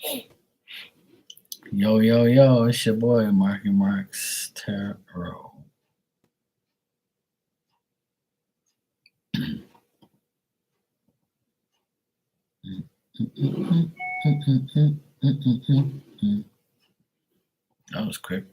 Yo, yo, yo, it's your boy Marky Marks Tarot. That was quick.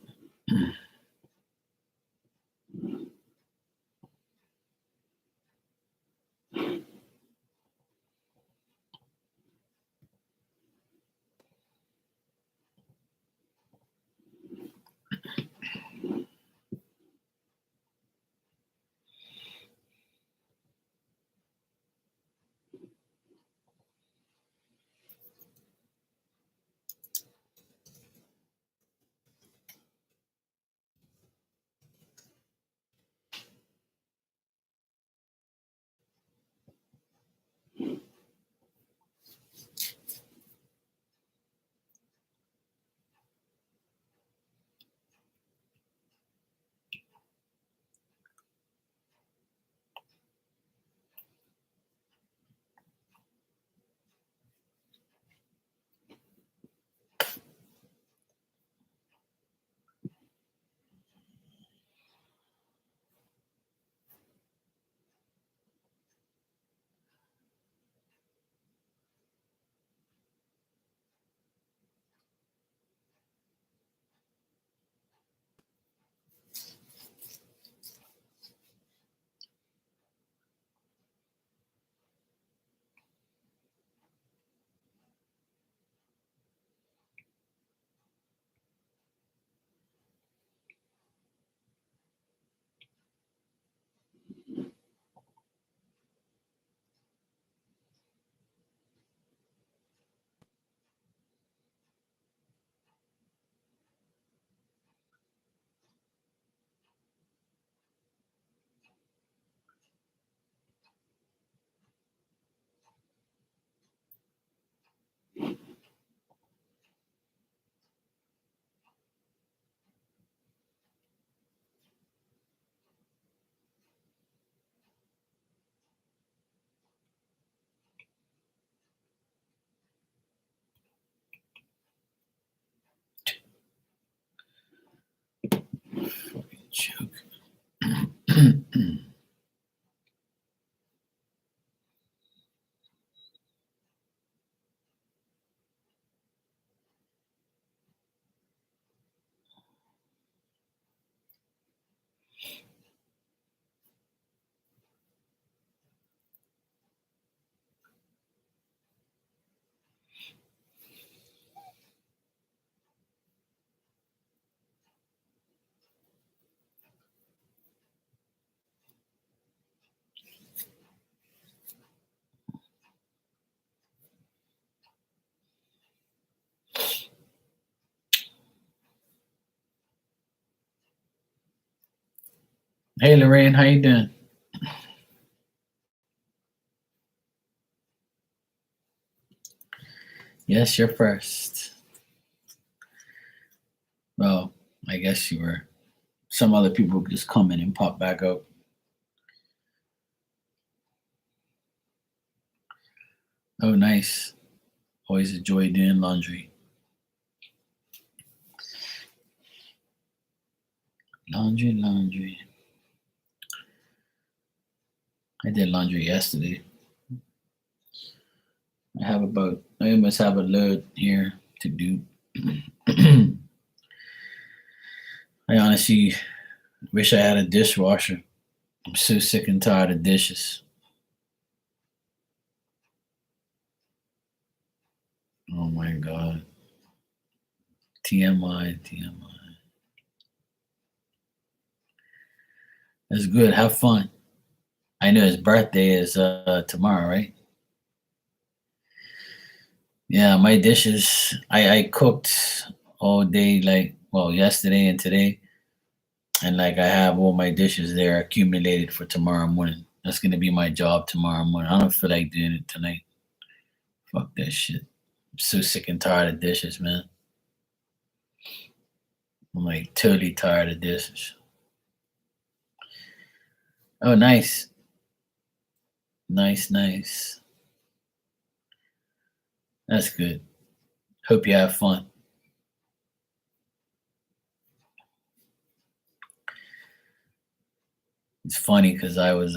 Fucking joke. Hey, Lorraine, how you doing? Yes, you're first. Well, I guess you were. Some other people just come in and pop back up. Oh, nice. Always enjoy doing laundry. Laundry, laundry. I did laundry yesterday. I must have a load here to do. I honestly wish I had a dishwasher. I'm so sick and tired of dishes. Oh my god. TMI, TMI. That's good. Have fun. I know his birthday is tomorrow, right? Yeah, my dishes. I cooked all day, like well, yesterday and today, and like I have all my dishes there accumulated for tomorrow morning. That's gonna be my job tomorrow morning. I don't feel like doing it tonight. Fuck that shit. I'm so sick and tired of dishes, man. I'm like totally tired of dishes. Oh, nice, nice, nice. That's good. Hope you have fun. It's funny because I was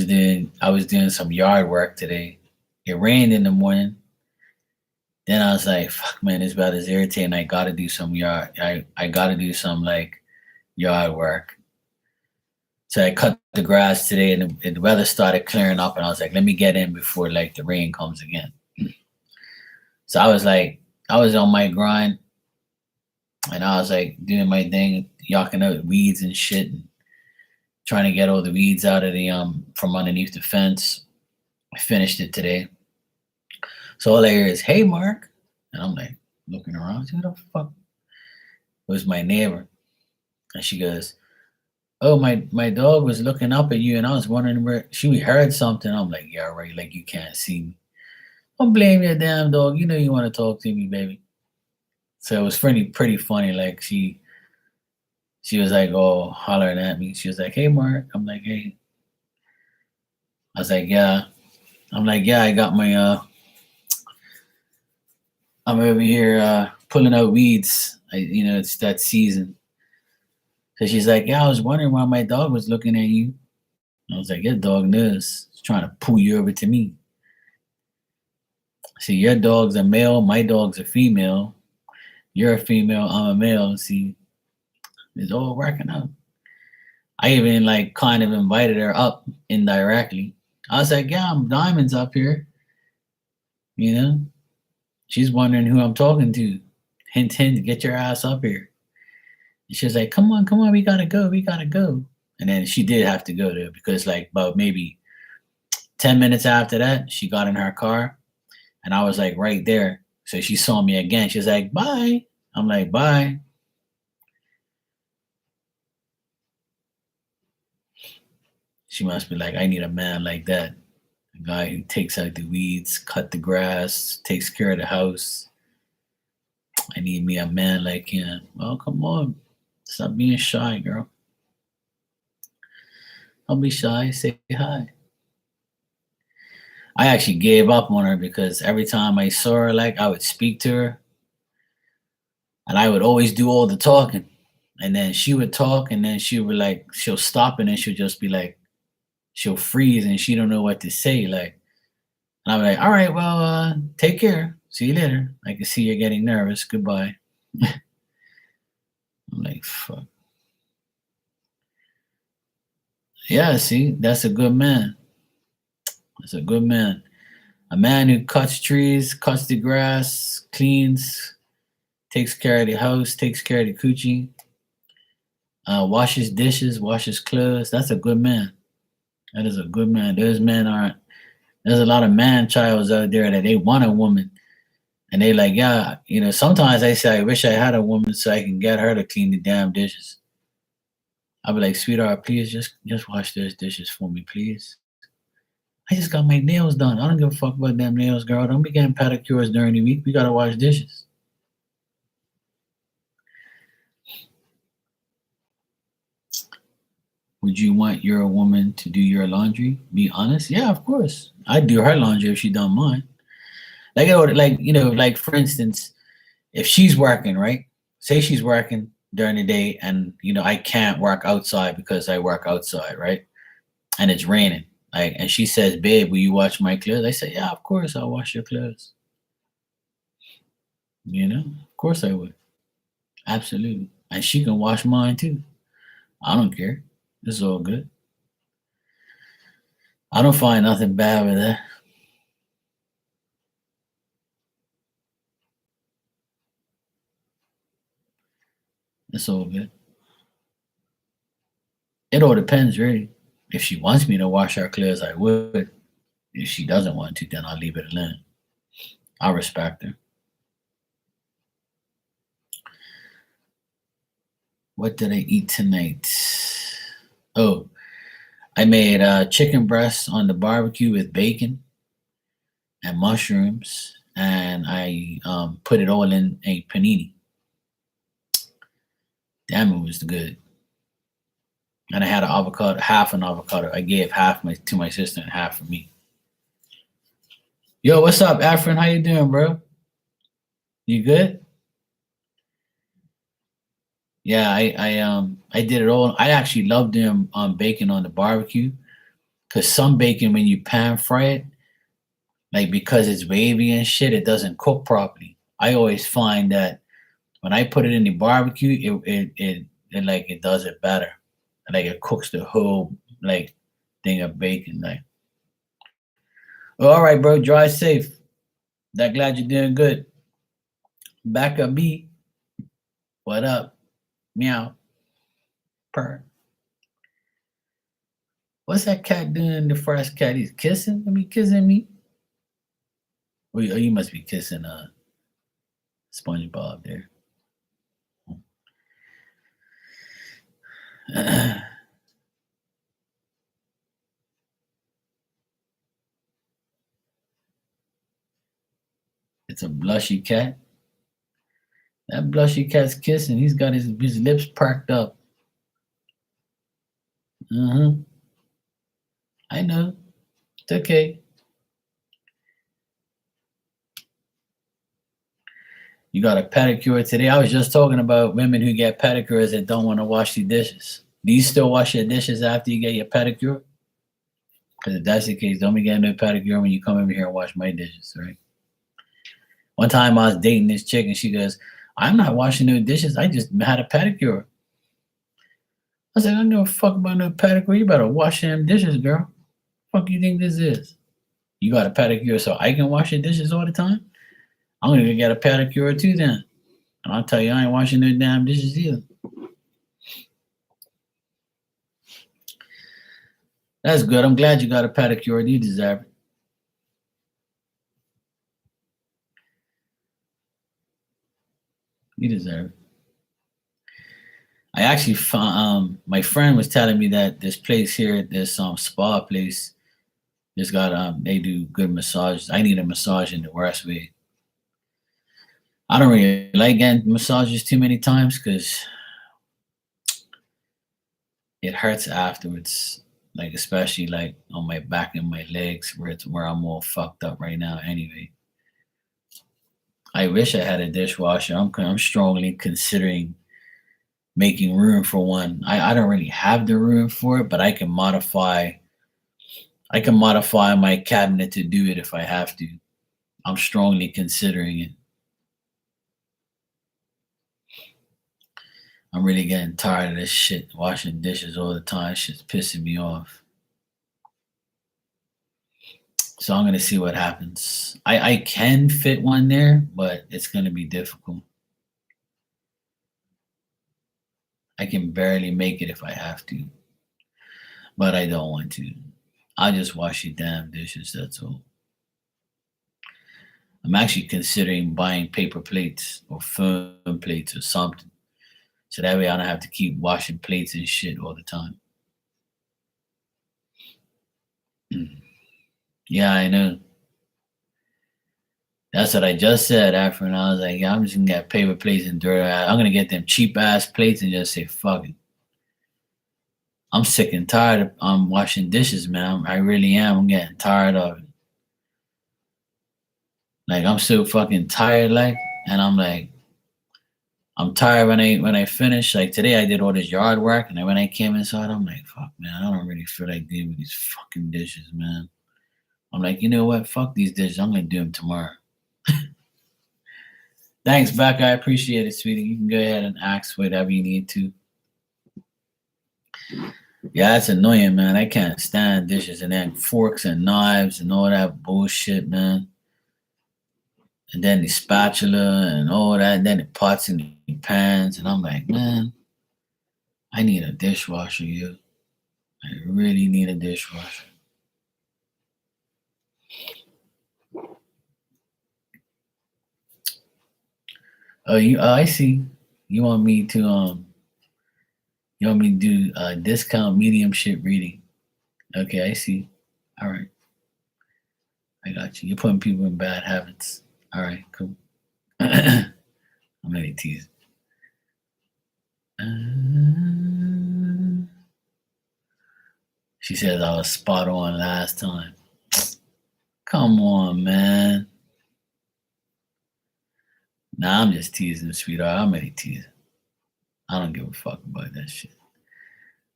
doing some yard work today. It rained in the morning. Then I was like, fuck man, this weather's irritating. I gotta do some I gotta do some like yard work. So I cut the grass today and the weather started clearing up and I was like, let me get in before like the rain comes again. So I was on my grind and I was like doing my thing, yucking out weeds and shit and trying to get all the weeds out of the from underneath the fence. I finished it today. So all I hear is, hey Mark. And I'm like looking around, who the fuck? It was my neighbor. And she goes, oh, my dog was looking up at you and I was wondering where she heard something. I'm like, yeah, right, like you can't see me. Don't blame your damn dog. You know you want to talk to me, baby. So it was pretty funny. Like she was like, oh, hollering at me. She was like, hey Mark. I'm like, hey. I was like, yeah. I'm like, yeah, I got my I'm over here pulling out weeds. It's that season. So she's like, yeah, I was wondering why my dog was looking at you. I was like, your dog knows. It's trying to pull you over to me. See, your dog's a male, my dog's a female. You're a female, I'm a male. See, it's all working out. I even like kind of invited her up indirectly. I was like, yeah, I'm Diamonds up here. You know? She's wondering who I'm talking to. Hint, hint, get your ass up here. And she was like, come on, we gotta go, we gotta go. And then she did have to go there because like about maybe 10 minutes after that, she got in her car and I was like right there. So she saw me again. She was like, bye. I'm like, bye. She must be like, I need a man like that. A guy who takes out the weeds, cut the grass, takes care of the house. I need me a man like him. Well, come on. Stop being shy, girl. Don't be shy. Say hi. I actually gave up on her because every time I saw her, like I would speak to her and I would always do all the talking. And then she would talk and then she'll stop and then she'll just be like, she'll freeze and she don't know what to say. Like, and I'm like, all right, well, take care. See you later. I can see you're getting nervous. Goodbye. I'm like, fuck. Yeah, see, that's a good man. That's a good man. A man who cuts trees, cuts the grass, cleans, takes care of the house, takes care of the coochie, washes dishes, washes clothes. That's a good man. That is a good man. There's a lot of man childs out there that they want a woman. And they like, yeah, sometimes I say, I wish I had a woman so I can get her to clean the damn dishes. I'll be like, sweetheart, please just wash those dishes for me, please. I just got my nails done. I don't give a fuck about them nails, girl. Don't be getting pedicures during the week. We gotta wash dishes. Would you want your woman to do your laundry? Be honest. Yeah, of course. I'd do her laundry if she don't mind. Like for instance, if she's working, right? Say she's working during the day, and I can't work outside because I work outside, right? And it's raining. Like, and she says, "Babe, will you wash my clothes?" I say, "Yeah, of course, I'll wash your clothes." Of course I would. Absolutely. And she can wash mine too. I don't care. It's all good. I don't find nothing bad with that. It's all good. It all depends, really. If she wants me to wash her clothes, I would. If she doesn't want to, then I'll leave it alone. I respect her. What did I eat tonight? Oh, I made chicken breast on the barbecue with bacon and mushrooms, and I put it all in a panini. Damn, it was good. And I had an avocado, half an avocado. I gave half to my sister and half for me. Yo, what's up, Afrin? How you doing, bro? You good? Yeah, I did it all. I actually love doing bacon on the barbecue because some bacon when you pan fry it, like because it's wavy and shit, it doesn't cook properly. I always find that when I put it in the barbecue, it like it does it better. Like it cooks the whole like thing of bacon. Like, well, all right, bro, drive safe. That glad you're doing good. Back up, B. What up? Meow. Purr. What's that cat doing? The first cat, he's kissing. I mean, kissing me. Oh, you must be kissing SpongeBob there. It's a blushy cat. That blushy cat's kissing. He's got his lips perked up. Uh-huh. I know. It's okay. You got a pedicure today. I was just talking about women who get pedicures that don't want to wash the dishes. Do you still wash your dishes after you get your pedicure? Because if that's the case, don't be getting no pedicure when you come over here and wash my dishes, right? One time I was dating this chick and she goes, I'm not washing no dishes. I just had a pedicure. I said, I don't give a fuck about no pedicure. You better wash them dishes, girl. Fuck you think this is? You got a pedicure so I can wash your dishes all the time? I'm gonna go get a pedicure too then. And I'll tell you, I ain't washing no damn dishes either. That's good. I'm glad you got a pedicure. You deserve it. You deserve it. I actually found my friend was telling me that this place here, this spa place, just got they do good massages. I need a massage in the worst way. I don't really like getting massages too many times because it hurts afterwards. Like especially like on my back and my legs where I'm all fucked up right now anyway. I wish I had a dishwasher. I'm strongly considering making room for one. I don't really have the room for it, but I can modify my cabinet to do it if I have to. I'm strongly considering it. I'm really getting tired of this shit, washing dishes all the time. Shit's pissing me off. So I'm gonna see what happens. I can fit one there, but it's gonna be difficult. I can barely make it if I have to, but I don't want to. I'll just wash your damn dishes, that's all. I'm actually considering buying paper plates or foam plates or something. So that way I don't have to keep washing plates and shit all the time. Yeah, I know. That's what I just said after, and I was like, yeah, I'm just gonna get paper plates and throw it out. I'm gonna get them cheap ass plates and just say fuck it. I'm sick and tired of washing dishes, man. I really am. I'm getting tired of it. Like I'm so fucking tired, like, and I'm tired when I finish. Like today, I did all this yard work, and then when I came inside, I'm like, fuck, man, I don't really feel like dealing with these fucking dishes, man. I'm like, you know what? Fuck these dishes. I'm gonna do them tomorrow. Thanks, Becca. I appreciate it, sweetie. You can go ahead and ask whatever you need to. Yeah, that's annoying, man. I can't stand dishes and then forks and knives and all that bullshit, man. And then the spatula and all that, and then the pots and the pans. And I'm like, man, I need a dishwasher, you. I really need a dishwasher. Oh, I see. You want me to you want me to do discount mediumship reading. Okay, I see. All right. I got you. You're putting people in bad habits. All right, cool. I'm only teasing. She says I was spot on last time. Come on, man. Nah, I'm just teasing, sweetheart. I'm only teasing. I don't give a fuck about that shit.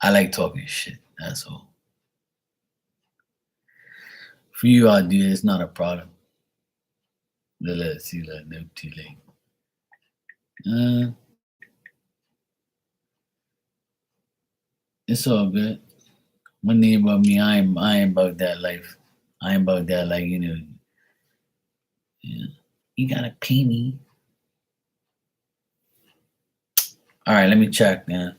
I like talking shit. That's all. For you out there, it's not a problem. Let's see, let them too late. Uh, it's all good. One thing about me, I ain't about that life. I ain't about that like yeah, you gotta pay me. All right, let me check, man.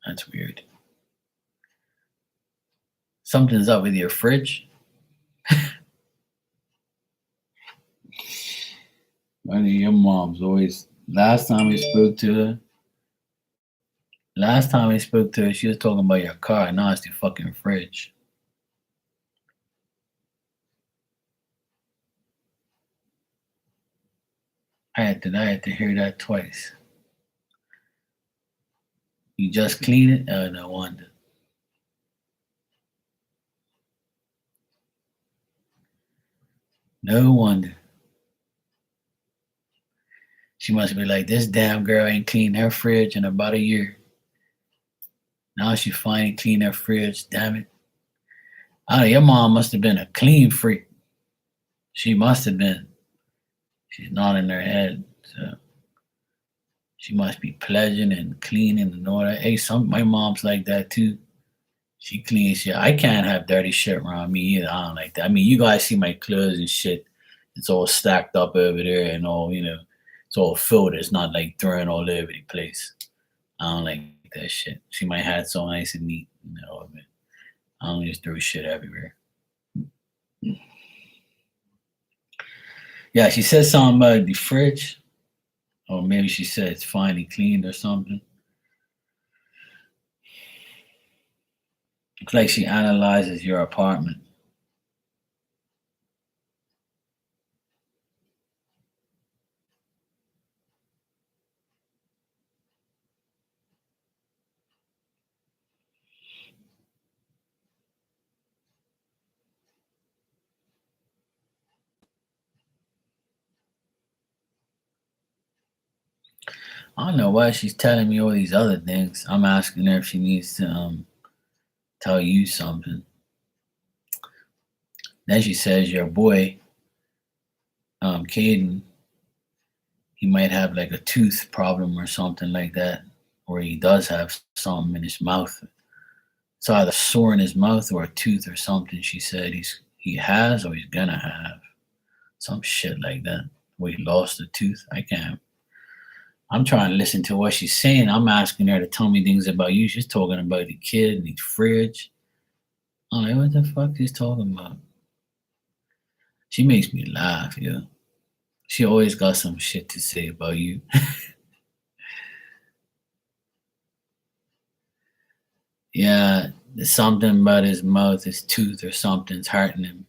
That's weird. Something's up with your fridge. I mean, your mom's always. Last time we spoke to her, she was talking about your car. Now it's the fucking fridge. I had to hear that twice. You just clean it? No wonder. No wonder. She must be like, this damn girl ain't cleaned her fridge in about a year. Now she finally cleaned her fridge. Damn it. Oh, your mom must have been a clean freak. She must have been. She's not in her head. So she must be pledging and cleaning and all that. Hey, some my mom's like that too. She cleans shit. I can't have dirty shit around me either. I don't like that. I mean, you guys see my clothes and shit. It's all stacked up over there and all, it's all filled. It's not like throwing all over the place. I don't like that shit. See my hat so nice and neat. But I don't just throw shit everywhere. Yeah, she said something about the fridge. Or maybe she said it's finally cleaned or something. It's like she analyzes your apartment. I don't know why she's telling me all these other things. I'm asking her if she needs to tell you something. Then she says your boy, Caden, he might have like a tooth problem or something like that, or he does have something in his mouth. It's either sore in his mouth or a tooth or something. She said he has or he's gonna have some shit like that. Where he lost a tooth. I can't. I'm trying to listen to what she's saying. I'm asking her to tell me things about you. She's talking about the kid and the fridge. I'm like, what the fuck is talking about? She makes me laugh, yo. She always got some shit to say about you. Yeah, there's something about his mouth, his tooth, or something's hurting him.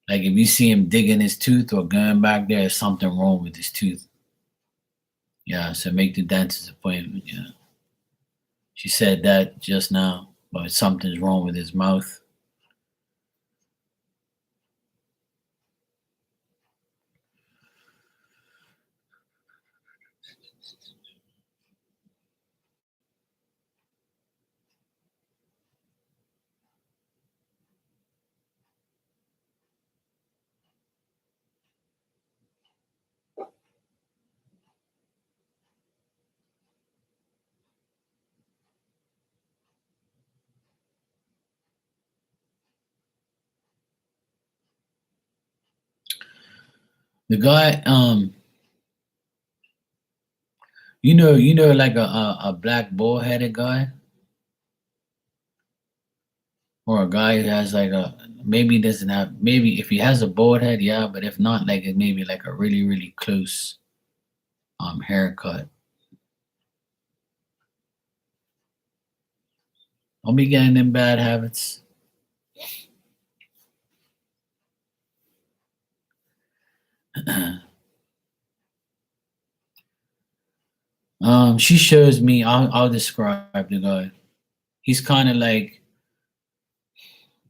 Like if you see him digging his tooth or going back there, there's something wrong with his tooth. Yeah, so make the dentist appointment. Yeah. She said that just now, but something's wrong with his mouth. The guy, like a black bullheaded guy. or a guy who has like a maybe doesn't have maybe if he has a bald head, yeah, but if not, like it maybe like a really really close haircut. Don't be getting in bad habits. She shows me. I'll describe the guy. He's kind of like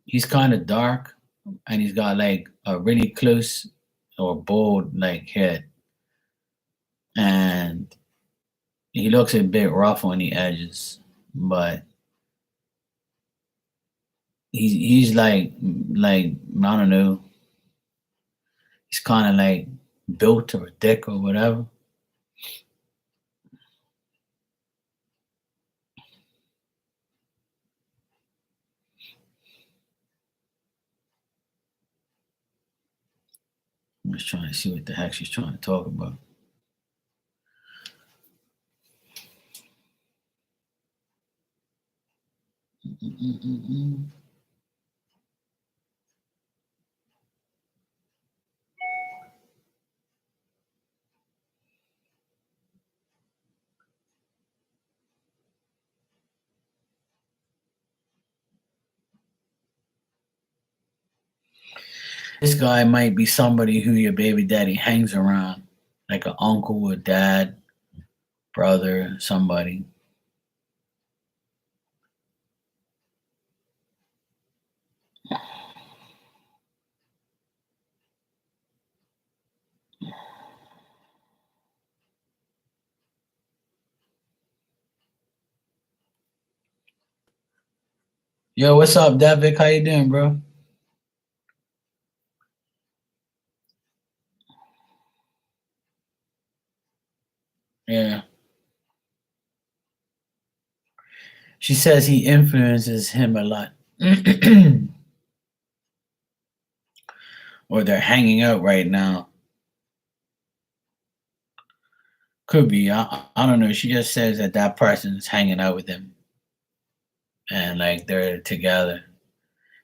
he's kind of dark, and he's got like a really close or bold like head, and he looks a bit rough on the edges, but he's like I don't know. He's kind of like built or thick or whatever. I'm just trying to see what the heck she's trying to talk about. Mm-mm-mm-mm. This guy might be somebody who your baby daddy hangs around, like an uncle or dad, brother, somebody. Yo, what's up, Devik? How you doing, bro? Yeah. She says he influences him a lot. Or they're hanging out right now. Could be. I don't know. She just says that that person's hanging out with him and like they're together.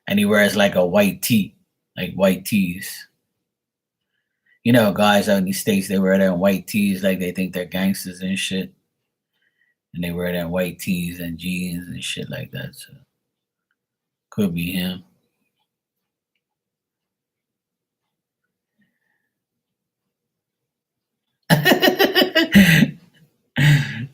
And he wears like a white tee, like white tees. You know, guys out in the States, they wear their white tees like they think they're gangsters and shit. And they wear their white tees and jeans and shit like that. So could be him.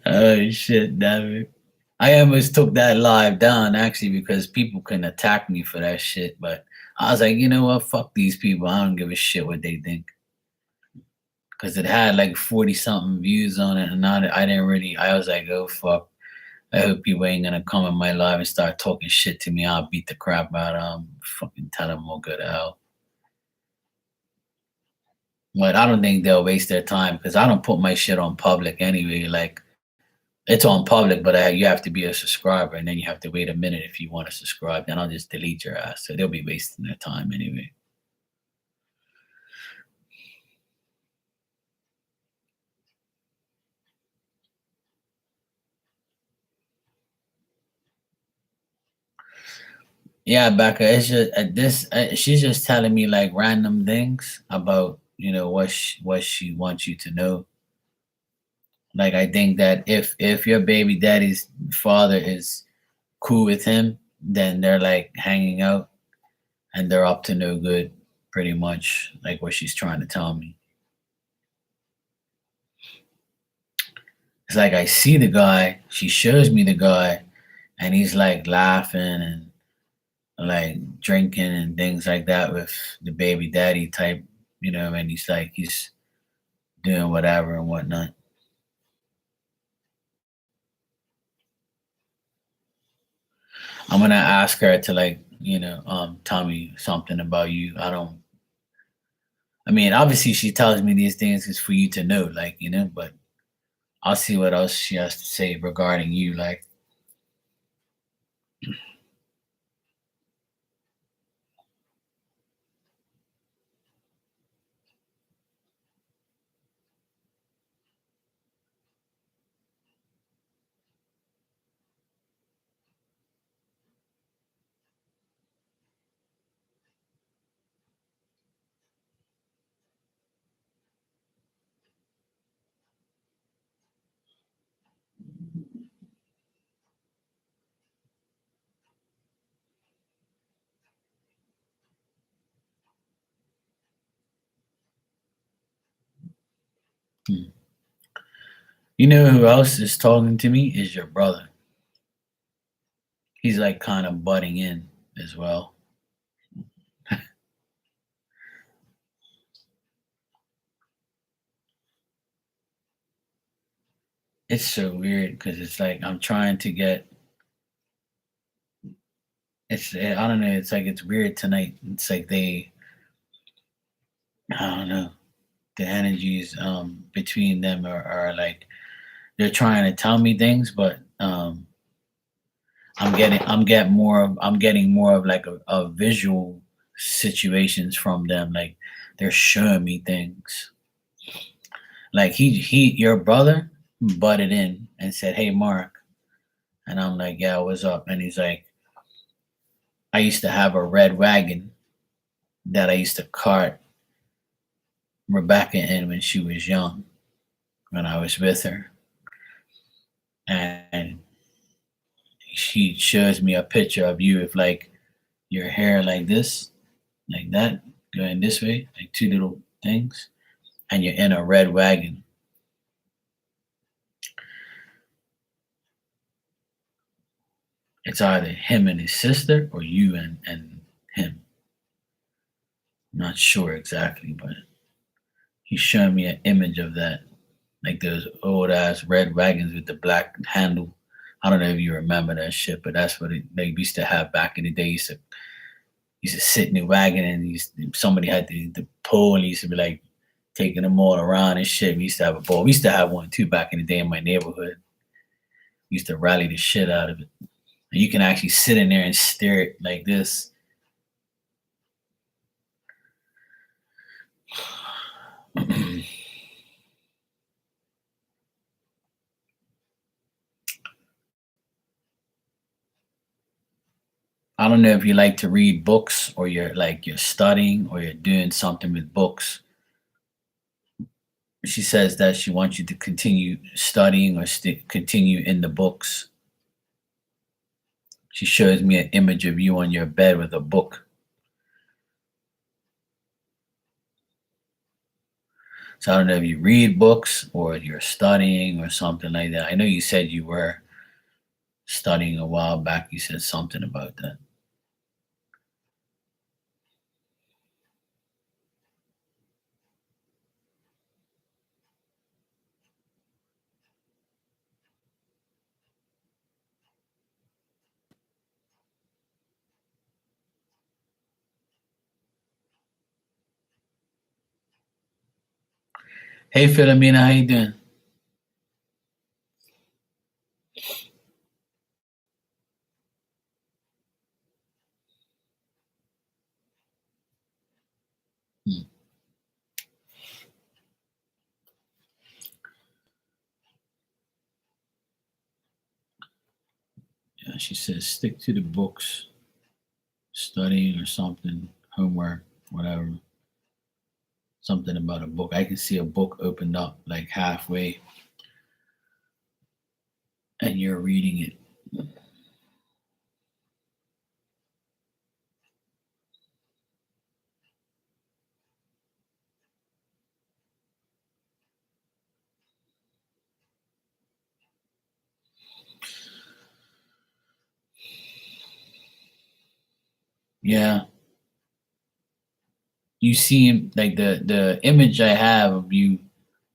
Oh shit, damn it. I almost took that live down actually because people can attack me for that shit. But I was like, you know what? Fuck these people. I don't give a shit what they think. Because it had like 40 something views on it. And I didn't really, I was like, oh fuck. I hope people ain't gonna come in my live and start talking shit to me. I'll beat the crap out of them. Fucking tell them we'll go to hell. But I don't think they'll waste their time because I don't put my shit on public anyway. Like, it's on public, but you have to be a subscriber, and then you have to wait a minute if you want to subscribe. Then I'll just delete your ass. So they'll be wasting their time anyway. Yeah, Becca, it's just this. She's just telling me like random things about what she wants you to know. Like I think that if your baby daddy's father is cool with him, then they're like hanging out and they're up to no good, pretty much like what she's trying to tell me. It's like I see the guy, she shows me the guy, and he's like laughing and like drinking and things like that with the baby daddy type, and he's doing whatever and whatnot. I'm gonna ask her to like, tell me something about you. I mean, obviously she tells me these things is for you to know, like, but I'll see what else she has to say regarding you, like. Hmm. You know who else is talking to me? Is your brother. He's like kind of butting in as well. It's so weird because it's like I'm trying to get. I don't know. It's like it's weird tonight. It's like I don't know. The energies between them are like they're trying to tell me things, but I'm getting more of like a visual situations from them. Like they're showing me things. Like your brother butted in and said, "Hey, Mark," and I'm like, "Yeah, what's up?" And he's like, "I used to have a red wagon that I used to cart Rebecca in when she was young, when I was with her, and she shows me a picture of you with like your hair like this, like that, going this way, like two little things, and you're in a red wagon. It's either him and his sister or you and him. I'm not sure exactly, but he's showing me an image of that, like those old ass red wagons with the black handle. I don't know if you remember that shit, but that's what they used to have back in the day. Used to sit in the wagon and somebody had the pull and he used to be like taking them all around and shit. We used to have a ball. We used to have one too back in the day in my neighborhood. We used to rally the shit out of it. And you can actually sit in there and stare it like this. I don't know if you like to read books or you're studying or you're doing something with books. She says that she wants you to continue studying or continue in the books. She shows me an image of you on your bed with a book. So I don't know if you read books or you're studying or something like that. I know you said you were studying a while back. You said something about that. Hey, Philomena, how you doing? Hmm. Yeah, she says stick to the books, studying or something, homework, whatever. Something about a book. I can see a book opened up like halfway and you're reading it. Yeah, you see like the image I have of you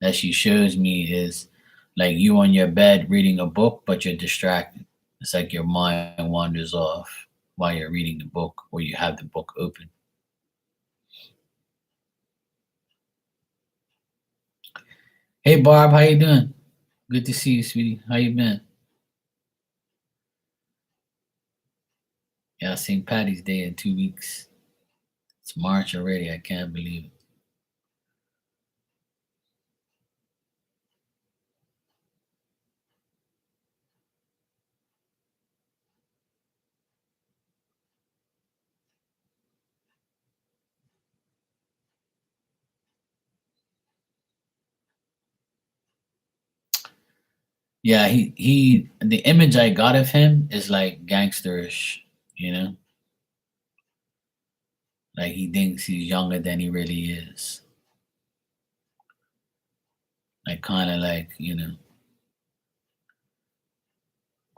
that she shows me is like you on your bed reading a book, but you're distracted. It's like your mind wanders off while you're reading the book or you have the book open. Hey Barb, how you doing? Good to see you, sweetie. How you been? Yeah, St. Patty's Day in 2 weeks. It's March already. I can't believe it. Yeah, he the image I got of him is like gangsterish, you know? Like he thinks he's younger than he really is. like kind of like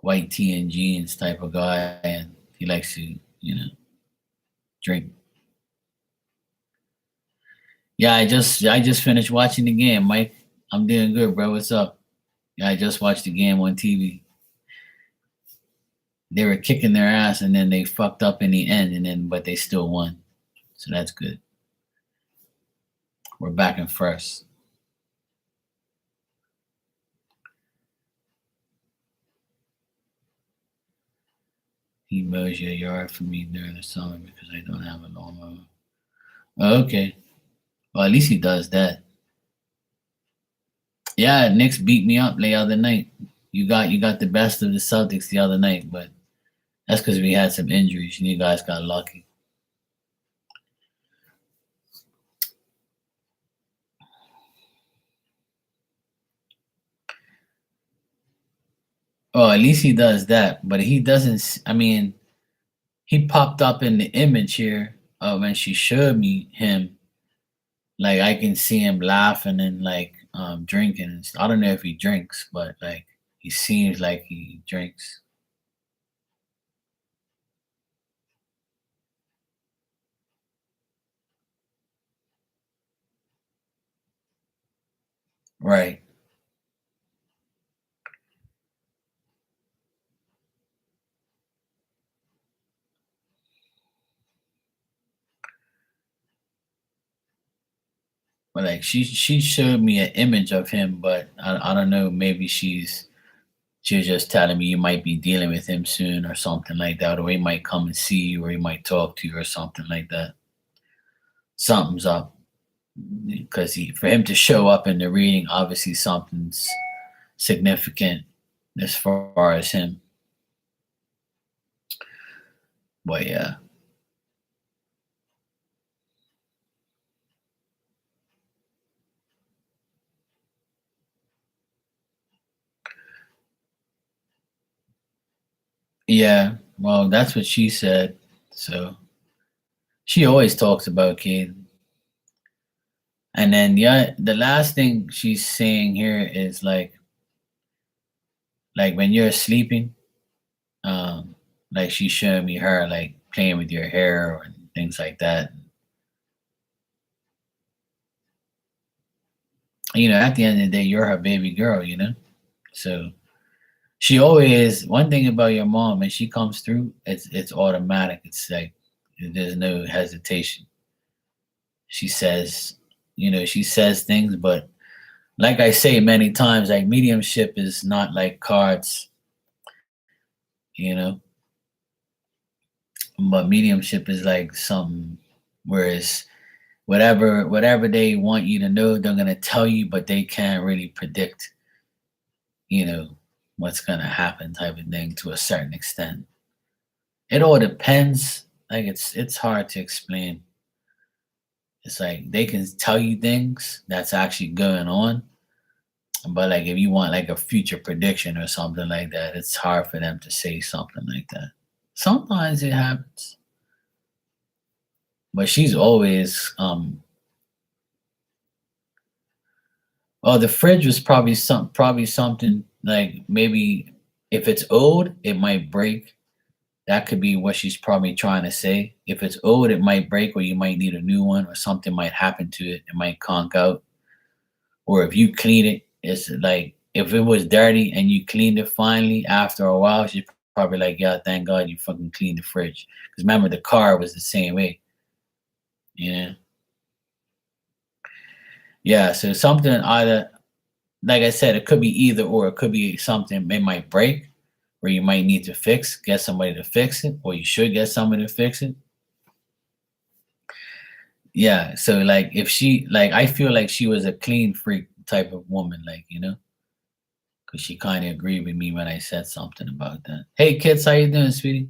white tea and jeans type of guy, and he likes to drink. Yeah, I just finished watching the game, Mike. I'm doing good, bro. What's up? Yeah, I just watched the game on TV. They were kicking their ass, and then they fucked up in the end, and then but they still won, so that's good. We're back in first. He mows your yard for me during the summer because I don't have a lawnmower. Oh, okay. Well, at least he does that. Yeah, Knicks beat me up the other night. You got the best of the Celtics the other night, but that's because we had some injuries and you guys got lucky. Oh, at least he does that, but he doesn't. I mean, he popped up in the image here when she showed me him. Like I can see him laughing and like drinking. I don't know if he drinks, but like he seems like he drinks. Right. But like she showed me an image of him, but I don't know. Maybe she was just telling me you might be dealing with him soon or something like that, or he might come and see you, or he might talk to you or something like that. Something's up because he for him to show up in the reading, obviously something's significant as far as him. But yeah, yeah. Well, that's what she said. So she always talks about Caden. And then yeah, the last thing she's saying here is like when you're sleeping, um, like she's showing me her like playing with your hair and things like that. At the end of the day, you're her baby girl. So she always one thing about your mom when she comes through, it's automatic. It's like there's no hesitation. She says, she says things, but like I say many times, like mediumship is not like cards, you know, but mediumship is like something whereas whatever they want you to know, they're gonna tell you, but they can't really predict, you know, what's gonna happen type of thing to a certain extent. It all depends. Like it's hard to explain. It's like they can tell you things that's actually going on, but like if you want like a future prediction or something like that, it's hard for them to say something like that. Sometimes it happens, but she's always oh, the fridge was probably something like maybe if it's old, it might break. That could be what she's probably trying to say. If it's old, it might break, or you might need a new one, or something might happen to it. It might conk out. Or if you clean it, it's like if it was dirty and you cleaned it finally after a while, she's probably like, "Yeah, thank God you fucking cleaned the fridge." Because remember, the car was the same way. Yeah, yeah. So something either, like I said, it could be either or. It could be something it might break, or you might need to fix, get somebody to fix it, or you should get somebody to fix it. Yeah. So like if she like I feel like she was a clean freak type of woman, like, because she kind of agreed with me when I said something about that. Hey kids, how you doing, sweetie?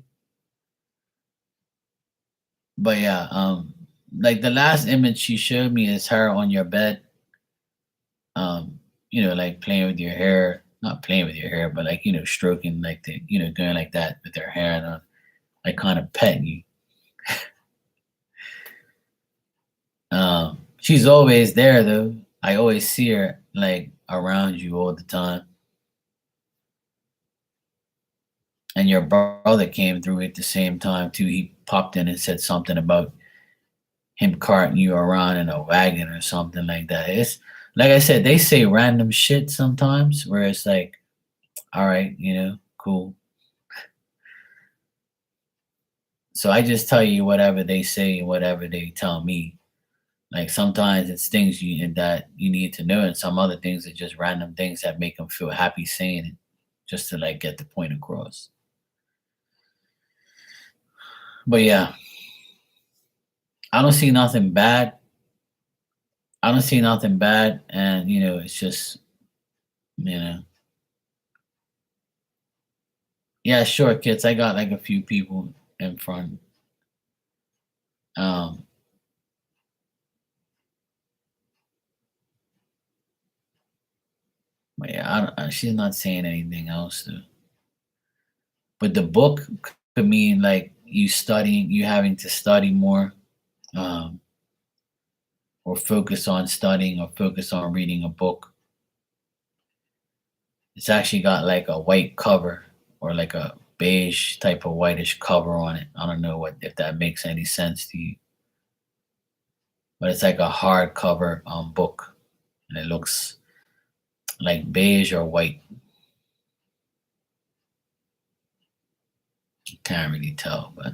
But yeah, like the last image she showed me is her on your bed, like playing with your hair, not playing with your hair, but like, stroking like going like that with her hair and like kind of petting you. She's always there though. I always see her like around you all the time. And your brother came through at the same time too. He popped in and said something about him carting you around in a wagon or something like that. It's like I said, they say random shit sometimes where it's like, all right, cool. So I just tell you whatever they say, whatever they tell me. Like sometimes it's things that you need to know, and some other things are just random things that make them feel happy saying it, just to like get the point across. But yeah, I don't see nothing bad. I don't see nothing bad, and it's just you know, yeah, sure, kids. I got like a few people in front. Um, but yeah, she's not saying anything else though. But the book could mean like you having to study more, um, or focus on studying, or focus on reading a book. It's actually got like a white cover, or like a beige type of whitish cover on it. I don't know what if that makes any sense to you, but it's like a hardcover book, and it looks like beige or white. Can't really tell, but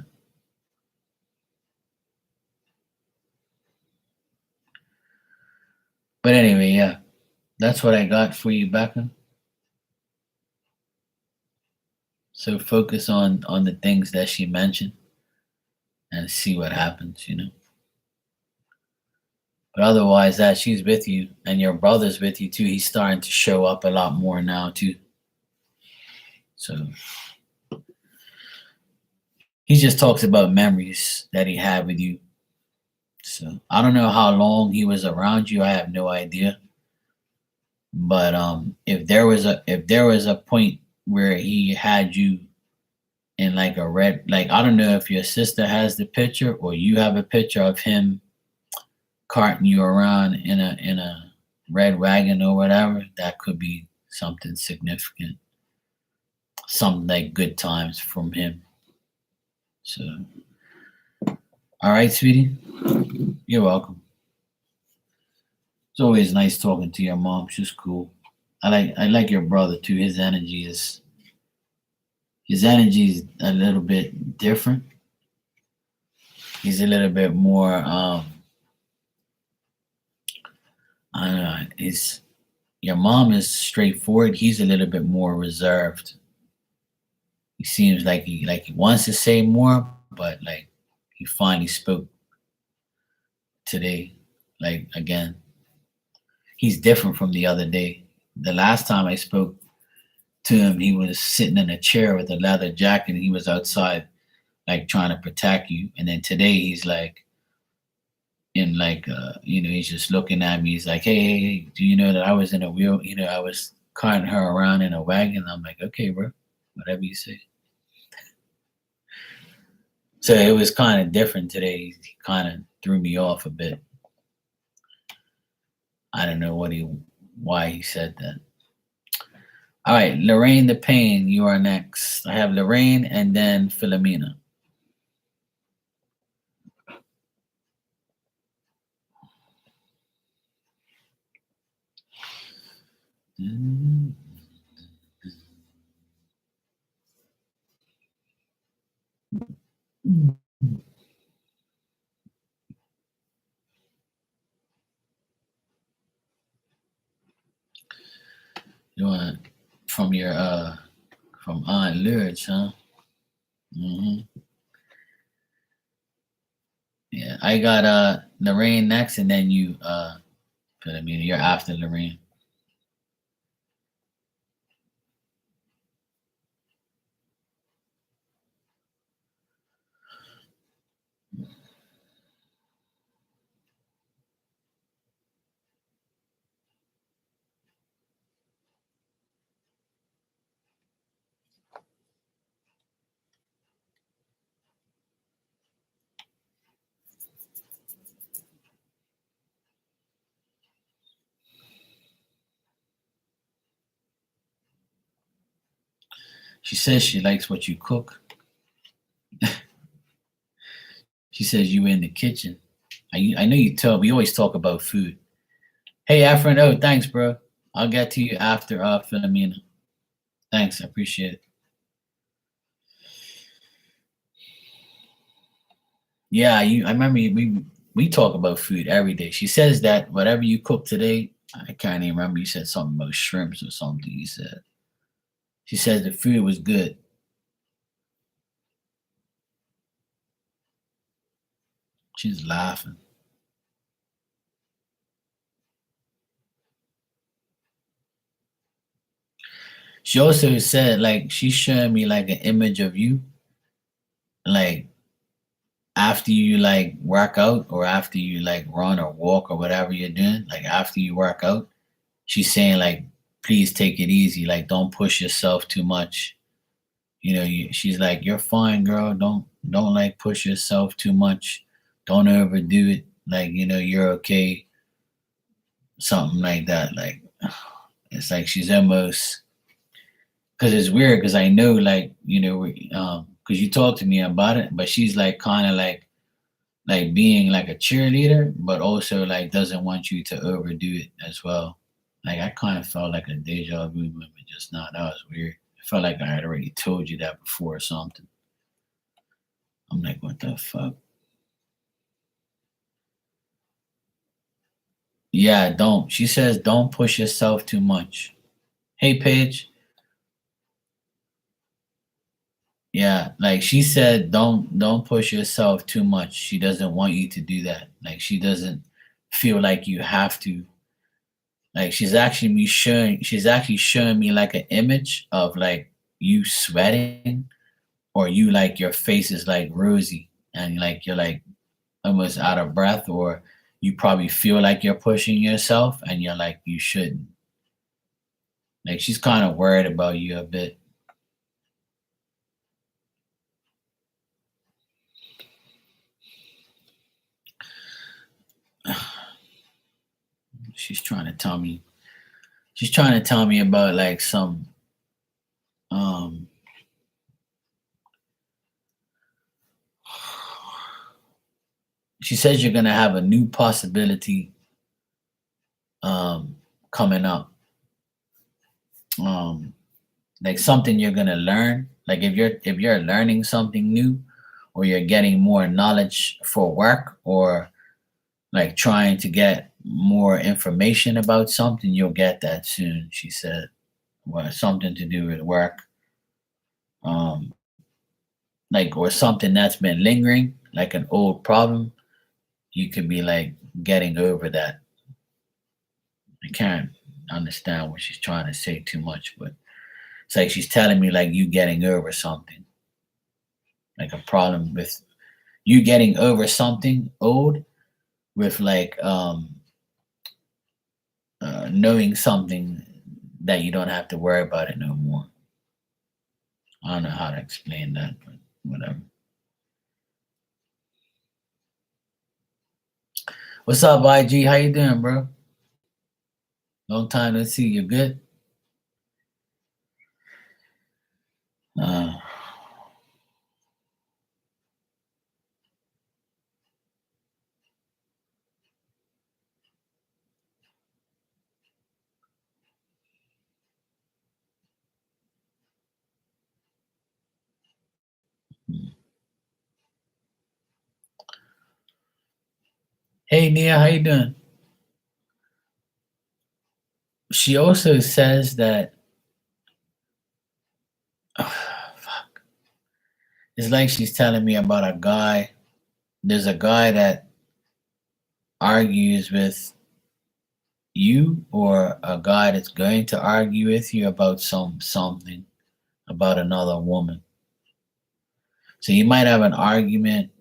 anyway, yeah, that's what I got for you, Becca. So focus on the things that she mentioned and see what happens. But otherwise, that she's with you, and your brother's with you too. He's starting to show up a lot more now too. So he just talks about memories that he had with you. So I don't know how long he was around you. I have no idea. But if there was a point where he had you in like a red, like I don't know if your sister has the picture or you have a picture of him carting you around in a red wagon or whatever, that could be something significant. Some like good times from him. So all right, sweetie. You're welcome. It's always nice talking to your mom. She's cool. I like your brother too. His energy is a little bit different. He's a little bit more I don't know, he's your mom is straightforward. He's a little bit more reserved. He seems like he wants to say more, but like he finally spoke today. Like again, he's different from the other day. The last time I spoke to him, he was sitting in a chair with a leather jacket, and he was outside like trying to protect you. And then today he's like in like he's just looking at me. He's like, hey, do you know that I was in a wheel? I was carting her around in a wagon. I'm like, okay, bro, whatever you say. So it was kind of different today. He kind of threw me off a bit. I don't know why he said that. All right, Lorraine the Pain, you are next. I have Lorraine and then Philomena. Mm. You want from your from Aunt Lourdes, huh? Hmm. Yeah, I got Lorraine next, and then you Philomena. You're after Lorraine. She says she likes what you cook. She says you in the kitchen. I know you tell. We always talk about food. Hey, Afrin. Oh, thanks, bro. I'll get to you after Philomena. Thanks, I appreciate it. Yeah, I remember we talk about food every day. She says that whatever you cook today, I can't even remember. You said something about shrimps or something. You said she says the food was good. She's laughing. She also said like she's showing me like an image of you, like after you like work out or after you like run or walk or whatever you're doing, like after you work out, she's saying like, please take it easy, like don't push yourself too much. She's like, you're fine, girl. Don't like push yourself too much. Don't overdo it. Like you're okay. Something like that. Like it's like she's almost because it's weird because I know like because you talked to me about it, but she's like kind of like being like a cheerleader, but also like doesn't want you to overdo it as well. Like I kind of felt like a deja vu moment just now. That was weird. I felt like I had already told you that before or something. I'm like, what the fuck? Yeah, don't. She says, don't push yourself too much. Hey, Paige. Yeah, like she said, don't push yourself too much. She doesn't want you to do that. Like she doesn't feel like you have to. Like she's actually showing me like an image of like you sweating or you like your face is like rosy and like you're like almost out of breath or you probably feel like you're pushing yourself and you're like you shouldn't. Like she's kind of worried about you a bit. She's trying to tell me she's trying to tell me about like some um she says you're gonna have a new possibility um coming up. Um like something you're gonna learn. Like if you're learning something new or you're getting more knowledge for work or like trying to get more information about something, you'll get that soon, she said. Well, something to do with work. Um like or something that's been lingering, like an old problem, you could be like getting over that. I can't understand what she's trying to say too much, but it's like she's telling me like you getting over something, like a problem with you getting over something old with like knowing something that you don't have to worry about it no more. I don't know how to explain that, but whatever. What's up, IG? How you doing, bro? Long time no see. You good? Uh, hey, Nia, how you doing? She also says that fuck. It's like she's telling me about a guy. There's a guy that argues with you or a guy that's going to argue with you about something about another woman. So you might have an argument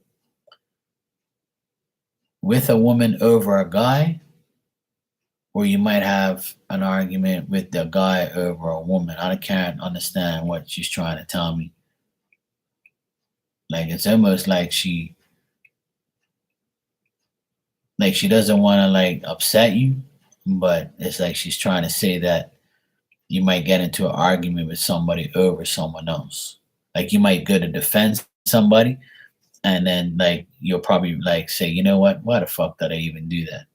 with a woman over a guy, or you might have an argument with the guy over a woman. I can't understand what she's trying to tell me. Like it's almost like she doesn't want to like upset you, but it's like she's trying to say that You might get into an argument with somebody over someone else. Like you might go to defend somebody, and then like you'll probably like say, you know what? Why the fuck did I even do that?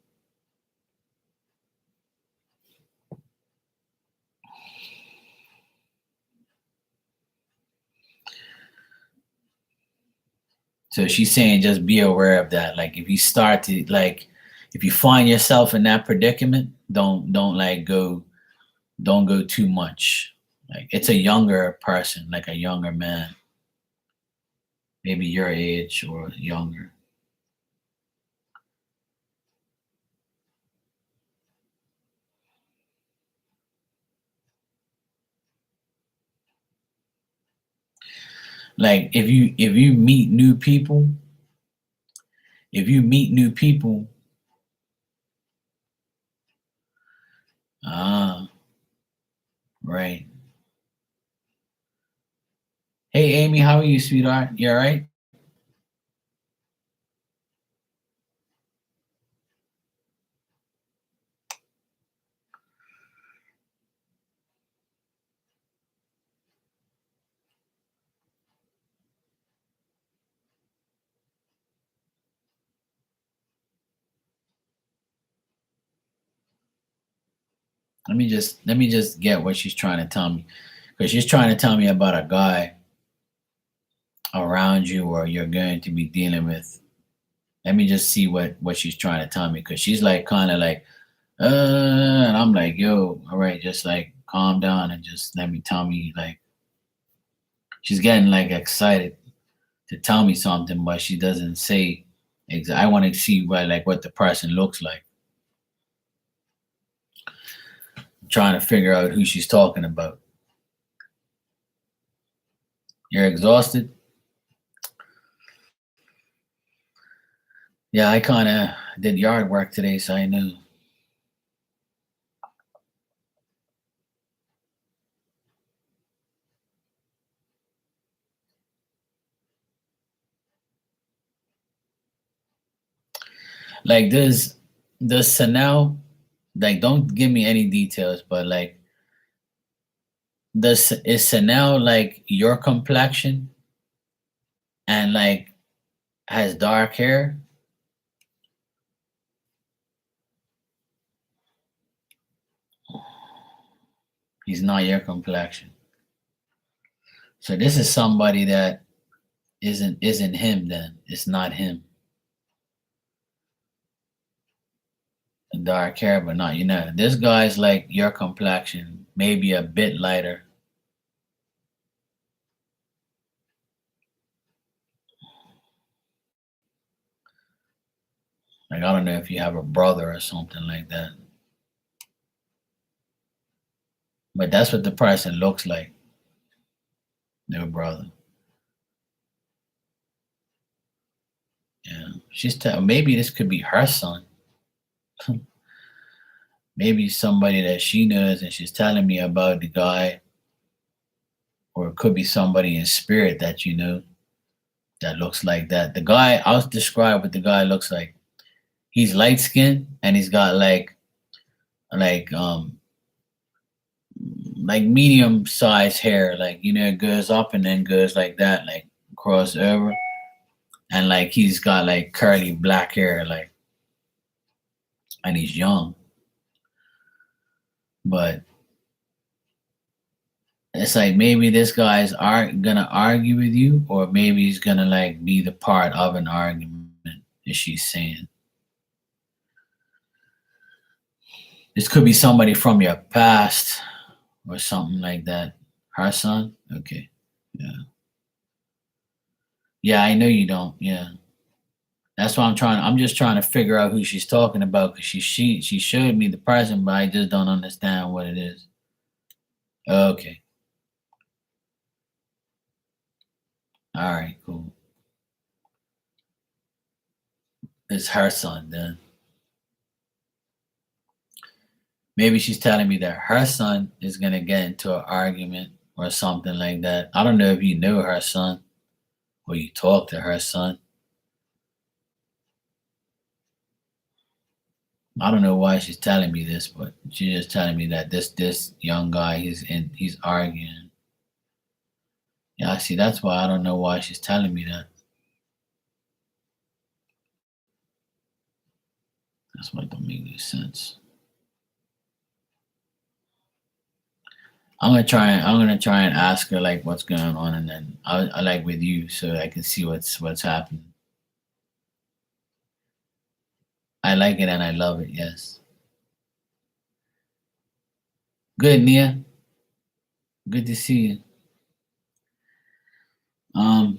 So she's saying just be aware of that. Like if you start to like if you find yourself in that predicament, don't like don't go too much. Like it's a younger person, like a younger man, maybe your age or younger. Like if you meet new people, if you meet new people, ah, right. Hey Amy, how are you, sweetheart? You all right? Let me just get what she's trying to tell me. Because she's trying to tell me about a guy around you or you're going to be dealing with. Let me just see what she's trying to tell me. Because she's like kind of like, and I'm like, yo, all right, just like calm down and just let me tell me like she's getting like excited to tell me something, but she doesn't say. I want to see what the person looks like. I'm trying to figure out who she's talking about. You're exhausted. Yeah, I kind of did yard work today, so I know. Like, does Sanel, like, don't give me any details, but like, is Sanel like your complexion and like has dark hair? He's not your complexion. So this is somebody that isn't him. Then it's not him. Dark hair, but not This guy's like your complexion, maybe a bit lighter. Like I don't know if you have a brother or something like that, but that's what the person looks like. No brother. Yeah, maybe this could be her son. Maybe somebody that she knows, and she's telling me about the guy, or it could be somebody in spirit that you know that looks like that. The guy, I'll describe what the guy looks like. He's light skinned and he's got like like medium sized hair, like it goes up and then goes like that, like cross over, and like he's got like curly black hair, like, and he's young, but it's like maybe this guy's gonna argue with you, or maybe he's gonna like be the part of an argument. Is she saying this could be somebody from your past or something like that? Her son, okay, yeah, yeah. I know you don't. Yeah, that's why I'm just trying to figure out who she's talking about because she showed me the person, but I just don't understand what it is. Okay, all right, cool. It's her son then. Maybe she's telling me that her son is gonna get into an argument or something like that. I don't know if you know her son or you talk to her son. I don't know why she's telling me this, but she's just telling me that this young guy he's arguing. Yeah, see, that's why I don't know why she's telling me that. That's why it don't make any sense. I'm gonna try and ask her like what's going on, and then I like with you so I can see what's happening. I like it and I love it. Yes. Good, Nia. Good to see you. Um,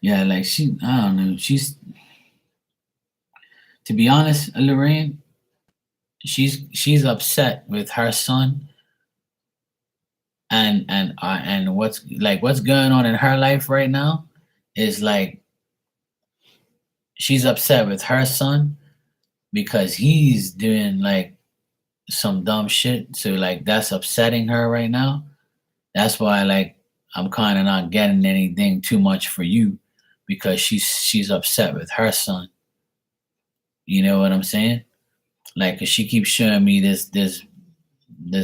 yeah, like I don't know. To be honest, Lorraine, she's upset with her son and what's going on in her life right now is like she's upset with her son because he's doing like some dumb shit. So like that's upsetting her right now. That's why like I'm kind of not getting anything too much for you because she's upset with her son. You know what I'm saying? Like, 'cause she keeps showing me this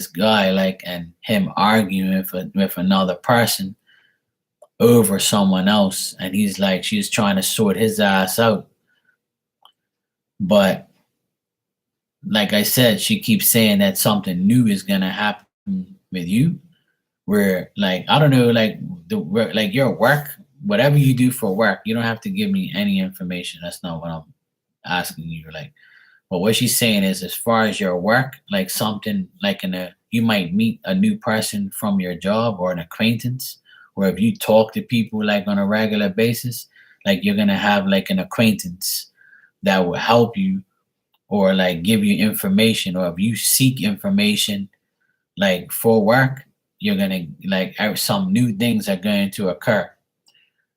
guy like and him arguing with another person over someone else, and he's like she's trying to sort his ass out. But like I said, she keeps saying that something new is gonna happen with you. Where like I don't know, like like your work, whatever you do for work, you don't have to give me any information. That's not what I'm asking you. Like, but what she's saying is, as far as your work, like something like you might meet a new person from your job or an acquaintance, or if you talk to people like on a regular basis, like you're gonna have like an acquaintance that will help you or like give you information, or if you seek information like for work, you're gonna like some new things are going to occur,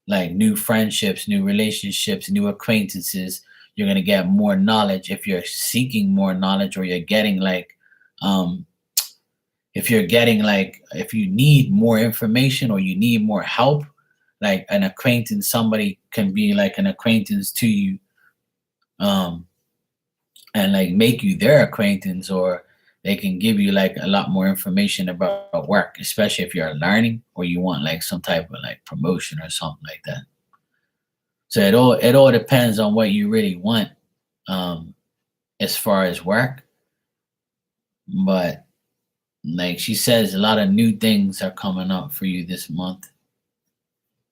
like new friendships, new relationships, new acquaintances. You're going to get more knowledge if you're seeking more knowledge, or you're getting like um if you're getting like if you need more information or you need more help, like an acquaintance, somebody can be like an acquaintance to you, um and like make you their acquaintance, or they can give you like a lot more information about work, especially if you're learning or you want like some type of like promotion or something like that. So it all depends on what you really want, um, as far as work. But like she says, a lot of new things are coming up for you this month.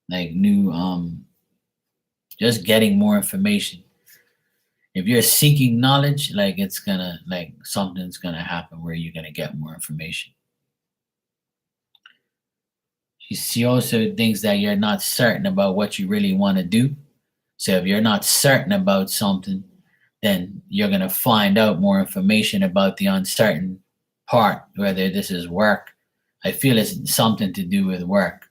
Like new, just getting more information. If you're seeking knowledge, like it's gonna like something's gonna happen where you're gonna get more information. She also thinks that you're not certain about what you really want to do. So if you're not certain about something, then you're going to find out more information about the uncertain part, whether this is work. I feel it's something to do with work.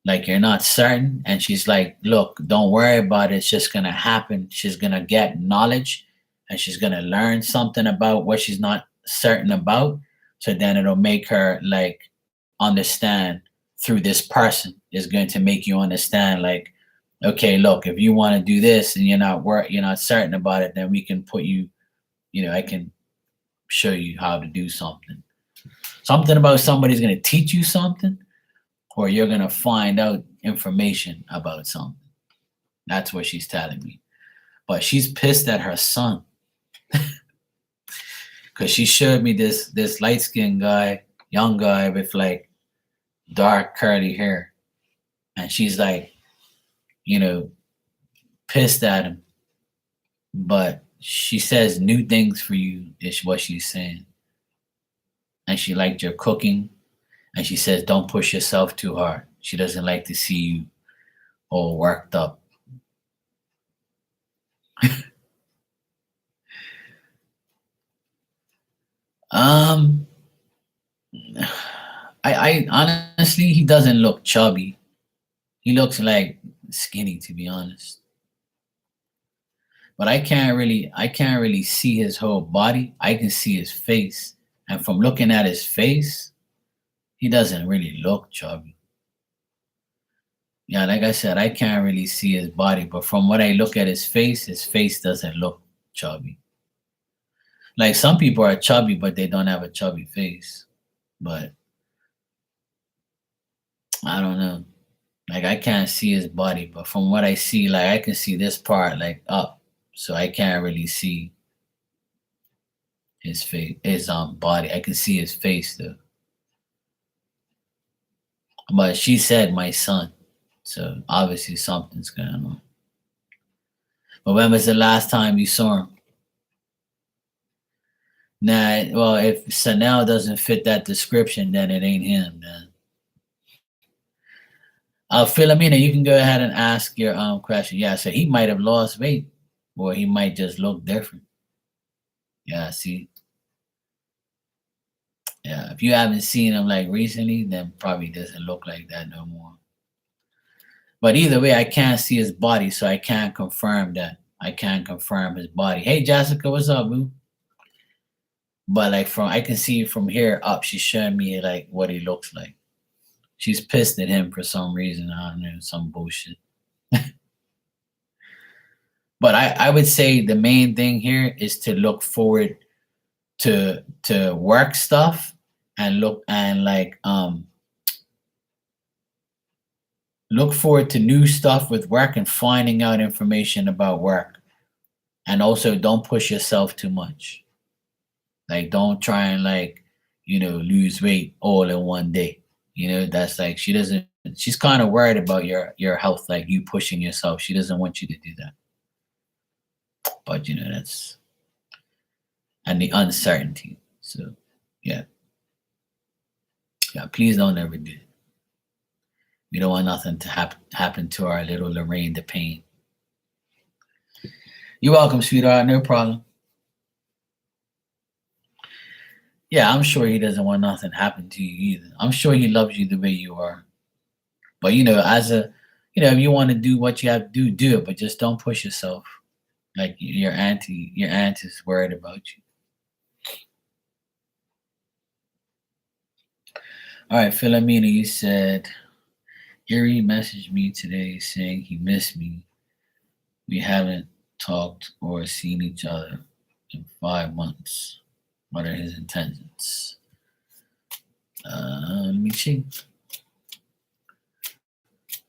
Like you're not certain, and she's like, look, don't worry about it. It's just going to happen. She's going to get knowledge and she's going to learn something about what she's not certain about. So then it'll make her like understand through this person is going to make you understand like, okay, look, if you want to do this and you're not certain about it, then we can put you, I can show you how to do something. Something about somebody's going to teach you something, or you're going to find out information about something. That's what she's telling me. But she's pissed at her son because she showed me this light skinned guy, young guy with like dark curly hair, and she's like, you know, pissed at him. But she says new things for you is what she's saying, and she liked your cooking, and she says don't push yourself too hard. She doesn't like to see you all worked up. Um, I honestly, he doesn't look chubby. He looks like skinny, to be honest. But I can't really see his whole body. I can see his face, and from looking at his face, he doesn't really look chubby. Yeah, like I said, I can't really see his body, but from what I look at his face doesn't look chubby. Like some people are chubby, but they don't have a chubby face. But I don't know. Like I can't see his body, but from what I see, like I can see this part like up, so I can't really see his face, his body. I can see his face though. But she said my son, so obviously something's going on. But when was the last time you saw him? Nah, well, if Sanel doesn't fit that description, then it ain't him. Then, Philomena, you can go ahead and ask your question. Yeah, so he might have lost weight, or he might just look different. Yeah, see, yeah. If you haven't seen him like recently, then probably doesn't look like that no more. But either way, I can't see his body, so I can't confirm that. I can't confirm his body. Hey, Jessica, what's up, boo? But like from I can see from here up, she's showing me like what he looks like. She's pissed at him for some reason. I don't know, some bullshit. But I would say the main thing here is to look forward to work stuff and look forward to new stuff with work and finding out information about work. And also don't push yourself too much. Like don't try and lose weight all in one day. That's like she's kind of worried about your health, like you pushing yourself. She doesn't want you to do that. But that's and the uncertainty. So yeah. Yeah, please don't ever do it. We don't want nothing to happen to our little Lorraine the pain. You're welcome, sweetheart. No problem. Yeah, I'm sure he doesn't want nothing to happen to you either. I'm sure he loves you the way you are. But if you want to do what you have to do, do it. But just don't push yourself. Like your aunt is worried about you. All right, Philomena, you said Erie messaged me today saying he missed me. We haven't talked or seen each other in 5 months. What are his intentions? Let me see.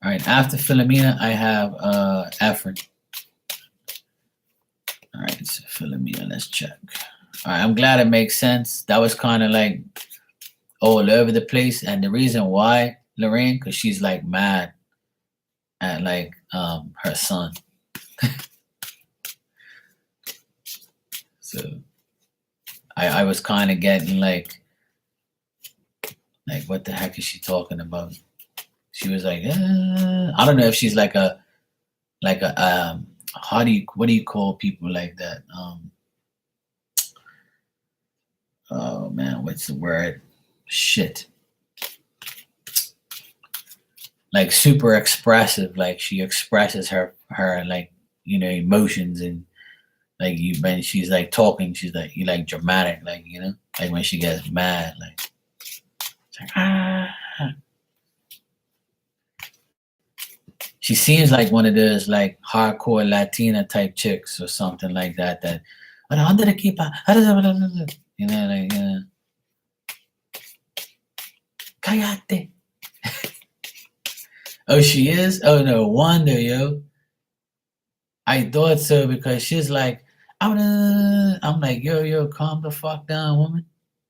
All right, after Philomena, I have Efren. All right, so Philomena, let's check. All right, I'm glad it makes sense. That was kind of like all over the place, and the reason why, Lorraine, because she's like mad at her son. So I was kind of getting like what the heck is she talking about? She was like, I don't know if she's like a what do you call people like that? Oh man, what's the word? Shit. Like super expressive, like she expresses her emotions, and when she's like talking, she's like you like dramatic, like when she gets mad, like it's like she seems like one of those like hardcore Latina type chicks or something like that. That under the keeper, Kayate. Oh, she is? Oh, no wonder, yo. I thought so because she's like, I'm like, yo, calm the fuck down, woman.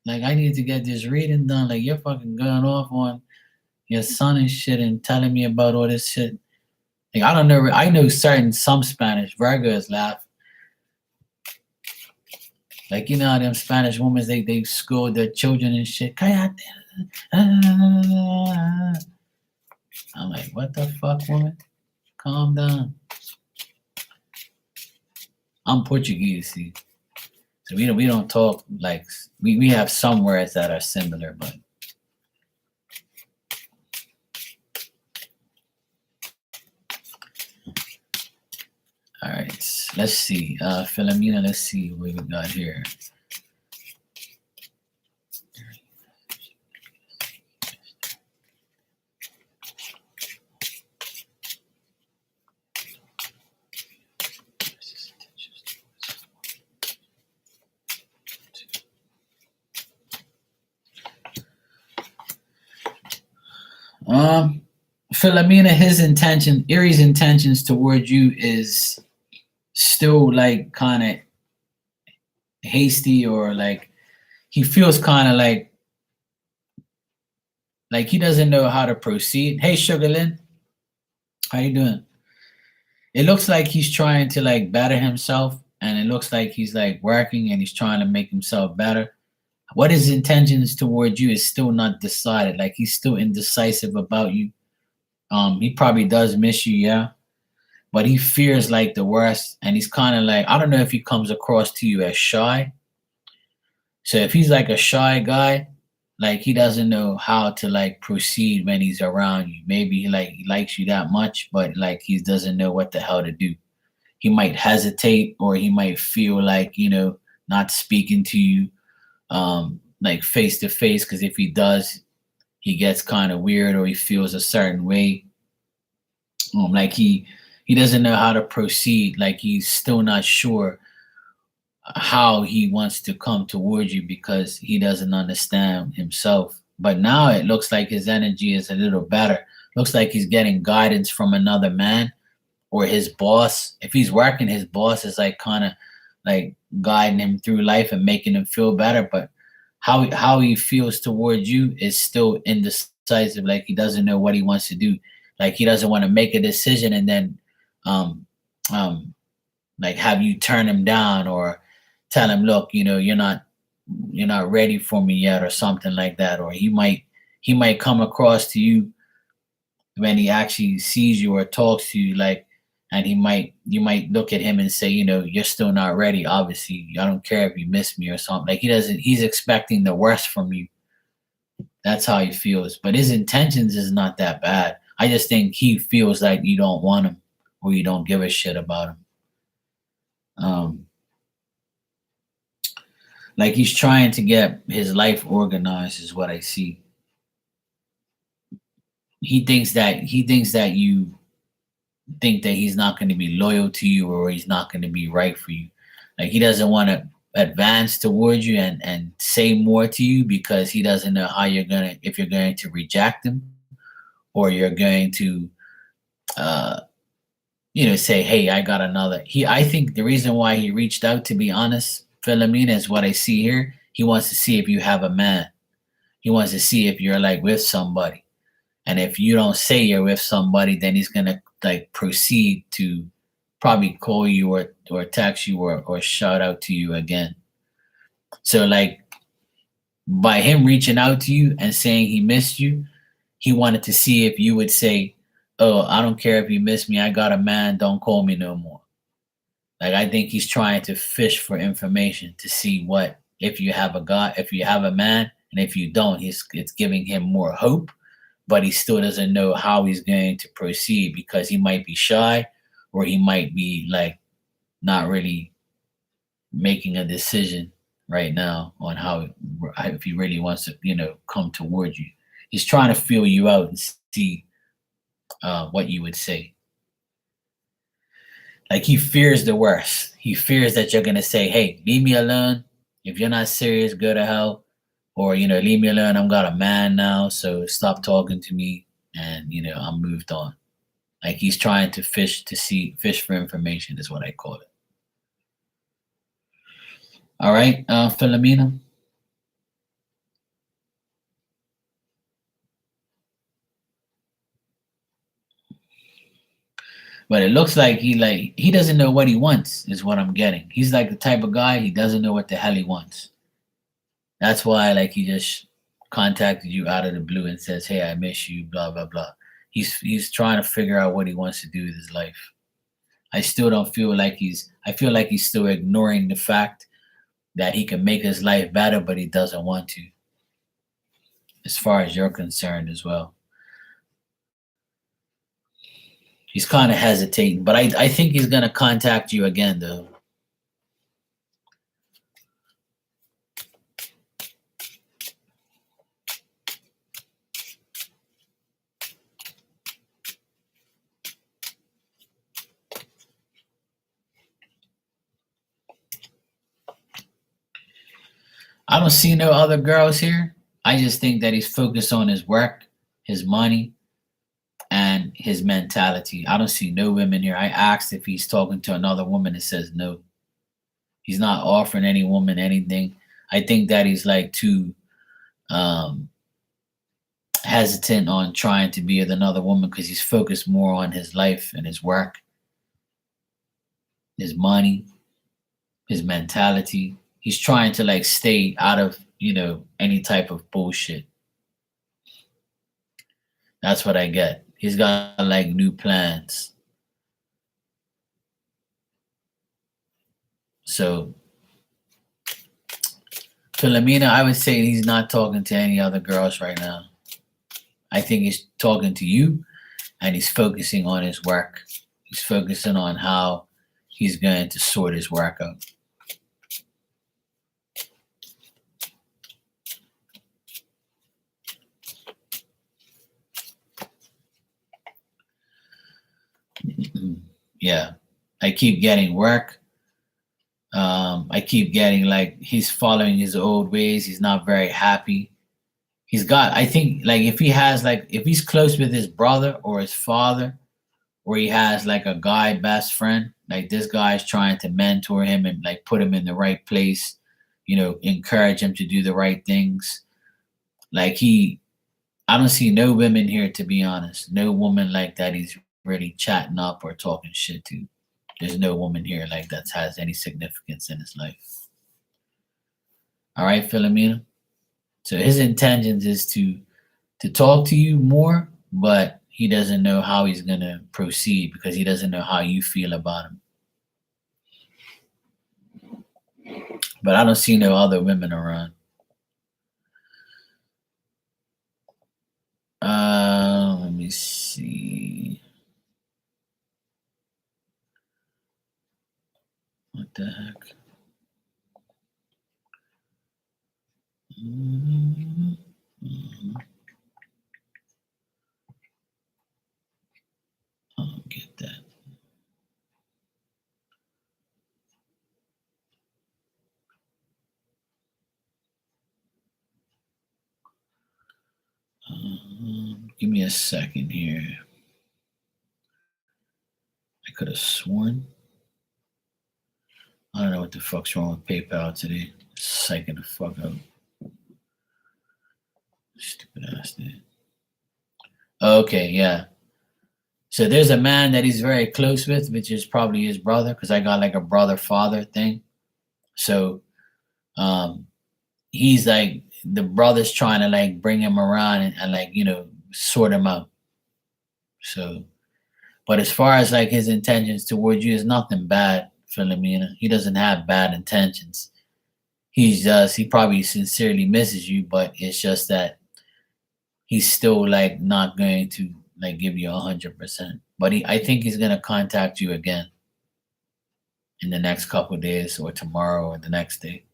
Like, I need to get this reading done. Like, you're fucking going off on your son and shit and telling me about all this shit. Like, I don't know. I know some Spanish. Virgos laugh. Like, how them Spanish women, they scold their children and shit. Cállate. I'm like, what the fuck, woman? Calm down. I'm Portuguese, see. So we don't talk like we have some words that are similar, but all right. Let's see. Philomena, let's see what we got here. Philomena, his intention, Erie's intentions towards you is still like kind of hasty, or like he feels kind of like he doesn't know how to proceed. Hey, Sugarlin, how you doing? It looks like he's trying to like better himself, and it looks like he's like working and he's trying to make himself better. What his intentions towards you is still not decided. Like he's still indecisive about you. He probably does miss you, yeah, but he fears like the worst, and he's kind of like, I don't know if he comes across to you as shy. So if he's like a shy guy, like he doesn't know how to like proceed when he's around you. Maybe he likes you that much, but like he doesn't know what the hell to do. He might hesitate, or he might feel like, not speaking to you like face to face, because if he does, he gets kind of weird, or he feels a certain way. Like he doesn't know how to proceed. Like he's still not sure how he wants to come towards you because he doesn't understand himself. But now it looks like his energy is a little better. Looks like he's getting guidance from another man or his boss. If he's working, his boss is like kind of like guiding him through life and making him feel better. But how he feels towards you is still indecisive. Like he doesn't know what he wants to do. Like he doesn't want to make a decision and then um um like have you turn him down, or tell him, look, you're not ready for me yet, or something like that. Or he might come across to you when he actually sees you or talks to you, like, and you might look at him and say, you're still not ready. Obviously, I don't care if you miss me or something. Like he's expecting the worst from you. That's how he feels. But his intentions is not that bad. I just think he feels like you don't want him, or you don't give a shit about him. Like he's trying to get his life organized, is what I see. He thinks that you think that he's not going to be loyal to you, or he's not going to be right for you. Like he doesn't want to advance towards you and say more to you, because he doesn't know how if you're going to reject him, or you're going to uh say, hey, I got another. I think the reason why he reached out, to be honest, Philomena, is what I see here. He wants to see if you have a man. He wants to see if you're like with somebody. And if you don't say you're with somebody, then he's gonna like proceed to probably call you, or text you, or shout out to you again. So like by him reaching out to you and saying he missed you, he wanted to see if you would say, oh, I don't care if you miss me, I got a man, don't call me no more. Like I think he's trying to fish for information to see what, if you have a guy, if you have a man, and if you don't, it's giving him more hope, but he still doesn't know how he's going to proceed, because he might be shy, or he might be like not really making a decision right now on how, if he really wants to come towards you. He's trying to feel you out and see what you would say. Like he fears the worst. He fears that you're gonna say, hey, leave me alone. If you're not serious, go to hell. Or, leave me alone. I'm got a man now, so stop talking to me, and I'm moved on. Like he's trying to fish for information, is what I call it. All right, Philomena. But it looks like he doesn't know what he wants, is what I'm getting. He's like the type of guy, he doesn't know what the hell he wants. That's why like he just contacted you out of the blue and says, hey, I miss you, blah blah blah. He's trying to figure out what he wants to do with his life. I still don't feel like I feel like he's still ignoring the fact that he can make his life better, but he doesn't want to, as far as you're concerned as well. He's kind of hesitating, but I think he's going to contact you again, though. I don't see no other girls here. I just think that he's focused on his work, his money, and his mentality. I don't see no women here. I asked if he's talking to another woman. It says no. He's not offering any woman anything. I think that he's like too um, hesitant on trying to be with another woman because he's focused more on his life and his work, his money, his mentality. He's trying to like stay out of, any type of bullshit. That's what I get. He's got like new plans. So Philomena, I would say he's not talking to any other girls right now. I think he's talking to you and he's focusing on his work. He's focusing on how he's going to sort his work out. Yeah, I keep getting work. I keep getting like he's following his old ways. He's not very happy. I think, like if he's close with his brother or his father, or he has like a guy best friend, like this guy is trying to mentor him and like put him in the right place, encourage him to do the right things. Like I don't see no women here, to be honest. No woman like that he's really chatting up or talking shit to. There's no woman here like that has any significance in his life. All right, Philomena. So his intentions is to talk to you more, but he doesn't know how he's gonna proceed because he doesn't know how you feel about him. But I don't see no other women around. Let me see. What the heck? Mm-hmm. I don't get that. Give me a second here. I could have sworn. I don't know what the fuck's wrong with PayPal today. Psyching the fuck up. Stupid ass thing. Okay, yeah. So there's a man that he's very close with, which is probably his brother, because I got like a brother-father thing. So he's like the brother's trying to like bring him around and like, sort him out. So, but as far as like his intentions towards you, is nothing bad, Philomena. He doesn't have bad intentions. He probably sincerely misses you, but it's just that he's still like not going to like give you 100%. But I think he's gonna contact you again in the next couple of days, or tomorrow, or the next day.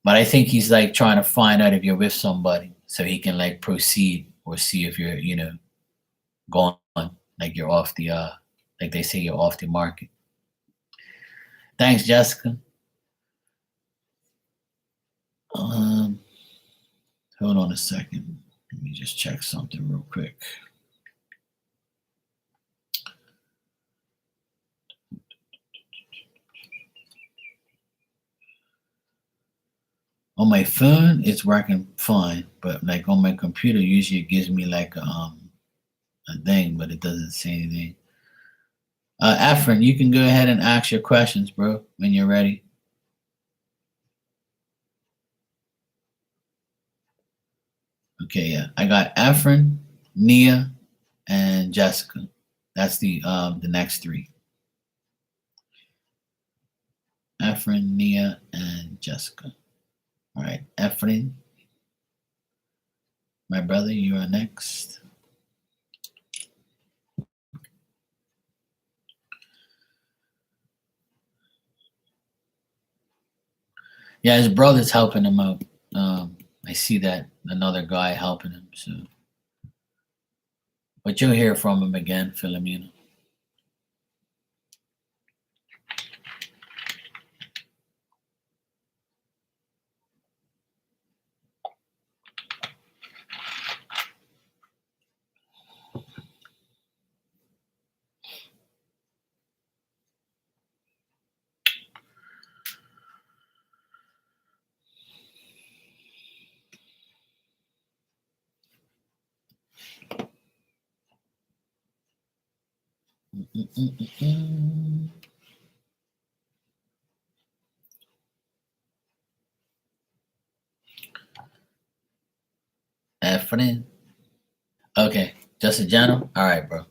But I think he's like trying to find out if you're with somebody so he can like proceed or see if you're, gone, like you're off the like they say, you're off the market. Thanks, Jessica. Hold on a second. Let me just check something real quick. On my phone, it's working fine, but like on my computer, usually it gives me like a thing, but it doesn't say anything. Efren, you can go ahead and ask your questions, bro, when you're ready. Okay, yeah, I got Efren, Nia, and Jessica. That's the next three. Efren, Nia, and Jessica. All right, Efren, my brother, you are next. Yeah, his brother's helping him out. I see that another guy helping him. So, but you'll hear from him again, Philomena. Mm-mm-mm-mm. Efren. Okay, just a general. All right, bro.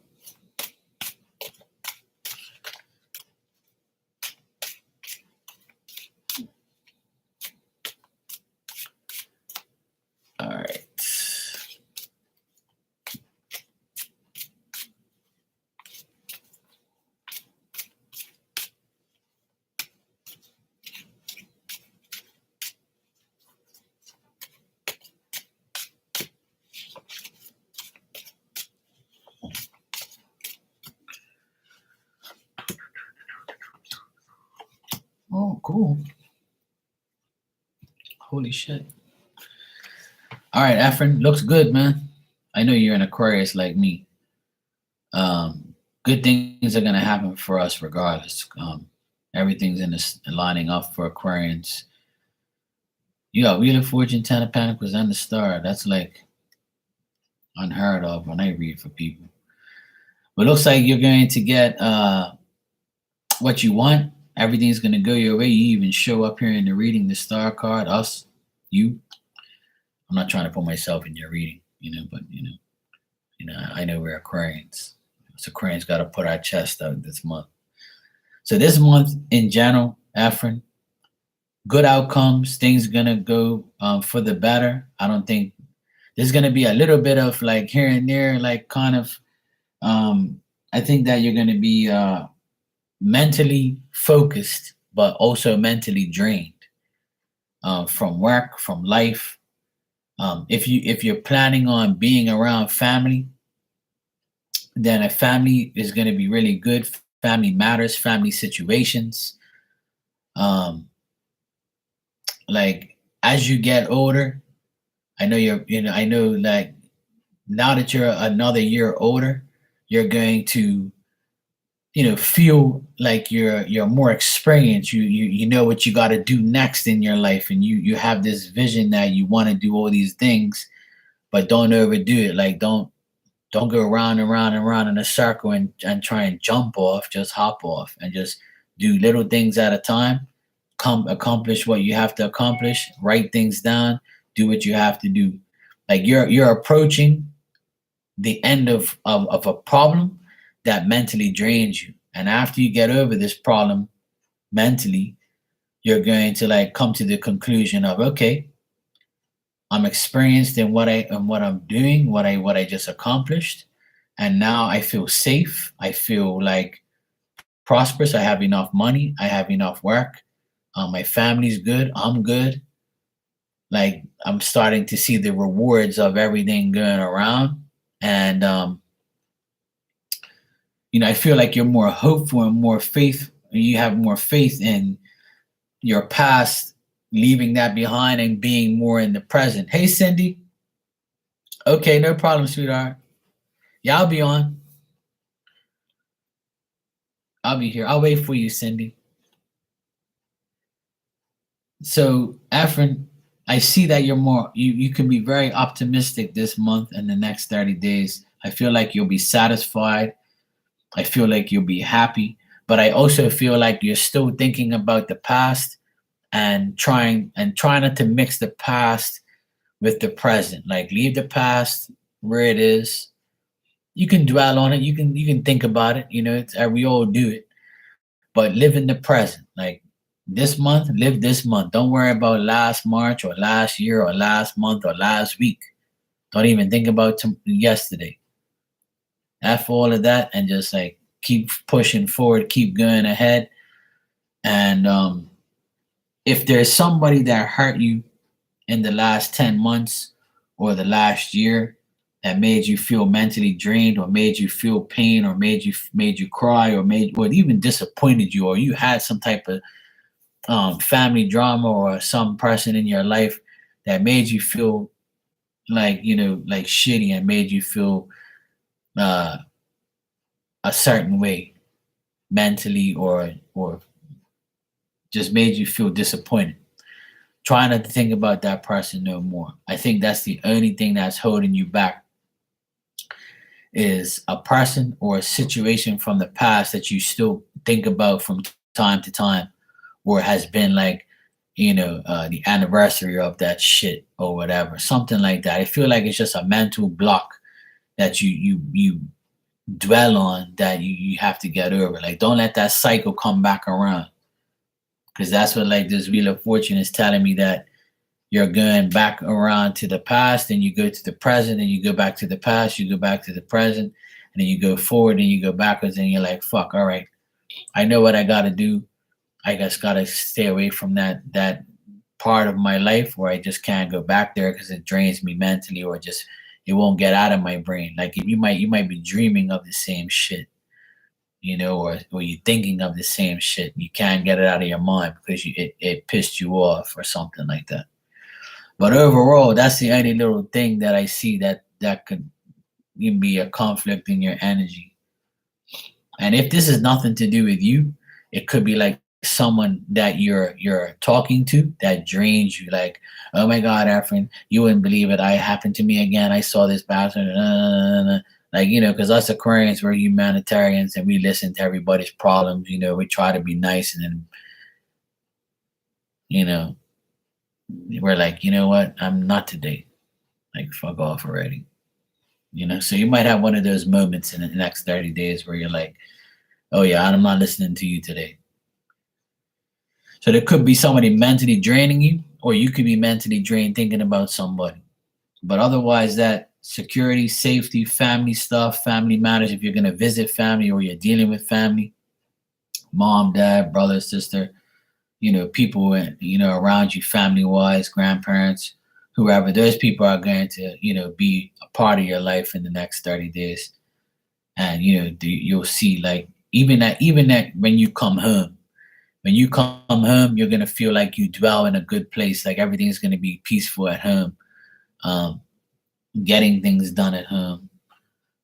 All right. Oh, cool. Holy shit. All right, Efren, looks good, man. I know you're an Aquarius like me. Good things are gonna happen for us regardless. Everything's in this lining up for Aquarians. You got Wheel of Fortune, Ten of Pentacles, and the Star. That's like unheard of when I read for people. But it looks like you're going to get what you want. Everything's gonna go your way. You even show up here in the reading, the Star card, us, you. I'm not trying to put myself in your reading, but I know we're Aquarians. So Aquarians got to put our chest out this month. So this month in general, Efren, good outcomes. Things are gonna go for the better. I don't think there's gonna be a little bit of like here and there, like kind of. I think that you're gonna be mentally focused, but also mentally drained from work, from life. If you're planning on being around family, then a family is going to be really good. Family matters, family situations. Um, like as you get older, I know like now that you're another year older, you're going to, feel like you're more experienced. You know what you got to do next in your life, and you have this vision that you want to do all these things, but don't overdo it. Like don't go round and round and round in a circle and try and jump off. Just hop off and just do little things at a time. Come accomplish what you have to accomplish. Write things down. Do what you have to do. Like you're approaching the end of a problem that mentally drains you. And after you get over this problem mentally, you're going to like come to the conclusion of, okay, I'm experienced in what I'm doing, what I just accomplished, and now I feel safe. I feel like prosperous. I have enough money. I have enough work. My family's good. I'm good. Like I'm starting to see the rewards of everything going around, and I feel like you're more hopeful and more faith. You have more faith in your past, leaving that behind and being more in the present. Hey, Cindy. Okay, no problem, sweetheart. Yeah, I'll be on. I'll be here. I'll wait for you, Cindy. So, Afrin, I see that you can be very optimistic this month and the next 30 days. I feel like you'll be satisfied. I feel like you'll be happy, but I also feel like you're still thinking about the past and trying not to mix the past with the present. Like leave the past where it is. You can dwell on it. You can think about it. We all do it, but live in the present. Like This month, live this month. Don't worry about last March or last year or last month or last week. Don't even think about yesterday. After all of that, and just like keep pushing forward, keep going ahead. And if there's somebody that hurt you in the last 10 months or the last year that made you feel mentally drained or made you feel pain or made you cry or made or even disappointed you, or you had some type of family drama or some person in your life that made you feel like like shitty and made you feel uh, a certain way mentally or just made you feel disappointed. Try not to think about that person no more. I think that's the only thing that's holding you back, is a person or a situation from the past that you still think about from time to time, or has been like, the anniversary of that shit or whatever, something like that. I feel like it's just a mental block that you dwell on, that you have to get over. Like, don't let that cycle come back around, because that's what like this Wheel of Fortune is telling me, that you're going back around to the past, and you go to the present, and you go back to the past, you go back to the present, and then you go forward and you go backwards, and you're like, fuck, all right, I know what I gotta do. I just gotta stay away from that part of my life where I just can't go back there because it drains me mentally, or just it won't get out of my brain. Like, if you might be dreaming of the same shit, or you're thinking of the same shit. You can't get it out of your mind because it pissed you off or something like that. But overall, that's the only little thing that I see that could even be a conflict in your energy. And if this is nothing to do with you, it could be like someone that you're talking to that drains you. Like, oh my God, Efren, you wouldn't believe it. I happened to me again. I saw this bastard. Like, because us Aquarians, we're humanitarians and we listen to everybody's problems. We try to be nice, and then, you know, we're like, you know what? I'm not today. Like, fuck off already. So you might have one of those moments in the next 30 days where you're like, oh yeah, I'm not listening to you today. So there could be somebody mentally draining you, or you could be mentally drained thinking about somebody. But otherwise, that security, safety, family stuff, family matters. If you're going to visit family or you're dealing with family, mom, dad, brother, sister, people, around you, family wise, grandparents, whoever, those people are going to, be a part of your life in the next 30 days. And, you'll see, like, even that when you come home, you're going to feel like you dwell in a good place. Like, everything's going to be peaceful at home. Um, Getting things done at home,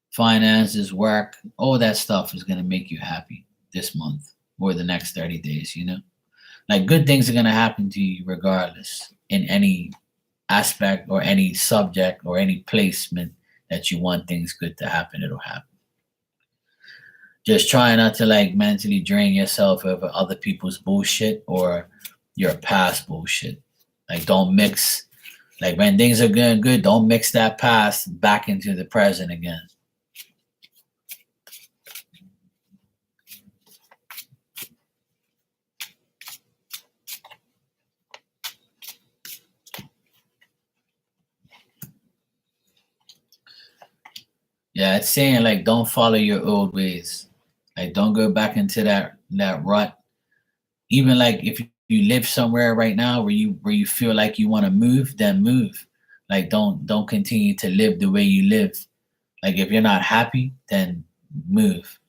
finances, work, all that stuff is going to make you happy this month or the next 30 days. Like, good things are going to happen to you regardless, in any aspect or any subject or any placement that you want things good to happen, it'll happen. Just try not to like mentally drain yourself over other people's bullshit or your past bullshit. Like, don't mix, like, when things are going good, don't mix that past back into the present again. Yeah, it's saying like, don't follow your old ways. Like, don't go back into that rut. Even like, if you live somewhere right now where you feel like you want to move, then move. Like, don't continue to live the way you live. Like, if you're not happy, then move.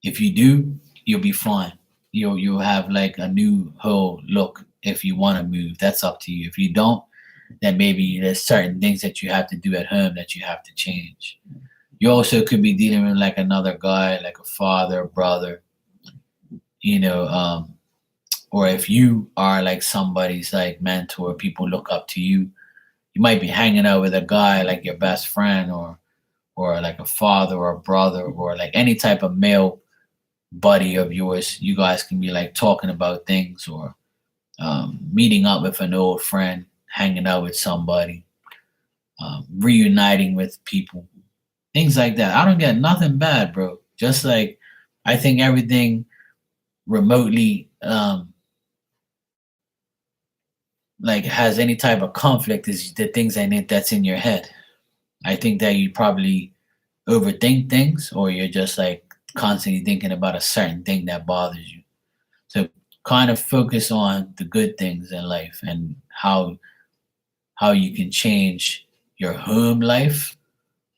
If you do, you'll be fine. You'll have like a new whole look. If you want to move, that's up to you. If you don't, then maybe there's certain things that you have to do at home that you have to change. You also could be dealing with like another guy, like a father, brother, you know, um, or if you are like somebody's like mentor, people look up to you. You might be hanging out with a guy like your best friend, or like a father or a brother, or like any type of male buddy of yours. You guys can be like talking about things, or meeting up with an old friend, hanging out with somebody, reuniting with people, things like that. I don't get nothing bad, bro. Just like, I think everything remotely, like has any type of conflict is the things that's in your head. I think that you probably overthink things, or you're just like constantly thinking about a certain thing that bothers you. So kind of focus on the good things in life and how you can change your home life,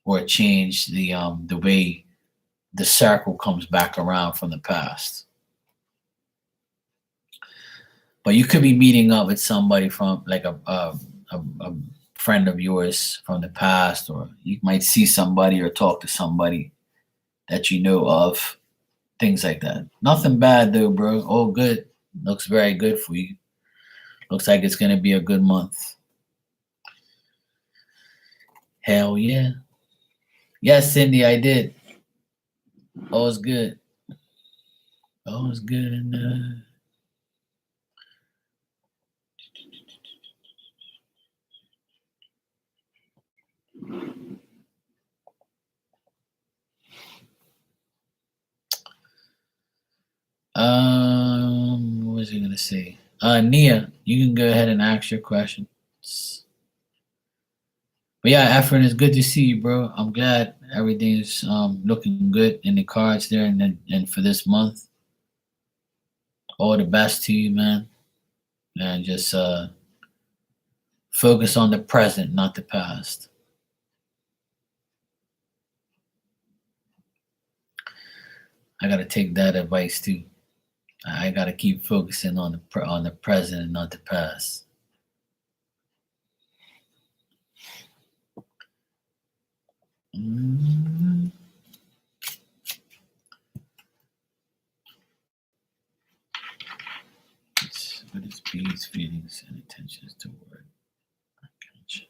or change the way the circle comes back around from the past. But you could be meeting up with somebody from like a friend of yours from the past, or you might see somebody or talk to somebody that you know of, things like that. Nothing bad though, bro. All good. Looks very good for you. Looks like it's gonna be a good month. Hell yeah. Yes, Cindy, I did. All's good. All's good in the what was I gonna say? Nia, you can go ahead and ask your questions. But yeah, Efren, it's good to see you, bro. I'm glad everything's looking good in the cards there, and for this month. All the best to you, man. And just focus on the present, not the past. I gotta take that advice too. I gotta keep focusing on the present and not the past. Mm. What is B's feelings and intentions toward? Gotcha.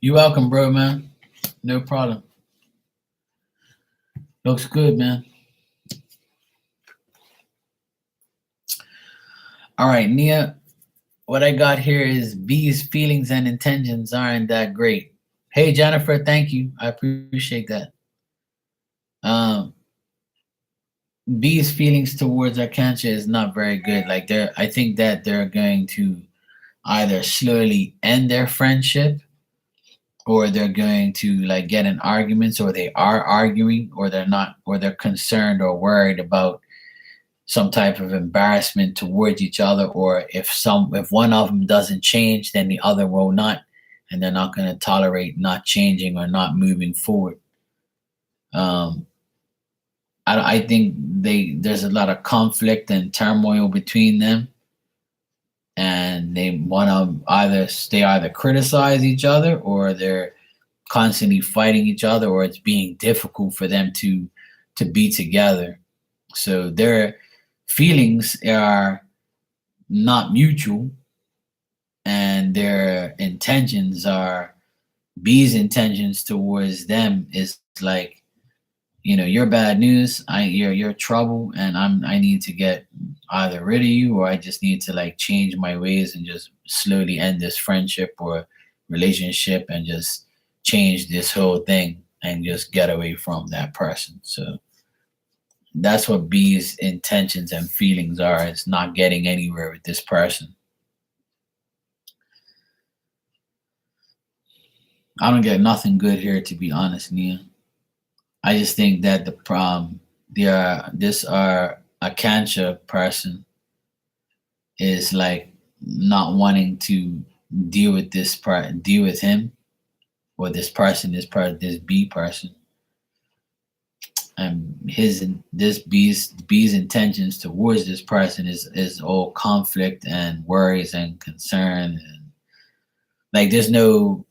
You're welcome, bro, man. No problem. Looks good, man. All right, Nia. What I got here is B's feelings and intentions aren't that great. Hey, Jennifer, thank you. I appreciate that. Um, B's feelings towards Arkancha is not very good. Like I think that they're going to either slowly end their friendship, or they're going to like get in arguments, or they are arguing, or they're not, or they're concerned or worried about some type of embarrassment towards each other, or if one of them doesn't change, then the other will not, and they're not going to tolerate not changing or not moving forward. Um, I think there's a lot of conflict and turmoil between them, and they want to either criticize each other, or they're constantly fighting each other, or it's being difficult for them to be together. So their feelings are not mutual, and their intentions are B's intentions towards them is like, you're bad news. You're trouble, and I need to get either rid of you, or I just need to like change my ways and just slowly end this friendship or relationship, and just change this whole thing and just get away from that person. So that's what B's intentions and feelings are. It's not getting anywhere with this person. I don't get nothing good here, to be honest, Nia. I just think that the problem, this Akancha person is like not wanting to deal with him, or this person, this B person, and this B's intentions towards this person is all conflict and worries and concern, and like there's no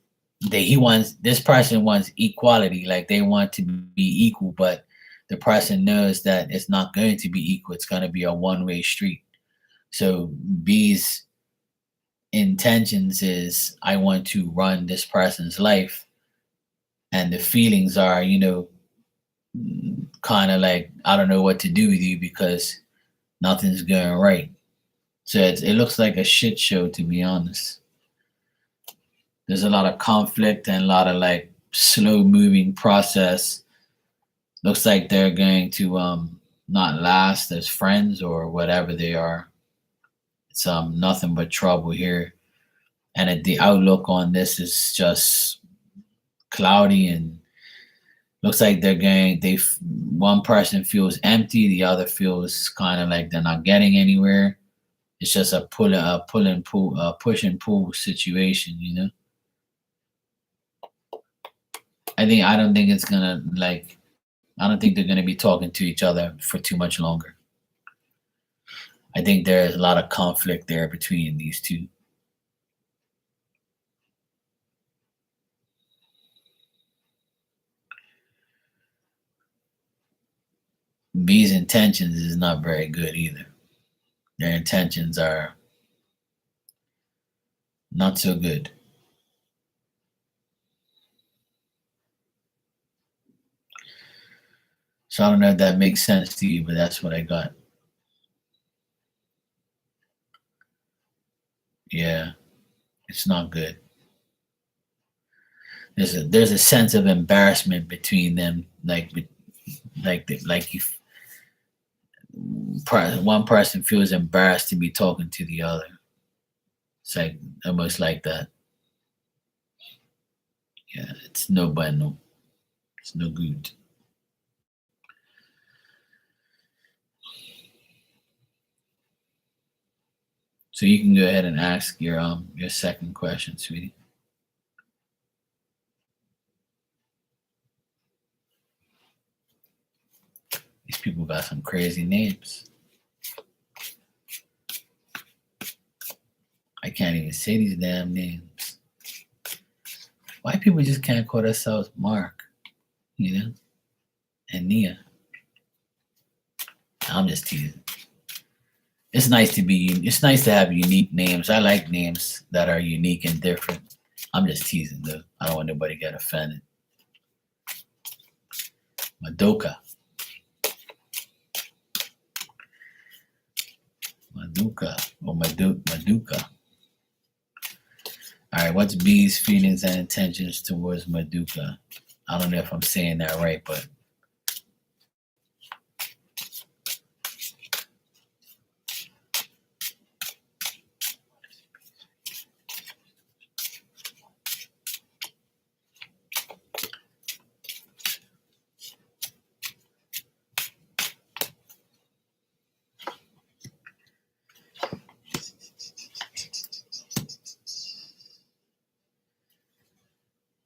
that he wants this person wants equality, like they want to be equal, but the person knows that it's not going to be equal. It's going to be a one-way street. So B's intentions is, I want to run this person's life, and the feelings are, kind of like, I don't know what to do with you because nothing's going right. So it looks like a shit show, to be honest. There's a lot of conflict and a lot of like slow moving process. Looks like they're going to not last as friends or whatever they are. It's nothing but trouble here. And the outlook on this is just cloudy, and looks like one person feels empty, the other feels kind of like they're not getting anywhere. It's just a pull and pull, push and pull situation. I don't think it's gonna like. I don't think they're gonna be talking to each other for too much longer. I think there's a lot of conflict there between these two. B's intentions is not very good either. Their intentions are not so good. So I don't know if that makes sense to you, but that's what I got. Yeah, it's not good. There's a sense of embarrassment between them, like if one person feels embarrassed to be talking to the other. It's like almost like that. Yeah, it's no bueno. It's no good. So you can go ahead and ask your second question, sweetie. These people got some crazy names. I can't even say these damn names. Why people just can't call themselves Mark, and Nia? I'm just teasing. It's nice to be. It's nice to have unique names. I like names that are unique and different. I'm just teasing, though. I don't want nobody to get offended. Madoka. Or Maduka. All right, what's B's feelings and intentions towards Maduka? I don't know if I'm saying that right, but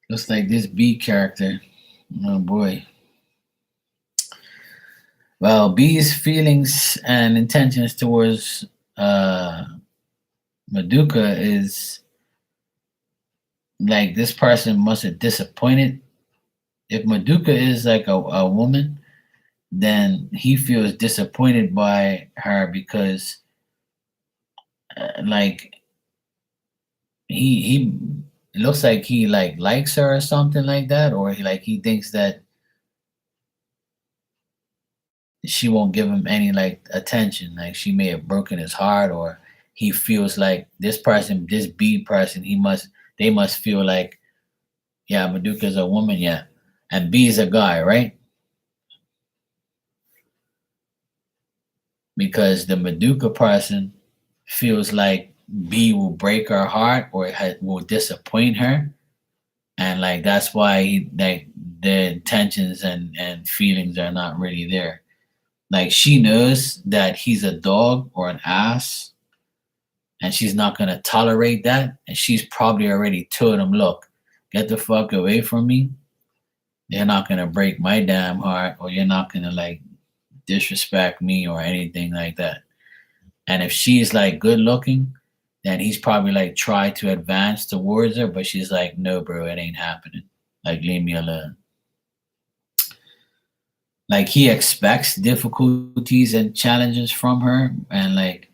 looks like this B character. Oh boy. Well, B's feelings and intentions towards Maduka is like this person must have disappointed. If Maduka is like a woman, then he feels disappointed by her because like he it looks like he like likes her or something like that, or he thinks that she won't give him any like attention, like she may have broken his heart, or he feels like this B person, they must feel like, yeah, Maduka's a woman, yeah, and B is a guy, right? Because the Maduka person feels like B will break her heart or will disappoint her, and like that's why like their intentions and feelings are not really there. Like she knows that he's a dog or an ass, and she's not gonna tolerate that. And she's probably already told him, "Look, get the fuck away from me. You're not gonna break my damn heart, or you're not gonna like disrespect me or anything like that." And if she's like good looking, then he's probably like tried to advance towards her, but she's like, "No, bro, it ain't happening. Like, leave me alone." Like he expects difficulties and challenges from her, and like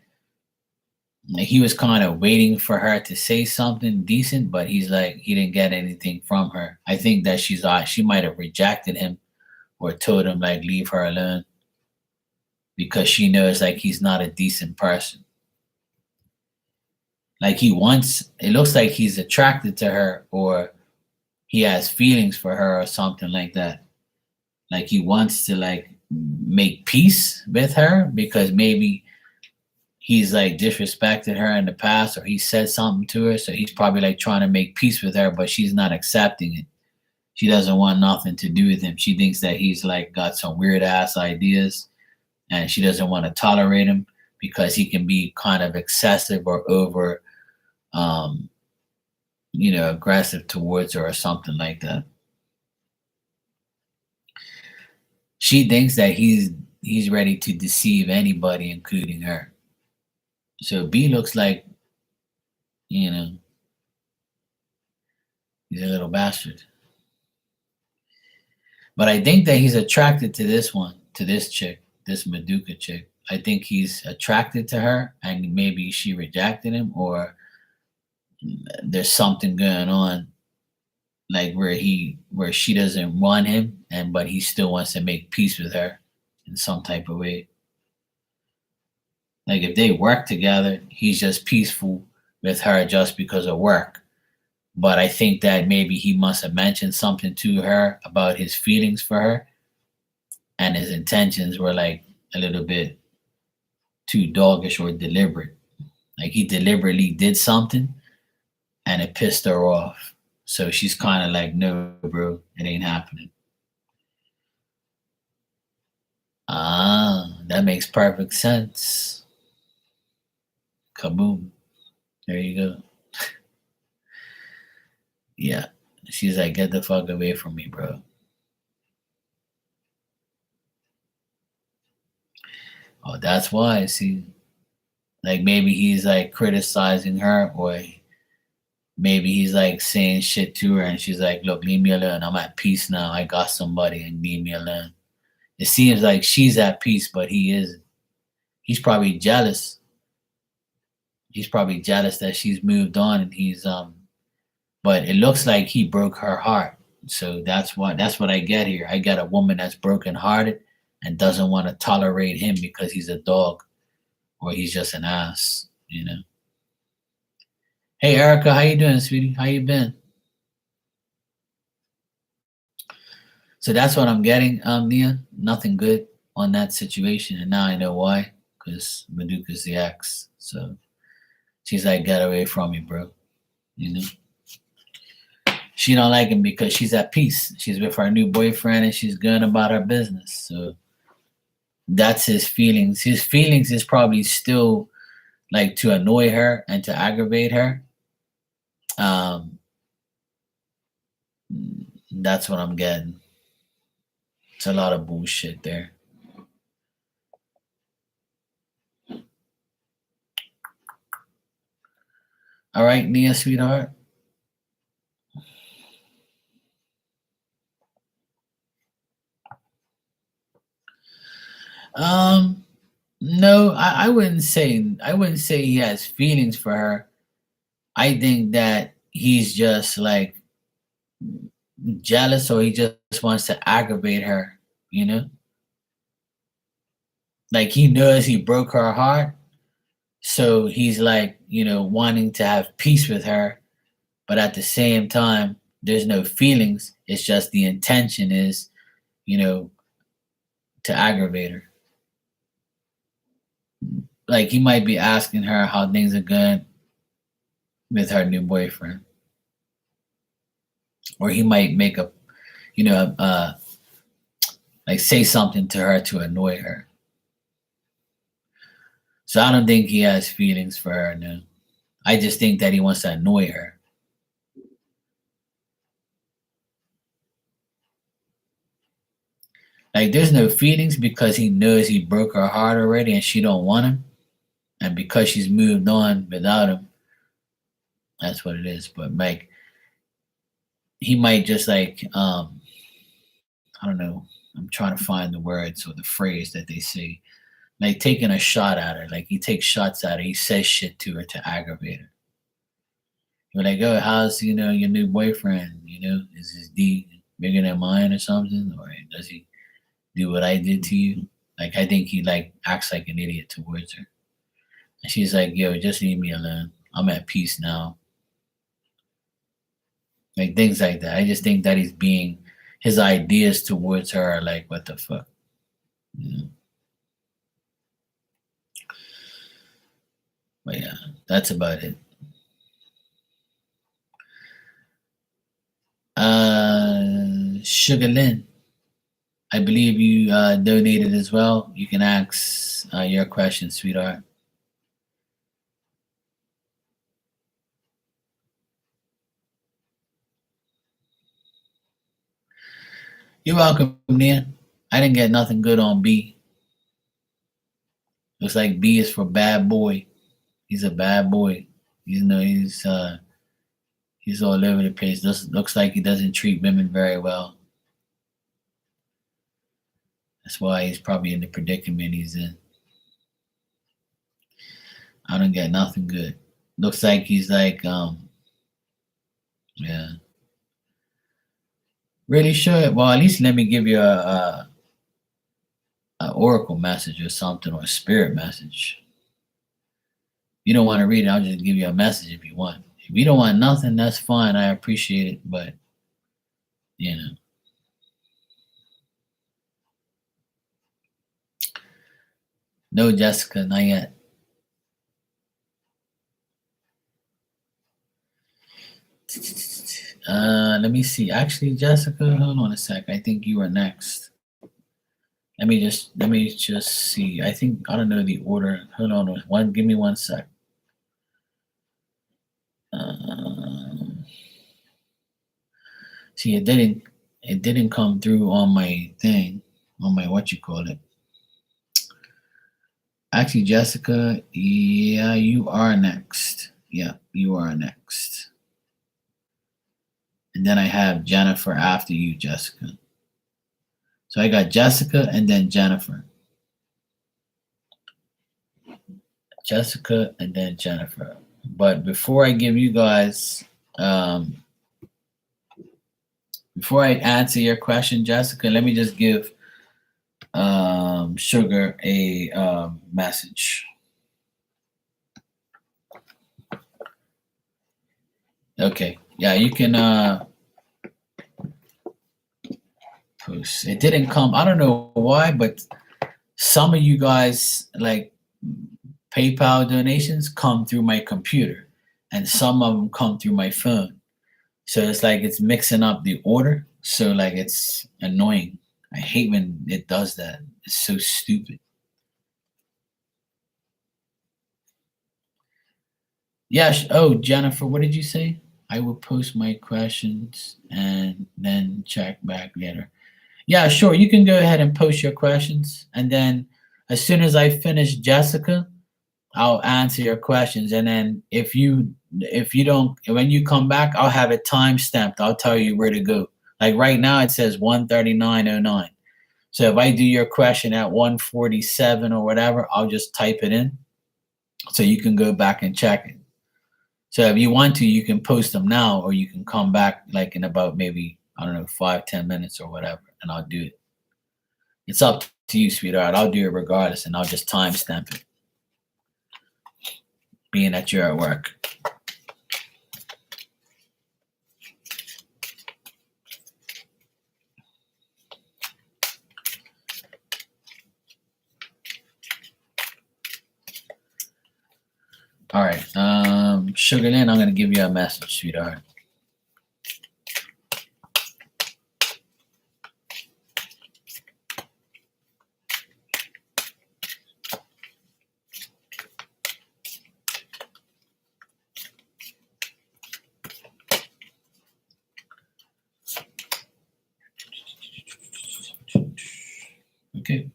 he was kind of waiting for her to say something decent, but he's like he didn't get anything from her. I think that she might have rejected him or told him like leave her alone because she knows like he's not a decent person. Like he wants it looks like he's attracted to her or he has feelings for her or something like that. Like he wants to like make peace with her because maybe he's like disrespected her in the past or he said something to her. So he's probably like trying to make peace with her, but she's not accepting it. She doesn't want nothing to do with him. She thinks that he's like got some weird ass ideas and she doesn't want to tolerate him because he can be kind of excessive or over um aggressive towards her or something like that. She thinks that he's ready to deceive anybody including her. So B looks like, you know, he's a little bastard. But I think that he's attracted to this one, to this chick, this Maduka chick. I think he's attracted to her and maybe she rejected him or there's something going on like where she doesn't want him and but he still wants to make peace with her in some type of way. Like if they work together, he's just peaceful with her just because of work. But I think that maybe he must have mentioned something to her about his feelings for her and his intentions were like a little bit too doggish or deliberate. Like he deliberately did something and it pissed her off. So she's kind of like, no, bro, it ain't happening. Ah, that makes perfect sense. Kaboom. There you go. Yeah. She's like, get the fuck away from me, bro. Oh, that's why. See, like maybe he's like criticizing her, or maybe he's like saying shit to her, and she's like, look, leave me alone. I'm at peace now. I got somebody, and leave me alone. It seems like she's at peace, but he isn't. He's probably jealous. He's probably jealous that she's moved on, and but it looks like he broke her heart. So that's what I get here. I get a woman that's broken hearted and doesn't want to tolerate him because he's a dog or he's just an ass. Hey Erica, how you doing, sweetie? How you been? So that's what I'm getting, Nia. Nothing good on that situation, and now I know why. Because Maduka's the ex. So she's like, get away from me, bro. You know? She don't like him because she's at peace. She's with her new boyfriend and she's going about her business. So that's his feelings. His feelings is probably still like to annoy her and to aggravate her. Um, that's what I'm getting. It's a lot of bullshit there. All right, Nia, sweetheart. Um, no, I wouldn't say he has feelings for her. I think that he's just like jealous or he just wants to aggravate her, you know? Like he knows he broke her heart, so he's like, wanting to have peace with her, but at the same time, there's no feelings. It's just the intention is, you know, to aggravate her. Like he might be asking her how things are going with her new boyfriend, or he might make a, you know, like say something to her to annoy her. So I don't think he has feelings for her. No, I just think that he wants to annoy her. Like there's no feelings because he knows he broke her heart already and she don't want him. And because she's moved on without him, that's what it is. But like he might just like I don't know. I'm trying to find the words or the phrase that they say. Like taking a shot at her. Like he takes shots at her. He says shit to her to aggravate her. You're like, oh, how's your new boyfriend? Is his D bigger than mine or something? Or does he do what I did to you? Like I think he like acts like an idiot towards her. And she's like, yo, just leave me alone. I'm at peace now. Like things like that. I just think that his ideas towards her are like, what the fuck? You know? But yeah, that's about it. Sugar Lynn, I believe you donated as well. You can ask your question, sweetheart. You're welcome, Nia. I didn't get nothing good on B. Looks like B is for bad boy. He's a bad boy. He's all over the place. Looks like he doesn't treat women very well. That's why he's probably in the predicament he's in. I don't get nothing good. Looks like he's like, yeah. Really sure. Well, at least let me give you a oracle message or something, or a spirit message. You don't want to read it, I'll just give you a message if you want. If you don't want nothing, that's fine. I appreciate it, but you know. No, Jessica, not yet. Let me see. Actually, Jessica, hold on a sec. I think you were next. Let me just see. I don't know the order. Hold on give me 1 sec. See, it didn't come through on my thing, on my what you call it. Actually, Jessica, yeah, you are next. Yeah, you are next. And then I have Jennifer after you, Jessica. So I got Jessica and then Jennifer. Jessica and then Jennifer. But before I give you guys, before I answer your question, Jessica, let me just give Sugar a message. Okay. Yeah, you can post. It didn't come. I don't know why, but some of you guys like PayPal donations come through my computer, and some of them come through my phone. So it's like it's mixing up the order. So like it's annoying. I hate when it does that. It's so stupid. Yeah. Oh, Jennifer, what did you say? I will post my questions and then check back later. Yeah, sure. You can go ahead and post your questions, and then as soon as I finish Jessica, I'll answer your questions. And then if you don't, when you come back, I'll have it time stamped. I'll tell you where to go. Like right now, it says 13909. So if I do your question at 147 or whatever, I'll just type it in, so you can go back and check it. So if you want to, you can post them now, or you can come back like in about maybe, I don't know, 5-10 minutes or whatever, and I'll do it. It's up to you, sweetheart. I'll do it regardless, and I'll just timestamp it, being that you're at work. All right. Sugar Lynn, I'm going to give you a message, sweetheart. Okay.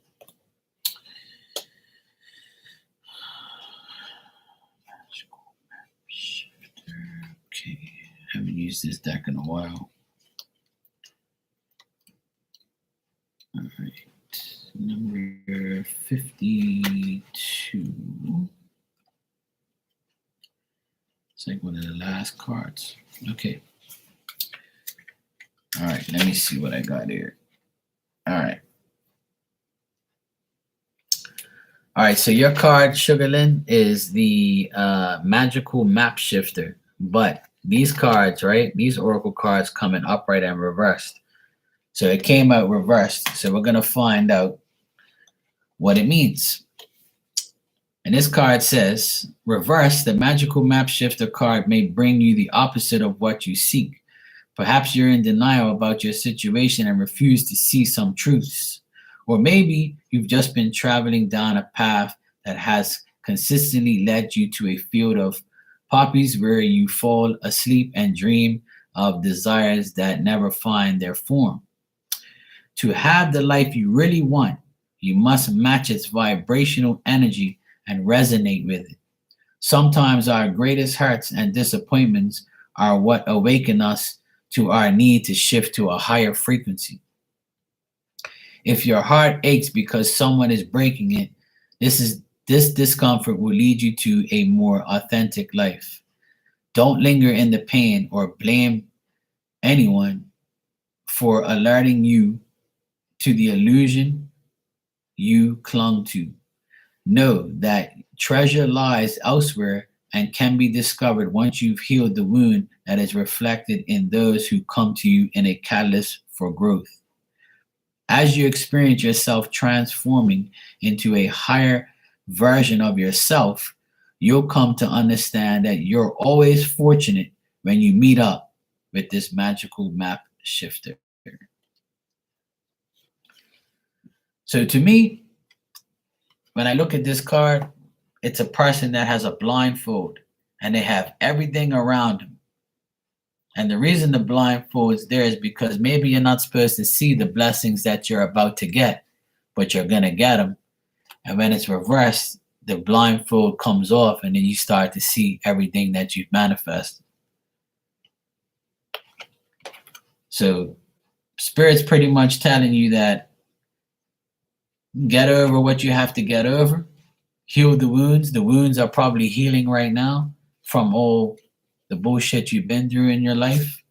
Okay. Haven't used this deck in a while. Number 52. It's like one of the last cards. Okay. All right, let me see what I got here. All right. All right, so your card, Sugarlin, is the magical map shifter. But these cards, right? These oracle cards come in upright and reversed. So it came out reversed. So we're going to find out what it means. And this card says, reverse, the magical map shifter card may bring you the opposite of what you seek. Perhaps you're in denial about your situation and refuse to see some truths. Or maybe you've just been traveling down a path that has consistently led you to a field of poppies where you fall asleep and dream of desires that never find their form. To have the life you really want, you must match its vibrational energy and resonate with it. Sometimes our greatest hurts and disappointments are what awaken us to our need to shift to a higher frequency. If your heart aches because someone is breaking it, this discomfort will lead you to a more authentic life. Don't linger in the pain or blame anyone for alerting you to the illusion you clung to. Know that treasure lies elsewhere and can be discovered once you've healed the wound that is reflected in those who come to you in a catalyst for growth. As you experience yourself transforming into a higher version of yourself, you'll come to understand that you're always fortunate when you meet up with this magical map shifter. So to me, when I look at this card, it's a person that has a blindfold and they have everything around them. And the reason the blindfold is there is because maybe you're not supposed to see the blessings that you're about to get, but you're going to get them. And when it's reversed, the blindfold comes off and then you start to see everything that you've manifested. So Spirit's pretty much telling you that get over what you have to get over, heal the wounds. The wounds are probably healing right now from all the bullshit you've been through in your life.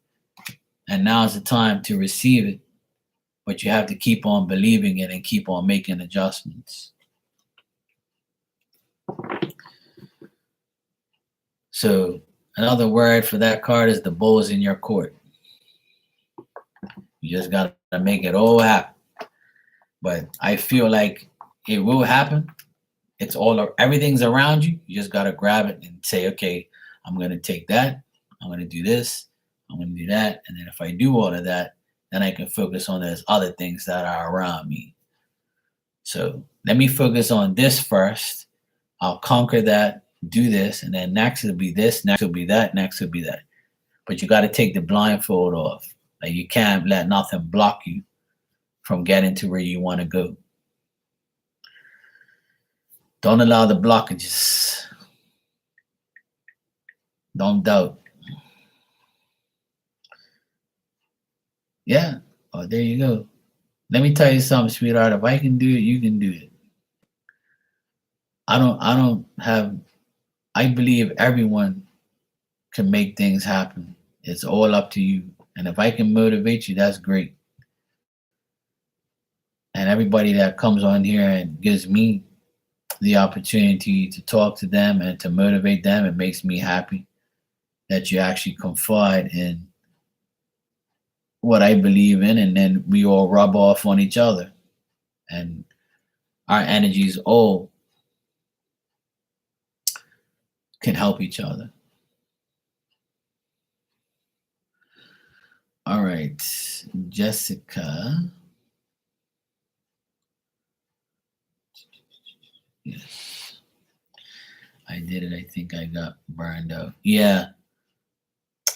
And now's the time to receive it. But you have to keep on believing it and keep on making adjustments. So another word for that card is the ball's in your court. You just got to make it all happen. But I feel like it will happen. It's all, everything's around you. You just got to grab it and say, okay, I'm going to take that. I'm going to do this. I'm going to do that. And then if I do all of that, then I can focus on those other things that are around me. So let me focus on this first. I'll conquer that, do this, and then next will be this, next will be that, next will be that. But you got to take the blindfold off. Like you can't let nothing block you from getting to where you want to go. Don't allow the blockages. Don't doubt. Yeah. Oh, there you go. Let me tell you something, sweetheart. If I can do it, you can do it. I believe everyone can make things happen. It's all up to you. And if I can motivate you, that's great. And everybody that comes on here and gives me the opportunity to talk to them and to motivate them, it makes me happy that you actually confide in what I believe in, and then we all rub off on each other. And our energies all can help each other. All right, Jessica. Yes, I did it. I think I got burned out. Yeah.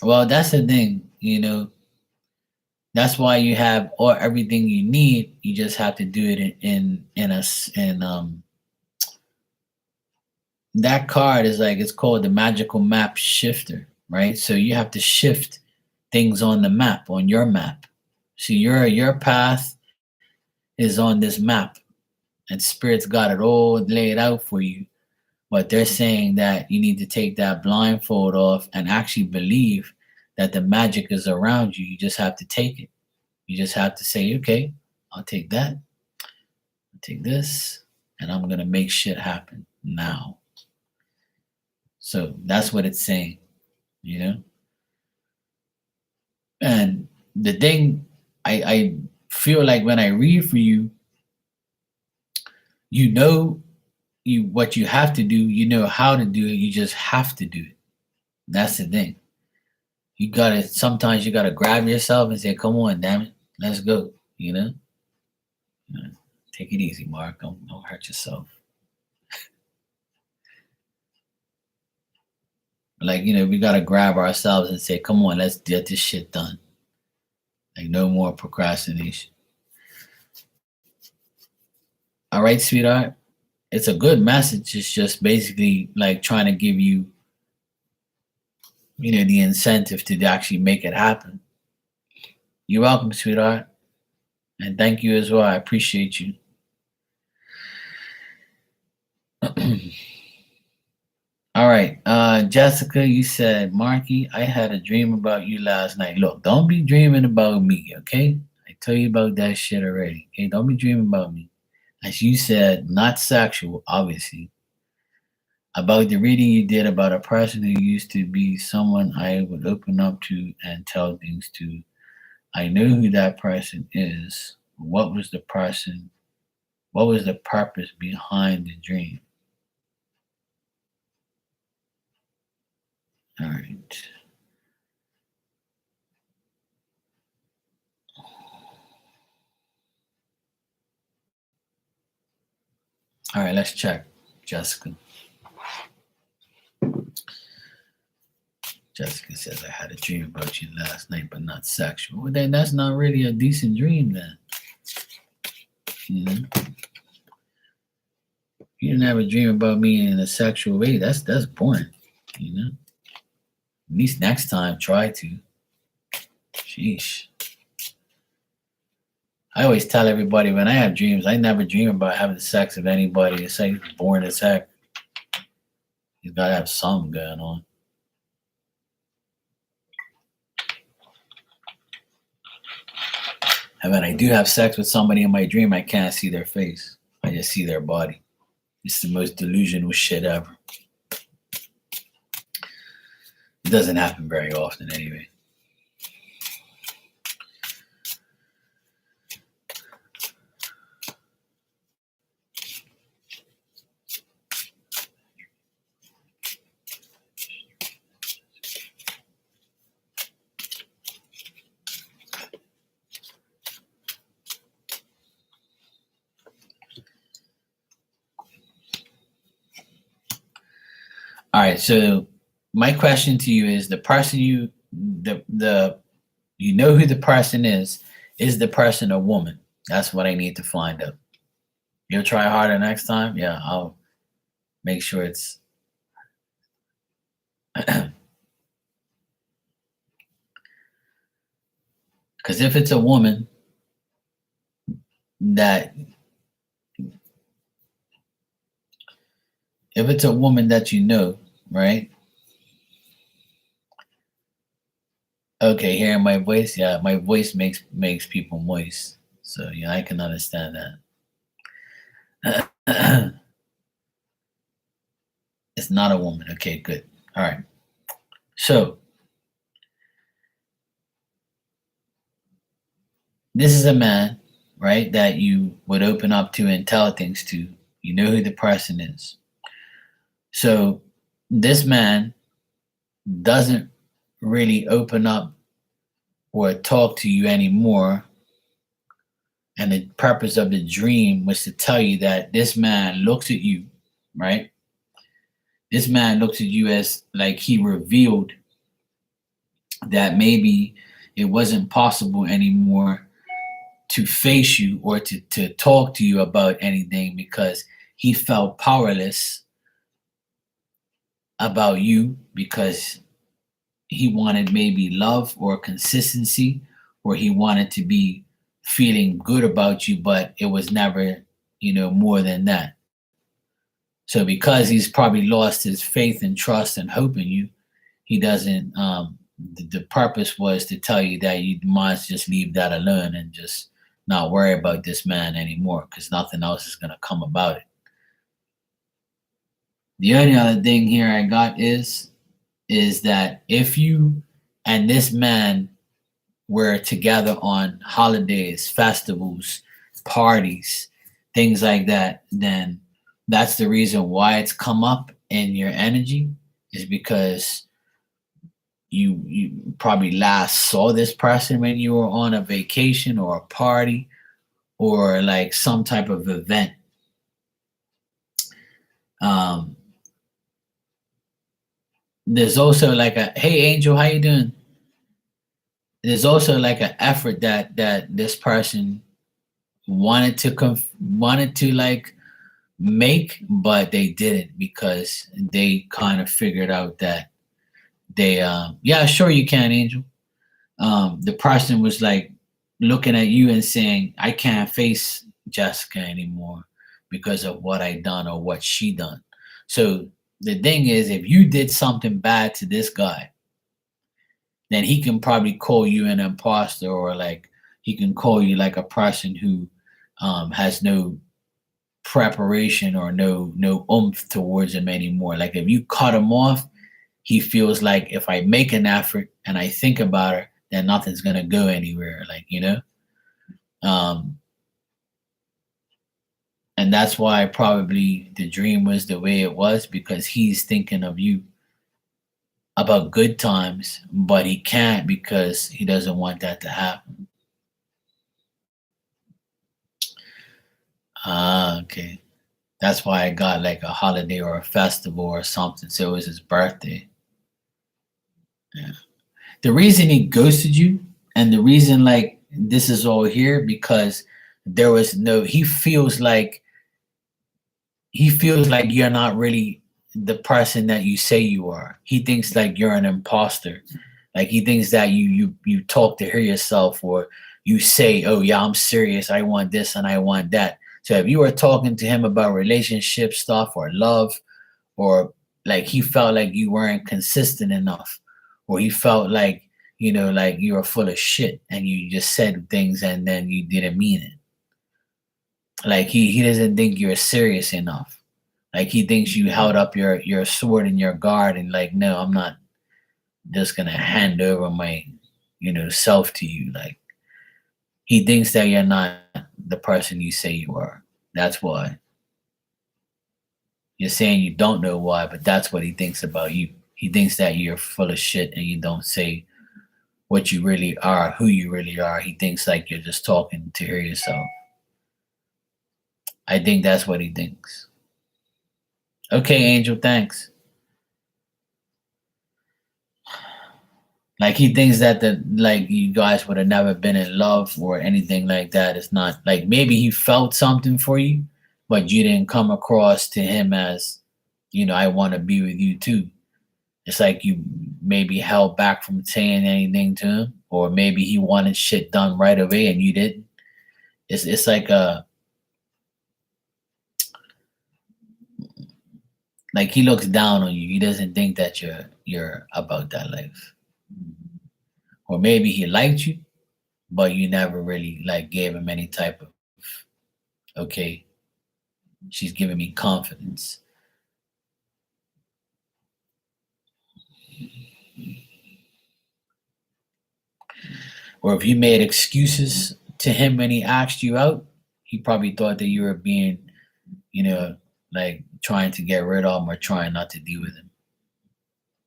Well, that's the thing, That's why you have everything you need. You just have to do it in that card is like, it's called the magical map shifter, right? So you have to shift things on the map, on your map. So your path is on this map. and spirits got it all laid out for you. But they're saying that you need to take that blindfold off and actually believe that the magic is around you. You just have to take it. You just have to say, okay, I'll take that, I'll take this, and I'm going to make shit happen now. So that's what it's saying, you know? And the thing I feel like when I read for you, you know what you have to do, you know how to do it, you just have to do it. That's the thing. Sometimes you gotta grab yourself and say, come on, damn it, let's go, you know? Take it easy, Mark. Don't hurt yourself. Like, we gotta grab ourselves and say, come on, let's get this shit done. Like, no more procrastination. All right, sweetheart. It's a good message. It's just basically like trying to give you, the incentive to actually make it happen. You're welcome, sweetheart. And thank you as well. I appreciate you. All right. Jessica, you said, Marky, I had a dream about you last night. Look, don't be dreaming about me, okay? I tell you about that shit already. Okay, don't be dreaming about me. As you said, not sexual, obviously. About the reading you did about a person who used to be someone I would open up to and tell things to. I know who that person is. What was the purpose behind the dream? All right. All right, let's check, Jessica. Jessica says, I had a dream about you last night, but not sexual. Well, then that's not really a decent dream, then. You didn't have a dream about me in a sexual way. That's boring, At least next time, try to. Sheesh. I always tell everybody when I have dreams, I never dream about having sex with anybody. It's like boring as heck. You gotta have something going on. And when I do have sex with somebody in my dream, I can't see their face. I just see their body. It's the most delusional shit ever. It doesn't happen very often anyway. All right, so my question to you is: the person you know who the person is the person a woman? That's what I need to find out. You'll try harder next time? Yeah, I'll make sure it's because if it's a woman that you know, right? Okay, hearing my voice, yeah, my voice makes people moist. So yeah, I can understand that. It's not a woman. Okay, good. All right. So this is a man, right, that you would open up to and tell things to. You know who the person is. So this man doesn't really open up or talk to you anymore. And the purpose of the dream was to tell you that this man looks at you, right? This man looks at you as like he revealed that maybe it wasn't possible anymore to face you or to talk to you about anything because he felt powerless about you because he wanted maybe love or consistency, or he wanted to be feeling good about you, but it was never more than that. So because he's probably lost his faith and trust and hope in you, he doesn't. The purpose was to tell you that you must just leave that alone and just not worry about this man anymore because nothing else is gonna come about it. The only other thing here I got is that if you and this man were together on holidays, festivals, parties, things like that, then that's the reason why it's come up in your energy is because you probably last saw this person when you were on a vacation or a party or like some type of event. Um, there's also like a hey Angel, how you doing? There's also like an effort that this person wanted to like make, but they didn't because they kind of figured out that they yeah, sure you can, Angel. The person was like looking at you and saying, I can't face Jessica anymore because of what I done or what she done. So the thing is, if you did something bad to this guy, then he can probably call you an imposter or like he can call you like a person who has no preparation or no oomph towards him anymore. Like if you cut him off, he feels like if I make an effort and I think about her, then nothing's gonna go anywhere. Um, and that's why probably the dream was the way it was because he's thinking of you about good times, but he can't because he doesn't want that to happen. Ah, okay. That's why I got like a holiday or a festival or something. So it was his birthday. Yeah. The reason he ghosted you and the reason like this is all here because there was no he feels like you're not really the person that you say you are. He thinks like you're an imposter. Like he thinks that you talk to hear yourself or you say, "Oh yeah, I'm serious. I want this and I want that." So if you were talking to him about relationship stuff or love or like he felt like you weren't consistent enough or he felt like like you were full of shit and you just said things and then you didn't mean it. Like he doesn't think you're serious enough. Like he thinks you held up your sword and your guard and like no, I'm not just gonna hand over my self to you. Like he thinks that you're not the person you say you are. That's why you're saying you don't know why, but that's what he thinks about you. He thinks that you're full of shit and you don't say what you really are, who you really are. He thinks like you're just talking to hear yourself. I think that's what he thinks. Okay, Angel, thanks. Like he thinks that like you guys would have never been in love or anything like that. It's not like maybe he felt something for you, but you didn't come across to him as, I want to be with you too. It's like you maybe held back from saying anything to him, or maybe he wanted shit done right away and you didn't. It's like he looks down on you. He doesn't think that you're about that life. Or maybe he liked you, but you never really like gave him any type of okay, she's giving me confidence. Or if you made excuses to him when he asked you out, he probably thought that you were being, like trying to get rid of him or trying not to deal with him.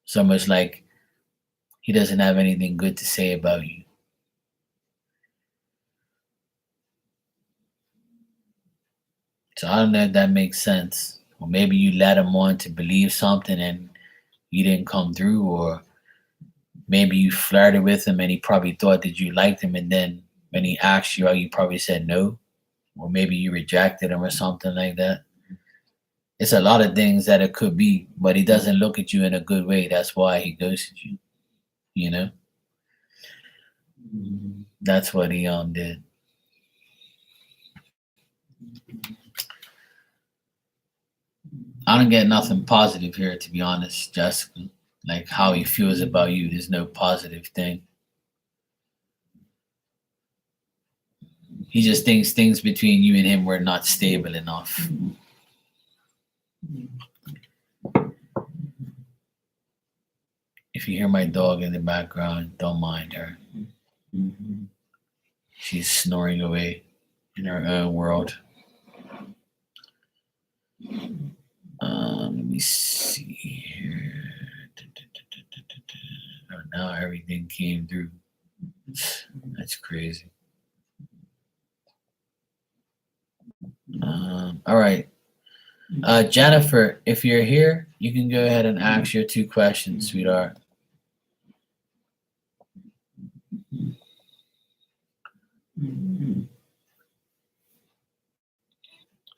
So much like he doesn't have anything good to say about you. So I don't know if that makes sense. Or maybe you led him on to believe something and you didn't come through, or maybe you flirted with him and he probably thought that you liked him, and then when he asked you out, you probably said no, or maybe you rejected him or something like that. It's a lot of things that it could be, but he doesn't look at you in a good way. That's why he ghosted you. You know, that's what he did. I don't get nothing positive here, to be honest, Jessica. Like how he feels about you, there's no positive thing. He just thinks things between you and him were not stable enough. If you hear my dog in the background, don't mind her. She's snoring away in her own world. Let me see here. Oh, now everything came through. That's crazy. All right. Jennifer, if you're here, you can go ahead and ask your two questions, sweetheart.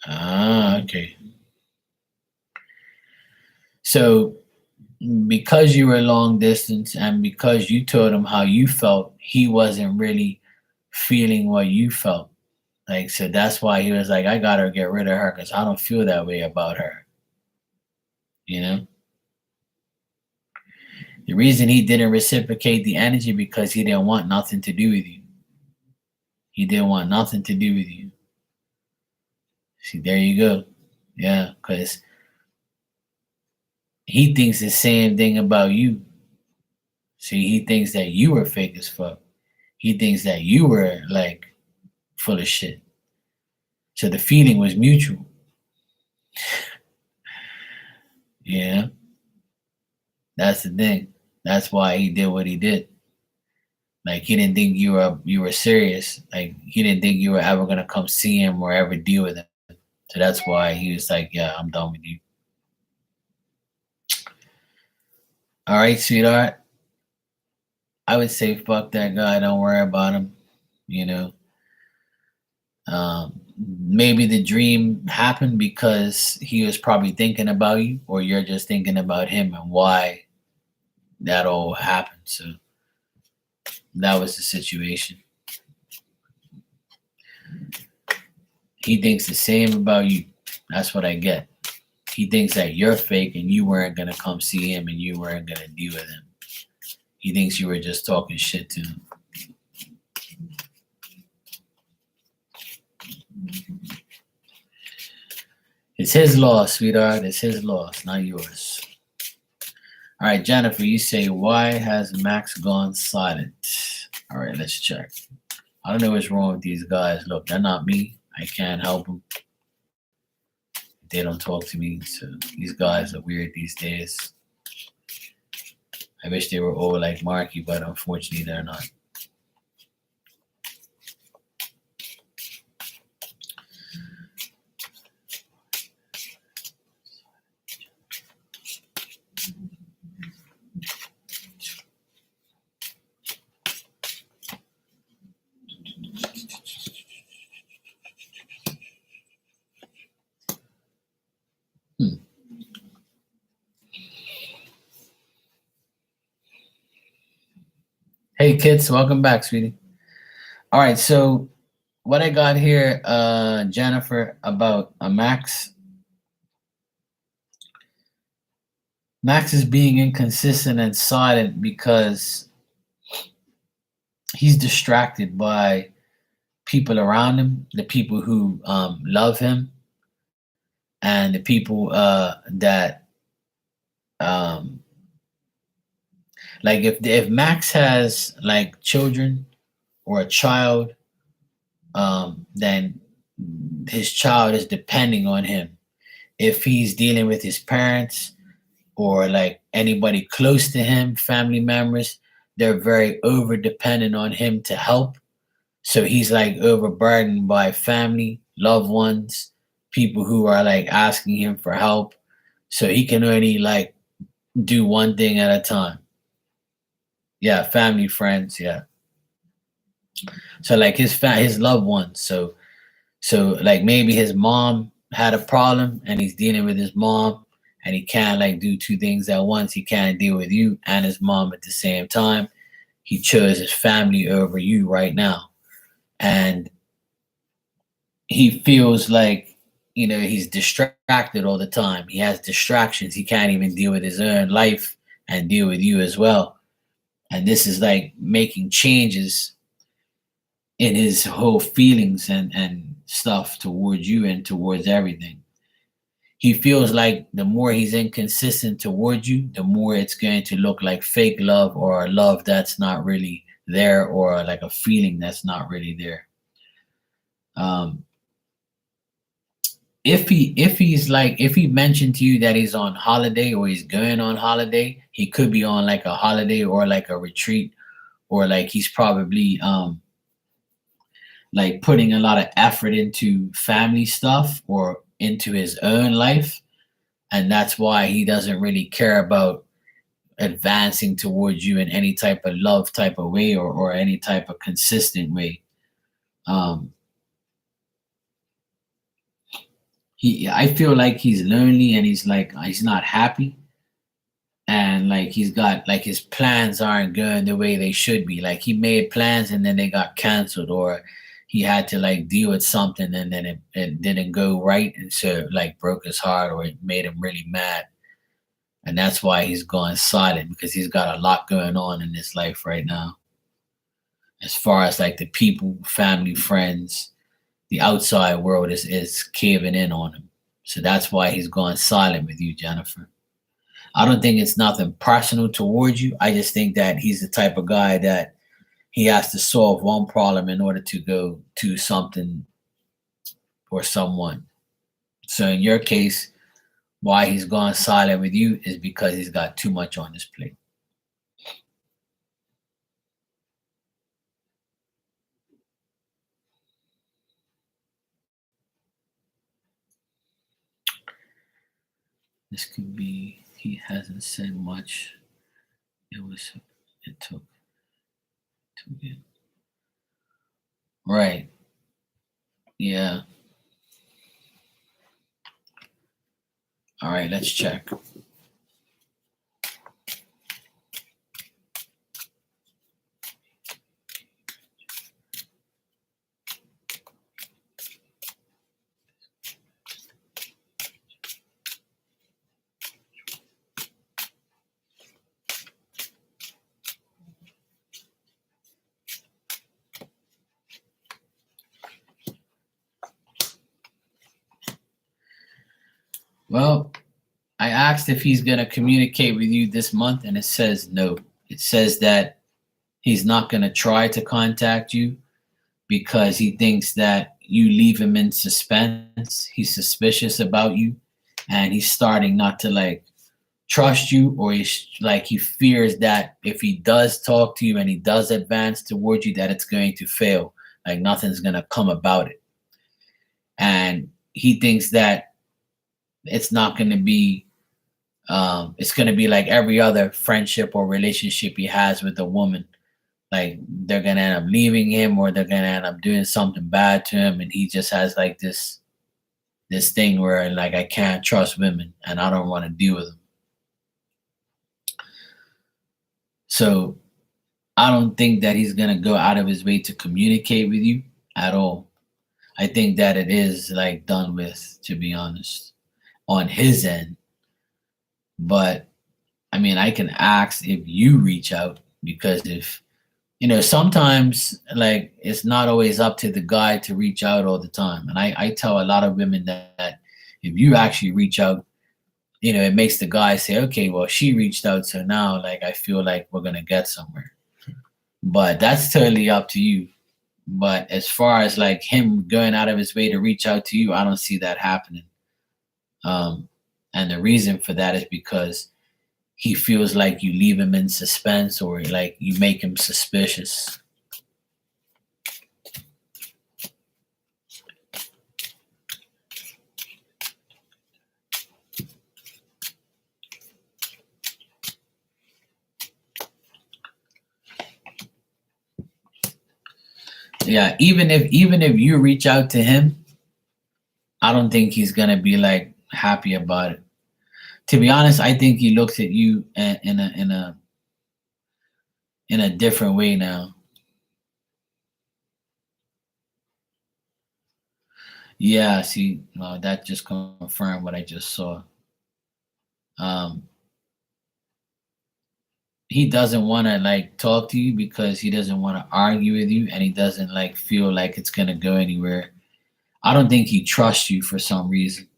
Okay. So, because you were long distance and because you told him how you felt, he wasn't really feeling what you felt. Like, so that's why he was like, I gotta get rid of her because I don't feel that way about her. You know? The reason he didn't reciprocate the energy because he didn't want nothing to do with you. He didn't want nothing to do with you. See, there you go. Yeah, because he thinks the same thing about you. See, he thinks that you were fake as fuck. He thinks that you were like full of shit. So the feeling was mutual. Yeah, that's the thing. That's why he did what he did. Like he didn't think you were serious. Like he didn't think you were ever gonna come see him or ever deal with him. So that's why he was like, "Yeah, I'm done with you." All right, sweetheart. I would say fuck that guy. Don't worry about him. You know, maybe the dream happened because he was probably thinking about you, or you're just thinking about him and why that all happened. So that was the situation. He thinks the same about you. That's what I get. He thinks that you're fake and you weren't gonna come see him and you weren't gonna deal with him. He thinks you were just talking shit to him. It's his loss, sweetheart. It's his loss, not yours. All right, Jennifer, you say, why has Max gone silent? All right, let's check. I don't know what's wrong with these guys. Look, they're not me. I can't help them. They don't talk to me. So these guys are weird these days. I wish they were all like Marky, but unfortunately they're not. Hey kids, welcome back, sweetie. All right, so what I got here, Jennifer, about Max. Max is being inconsistent and silent because he's distracted by people around him, the people who love him, and the people that um, like if Max has like children or a child, then his child is depending on him. If he's dealing with his parents or like anybody close to him, family members, they're very over dependent on him to help. So he's like overburdened by family, loved ones, people who are like asking him for help. So he can only like do one thing at a time. Yeah, family, friends, yeah. So like his loved ones. So like maybe his mom had a problem and he's dealing with his mom and he can't like do two things at once. He can't deal with you and his mom at the same time. He chose his family over you right now. And he feels like he's distracted all the time. He has distractions. He can't even deal with his own life and deal with you as well. And this is like making changes in his whole feelings and stuff towards you and towards everything. He feels like the more he's inconsistent towards you, the more it's going to look like fake love or a love that's not really there or like a feeling that's not really there. Um, if he mentioned to you that he's on holiday or he's going on holiday, he could be on like a holiday or like a retreat, or like he's probably like putting a lot of effort into family stuff or into his own life, and that's why he doesn't really care about advancing towards you in any type of love type of way, or any type of consistent way. um I feel like he's lonely and he's like he's not happy, and like he's got like his plans aren't going the way they should be. Like he made plans and then they got canceled, or he had to like deal with something and then it didn't go right, and so it like broke his heart or it made him really mad. And that's why he's going silent, because he's got a lot going on in his life right now, as far as like the people, family, friends, the outside world is caving in on him. So that's why he's going silent with you, Jennifer. I don't think it's nothing personal towards you. I just think that he's the type of guy that he has to solve one problem in order to go to something or someone. So in your case, why he's gone silent with you is because he's got too much on his plate. This could be he hasn't said much. It was it took it. Right. Yeah. All right, let's check. Well, I asked if he's going to communicate with you this month, and it says no. It says that he's not going to try to contact you because he thinks that you leave him in suspense. He's suspicious about you, and he's starting not to like trust you, or he's like he fears that if he does talk to you and he does advance towards you, that it's going to fail. Like nothing's going to come about it. And he thinks that it's not going to be it's going to be like every other friendship or relationship he has with a woman. Like they're going to end up leaving him, or they're going to end up doing something bad to him, and he just has like this thing where like I can't trust women and I don't want to deal with them. So I don't think that he's going to go out of his way to communicate with you at all. I think that it is like done with, to be honest, on his end. But I mean, I can ask if you reach out, because if sometimes like it's not always up to the guy to reach out all the time. And I tell a lot of women that if you actually reach out, it makes the guy say, okay, well, she reached out, so now like I feel like we're gonna get somewhere. But that's totally up to you. But as far as like him going out of his way to reach out to you, I don't see that happening. Um, and the reason for that is because he feels like you leave him in suspense, or like you make him suspicious. Yeah, even if you reach out to him, I don't think he's gonna be like happy about it. To be honest, I think he looks at you in a different way now. Yeah, see, that just confirmed what I just saw. Um, he doesn't want to like talk to you because he doesn't want to argue with you, and he doesn't like feel like it's gonna go anywhere. I don't think he trusts you for some reason.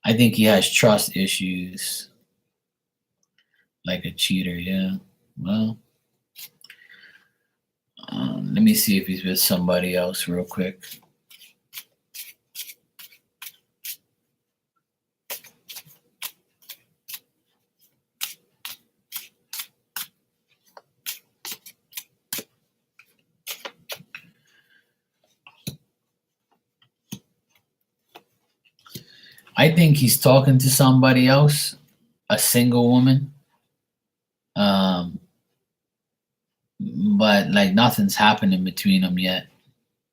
I think he has trust issues, like a cheater. Yeah. Well, let me see if he's with somebody else real quick. I think he's talking to somebody else, a single woman. Um, but like nothing's happening between them yet.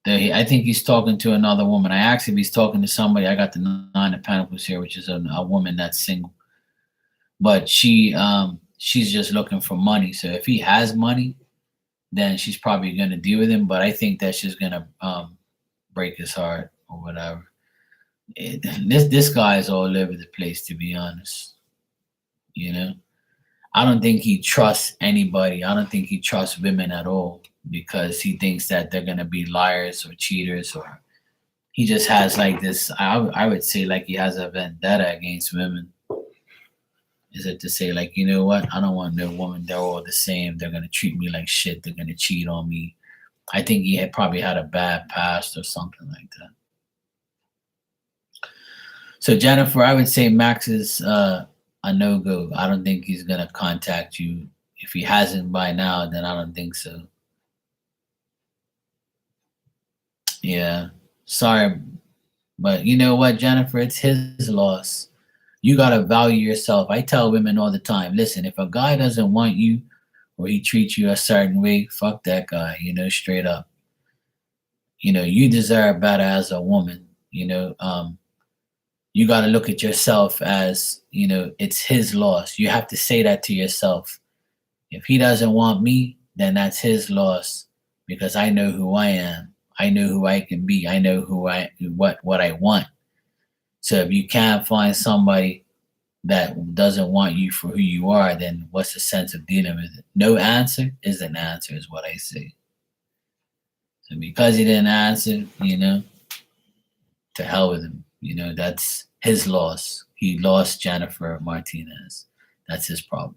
I think he's talking to another woman. I asked if he's talking to somebody. I got the nine of pentacles here, which is a woman that's single, but she's just looking for money. So if he has money, then she's probably going to deal with him. But I think that's just going to break his heart or whatever. This guy is all over the place, to be honest. You know, I don't think he trusts anybody. I don't think he trusts women at all because he thinks that they're going to be liars or cheaters, or he just has like this. I would say like he has a vendetta against women. Is it to say like, you know what? I don't want no woman. They're all the same. They're gonna treat me like shit. They're gonna cheat on me. I think he had probably had a bad past or something like that. So Jennifer, I would say Max is a no go. I don't think he's gonna contact you. If he hasn't by now, then I don't think so. Yeah. Sorry, but you know what, Jennifer? It's his loss. You gotta value yourself. I tell women all the time, listen, if a guy doesn't want you or he treats you a certain way, fuck that guy, straight up. You deserve better as a woman. You got to look at yourself as, it's his loss. You have to say that to yourself. If he doesn't want me, then that's his loss because I know who I am. I know who I can be. I know what I want. So if you can't find somebody that doesn't want you for who you are, then what's the sense of dealing with it? No answer is an answer, is what I say. So because he didn't answer, to hell with him. That's his loss. He lost Jennifer Martinez. That's his problem.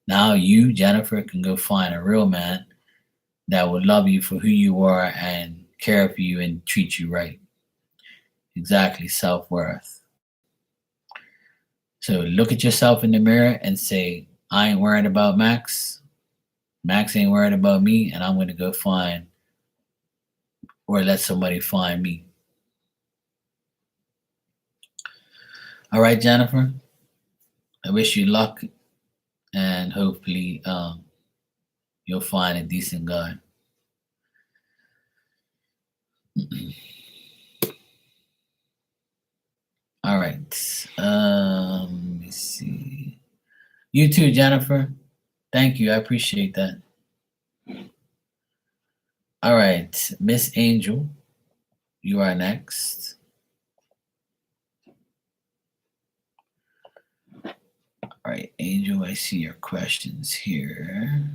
Now you, Jennifer, can go find a real man that would love you for who you are and care for you and treat you right. Exactly, self-worth. So look at yourself in the mirror and say, I ain't worried about Max. Max ain't worried about me, and I'm going to go find or let somebody find me. All right, Jennifer. I wish you luck, and hopefully you'll find a decent guy. All right. Let me see. You too, Jennifer. Thank you. I appreciate that. All right, Miss Angel, you are next. All right, Angel, I see your questions here.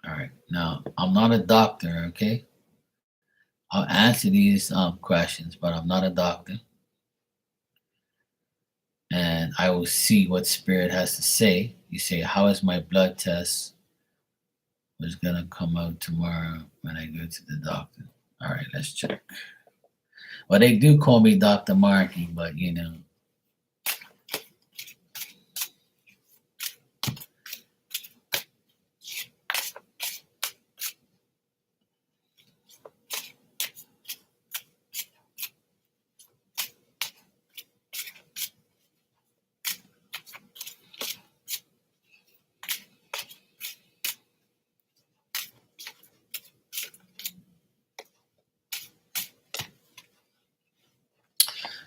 All right, now I'm not a doctor, okay? I'll answer these questions, but I'm not a doctor. And I will see what spirit has to say. You say, how is my blood test? Was gonna come out tomorrow when I go to the doctor. All right, let's check. Well, they do call me Dr. Markey, but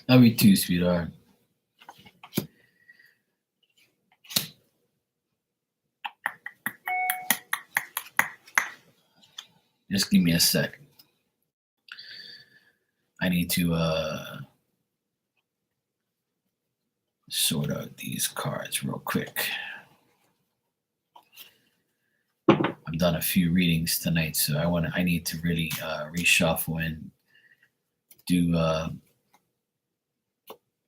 love you too, sweetheart. Just give me a sec. I need to sort out these cards real quick. I've done a few readings tonight, so I need to really reshuffle and do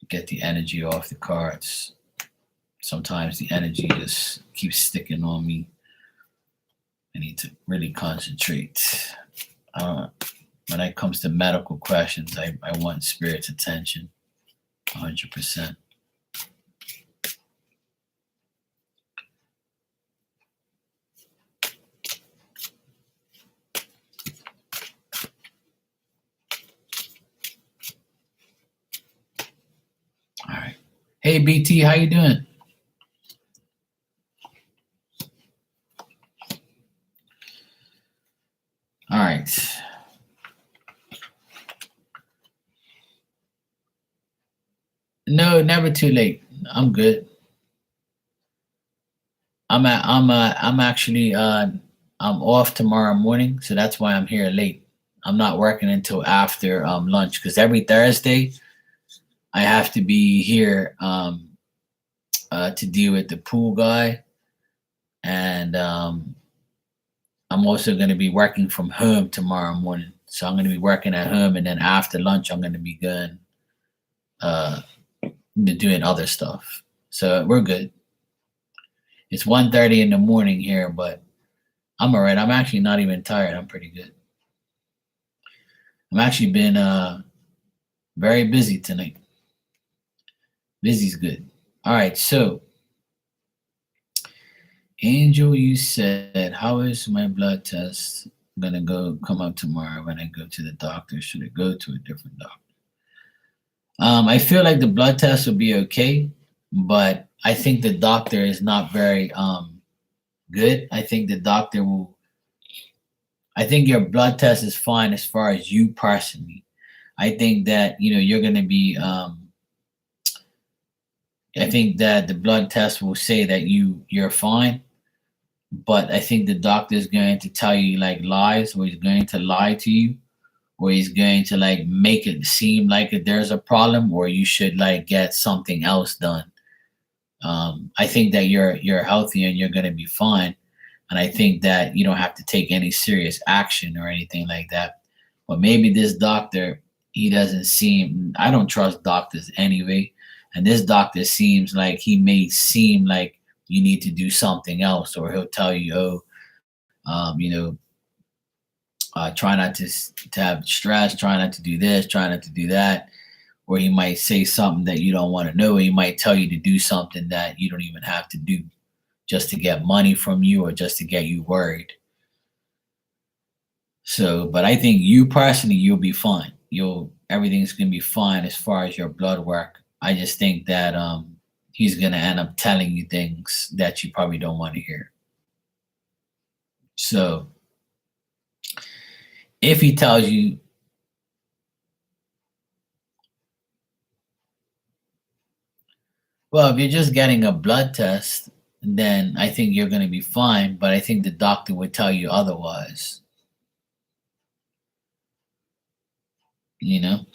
get the energy off the cards. Sometimes the energy just keeps sticking on me. I need to really concentrate. When it comes to medical questions, I want spirit's attention 100%. All right. Hey, BT, how you doing? All right. No, never too late. I'm good. I'm actually I'm off tomorrow morning, so that's why I'm here late. I'm not working until after lunch because every Thursday I have to be here to deal with the pool guy, and I'm also going to be working from home tomorrow morning. So I'm going to be working at home, and then after lunch I'm going to be going doing other stuff. So we're good. It's 1:30 in the morning here, but I'm all right. I'm actually not even tired. I'm pretty good. I'm actually been very busy tonight. Busy's good. All right, so Angel, you said, how is my blood test gonna come up tomorrow when I go to the doctor? Should I go to a different doctor? I feel like the blood test will be okay, but I think the doctor is not very good. I think the doctor will. I think your blood test is fine as far as you personally. I think that you're gonna be. I think that the blood test will say that you're fine, but I think the doctor is going to tell you like lies, or he's going to lie to you, or he's going to like make it seem like there's a problem, or you should like get something else done. I think that you're healthy and you're going to be fine, and I think that you don't have to take any serious action or anything like that. But maybe this doctor, he doesn't seem. I don't trust doctors anyway, and this doctor seems like he may seem like you need to do something else, or he'll tell you, oh, um, you know, try not to have stress, try not to do this, try not to do that. Or he might say something that you don't want to know, or he might tell you to do something that you don't even have to do just to get money from you or just to get you worried. So, but I think you personally, you'll be fine. Everything's gonna be fine as far as your blood work. I just think that he's gonna end up telling you things that you probably don't want to hear. So if he tells you, well, if you're just getting a blood test, then I think you're gonna be fine. But I think the doctor would tell you otherwise. You know,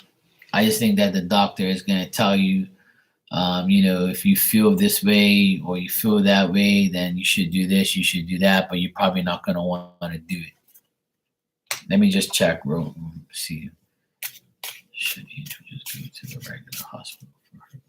I just think that the doctor is gonna tell you, if you feel this way or you feel that way, then you should do this, you should do that, but you're probably not going to want to do it. Let me just check, see. Should you just go to the regular hospital for her?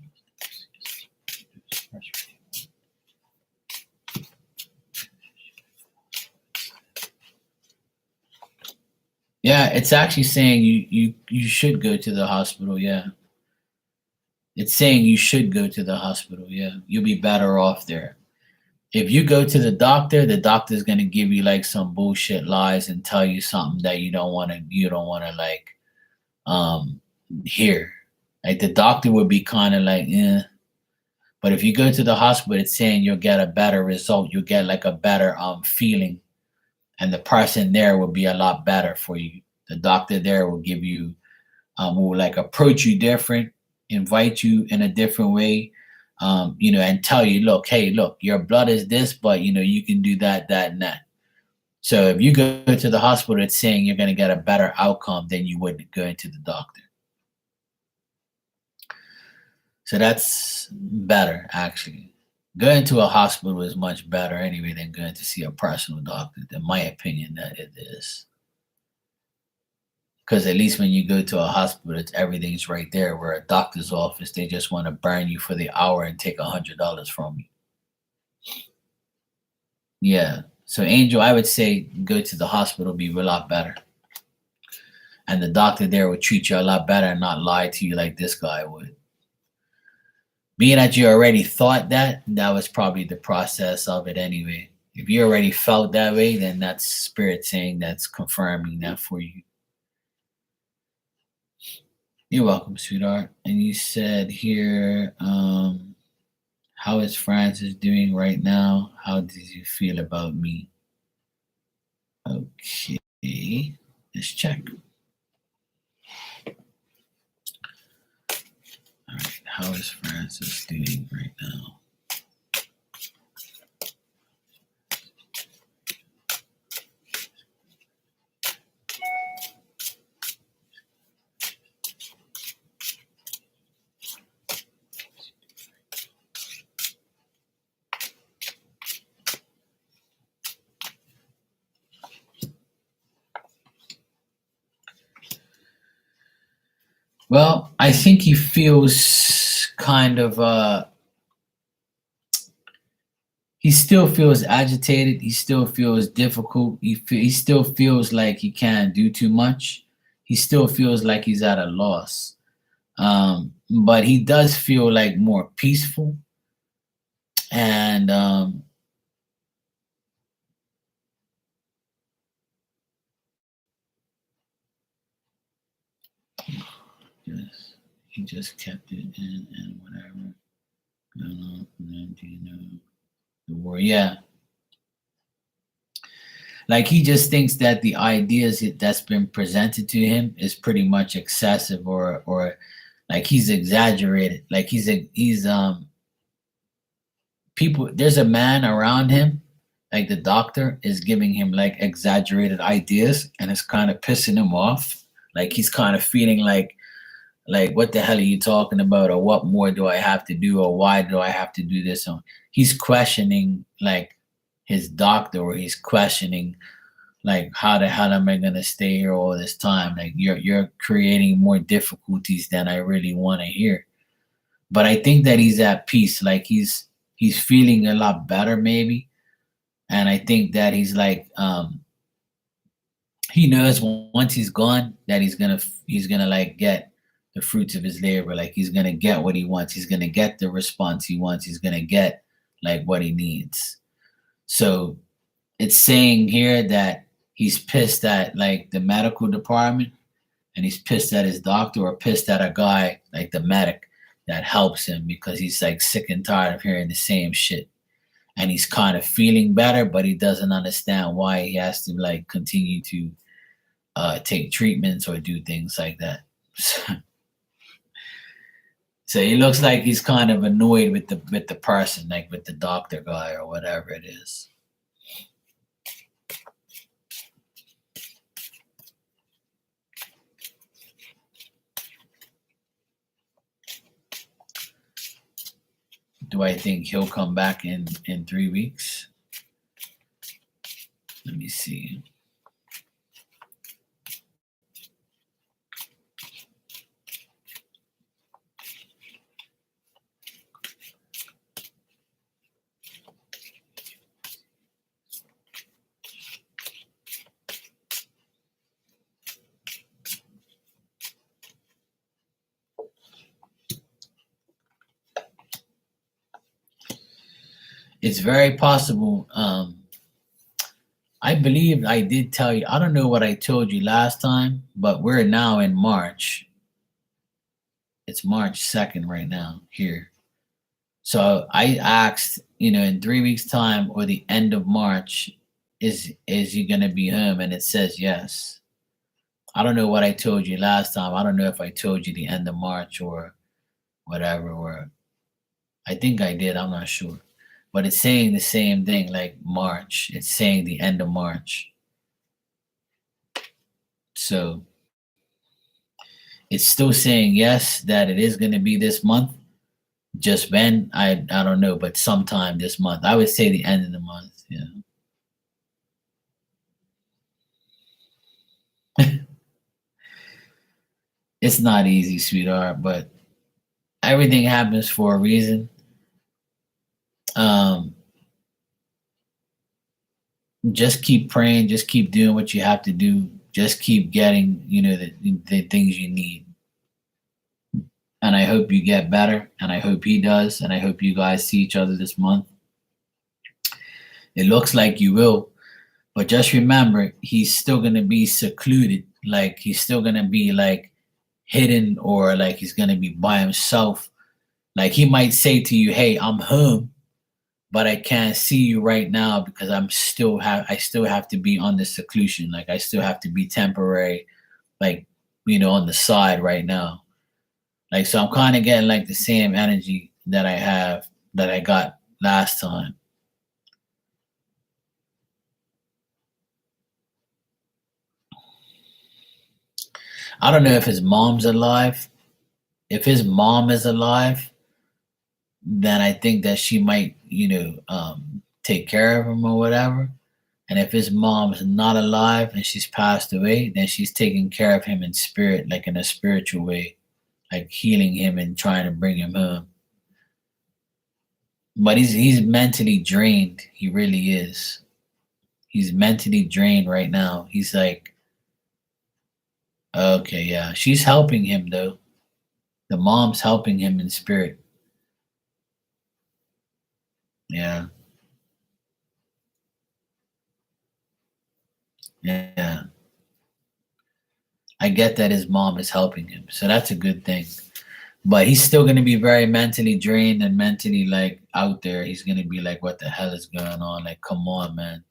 Yeah, it's actually saying you should go to the hospital. Yeah, it's saying you should go to the hospital. Yeah, you'll be better off there. If you go to the doctor's gonna give you like some bullshit lies and tell you something that you don't wanna like um hear. Like the doctor would be kind of like, eh. But if you go to the hospital, it's saying you'll get a better result. You'll get like a better feeling, and the person there will be a lot better for you. The doctor there will give you will like approach you different, invite you in a different way, and tell you, look, hey, look, your blood is this, but you can do that, that, and that. So if you go to the hospital, it's saying you're going to get a better outcome than you would going to the doctor. So that's better, actually. Going to a hospital is much better anyway than going to see a personal doctor, in my opinion, that it is. Because at least when you go to a hospital, everything's right there. Where a doctor's office, they just want to burn you for the hour and take $100 from you. Yeah. So Angel, I would say go to the hospital, be a lot better. And the doctor there would treat you a lot better and not lie to you like this guy would. Being that you already thought that was probably the process of it anyway. If you already felt that way, then that's spirit saying that's confirming that for you. You're welcome, sweetheart. And you said here, how is Francis doing right now? How did you feel about me? Okay, let's check. All right, how is Francis doing right now? Well, I think he feels kind of he still feels agitated. He still feels difficult. He still feels like he can't do too much. He still feels like he's at a loss. But he does feel like more peaceful. And yes, he just kept it in and whatever. Do you know the war? Yeah. Like he just thinks that the ideas that's been presented to him is pretty much excessive or like he's exaggerated. Like he's people there's a man around him, like the doctor is giving him like exaggerated ideas and it's kind of pissing him off. Like he's kind of feeling like what the hell are you talking about, or what more do I have to do, or why do I have to do this? So he's questioning like his doctor, or he's questioning like how the hell am I gonna stay here all this time? Like you're creating more difficulties than I really want to hear. But I think that he's at peace, like he's feeling a lot better maybe. And I think that he's like he knows once he's gone that he's gonna like get the fruits of his labor. Like he's gonna get what he wants. He's gonna get the response he wants. He's gonna get like what he needs. So it's saying here that he's pissed at like the medical department, and he's pissed at his doctor, or pissed at a guy like the medic that helps him, because he's like sick and tired of hearing the same shit. And he's kind of feeling better, but he doesn't understand why he has to like continue to take treatments or do things like that. So he looks like he's kind of annoyed with the person, like with the doctor guy or whatever it is. Do I think he'll come back in 3 weeks? Let me see. It's very possible. I believe I did tell you. I don't know what I told you last time, but we're now in March. It's March 2nd right now here. So I asked, in 3 weeks' time or the end of March, is he gonna be home? And it says yes. I don't know what I told you last time. I don't know if I told you the end of March or whatever, or I think I did. I'm not sure. But it's saying the same thing, like March. It's saying the end of March. So it's still saying yes that it is going to be this month. Just when, I don't know, but sometime this month. I would say the end of the month. Yeah. It's not easy, sweetheart, but everything happens for a reason. Um, just keep praying, just keep doing what you have to do, just keep getting, the things you need. And I hope you get better, and I hope he does, and I hope you guys see each other this month. It looks like you will, but just remember, he's still gonna be secluded. Like he's still gonna be like hidden, or like he's gonna be by himself. Like he might say to you, "Hey, I'm home, but I can't see you right now because I still have to be on the seclusion. Like I still have to be temporary, like on the side right now." Like so, I'm kind of getting like the same energy that I got last time. I don't know if his mom's alive. If his mom is alive, then I think that she might, take care of him or whatever. And if his mom's not alive and she's passed away, then she's taking care of him in spirit, like in a spiritual way, like healing him and trying to bring him home. But he's mentally drained. He really is. He's mentally drained right now. He's like, okay, yeah. She's helping him though. The mom's helping him in spirit. Yeah. Yeah. I get that his mom is helping him. So that's a good thing. But he's still going to be very mentally drained and mentally like out there. He's going to be like, what the hell is going on? Like, come on, man.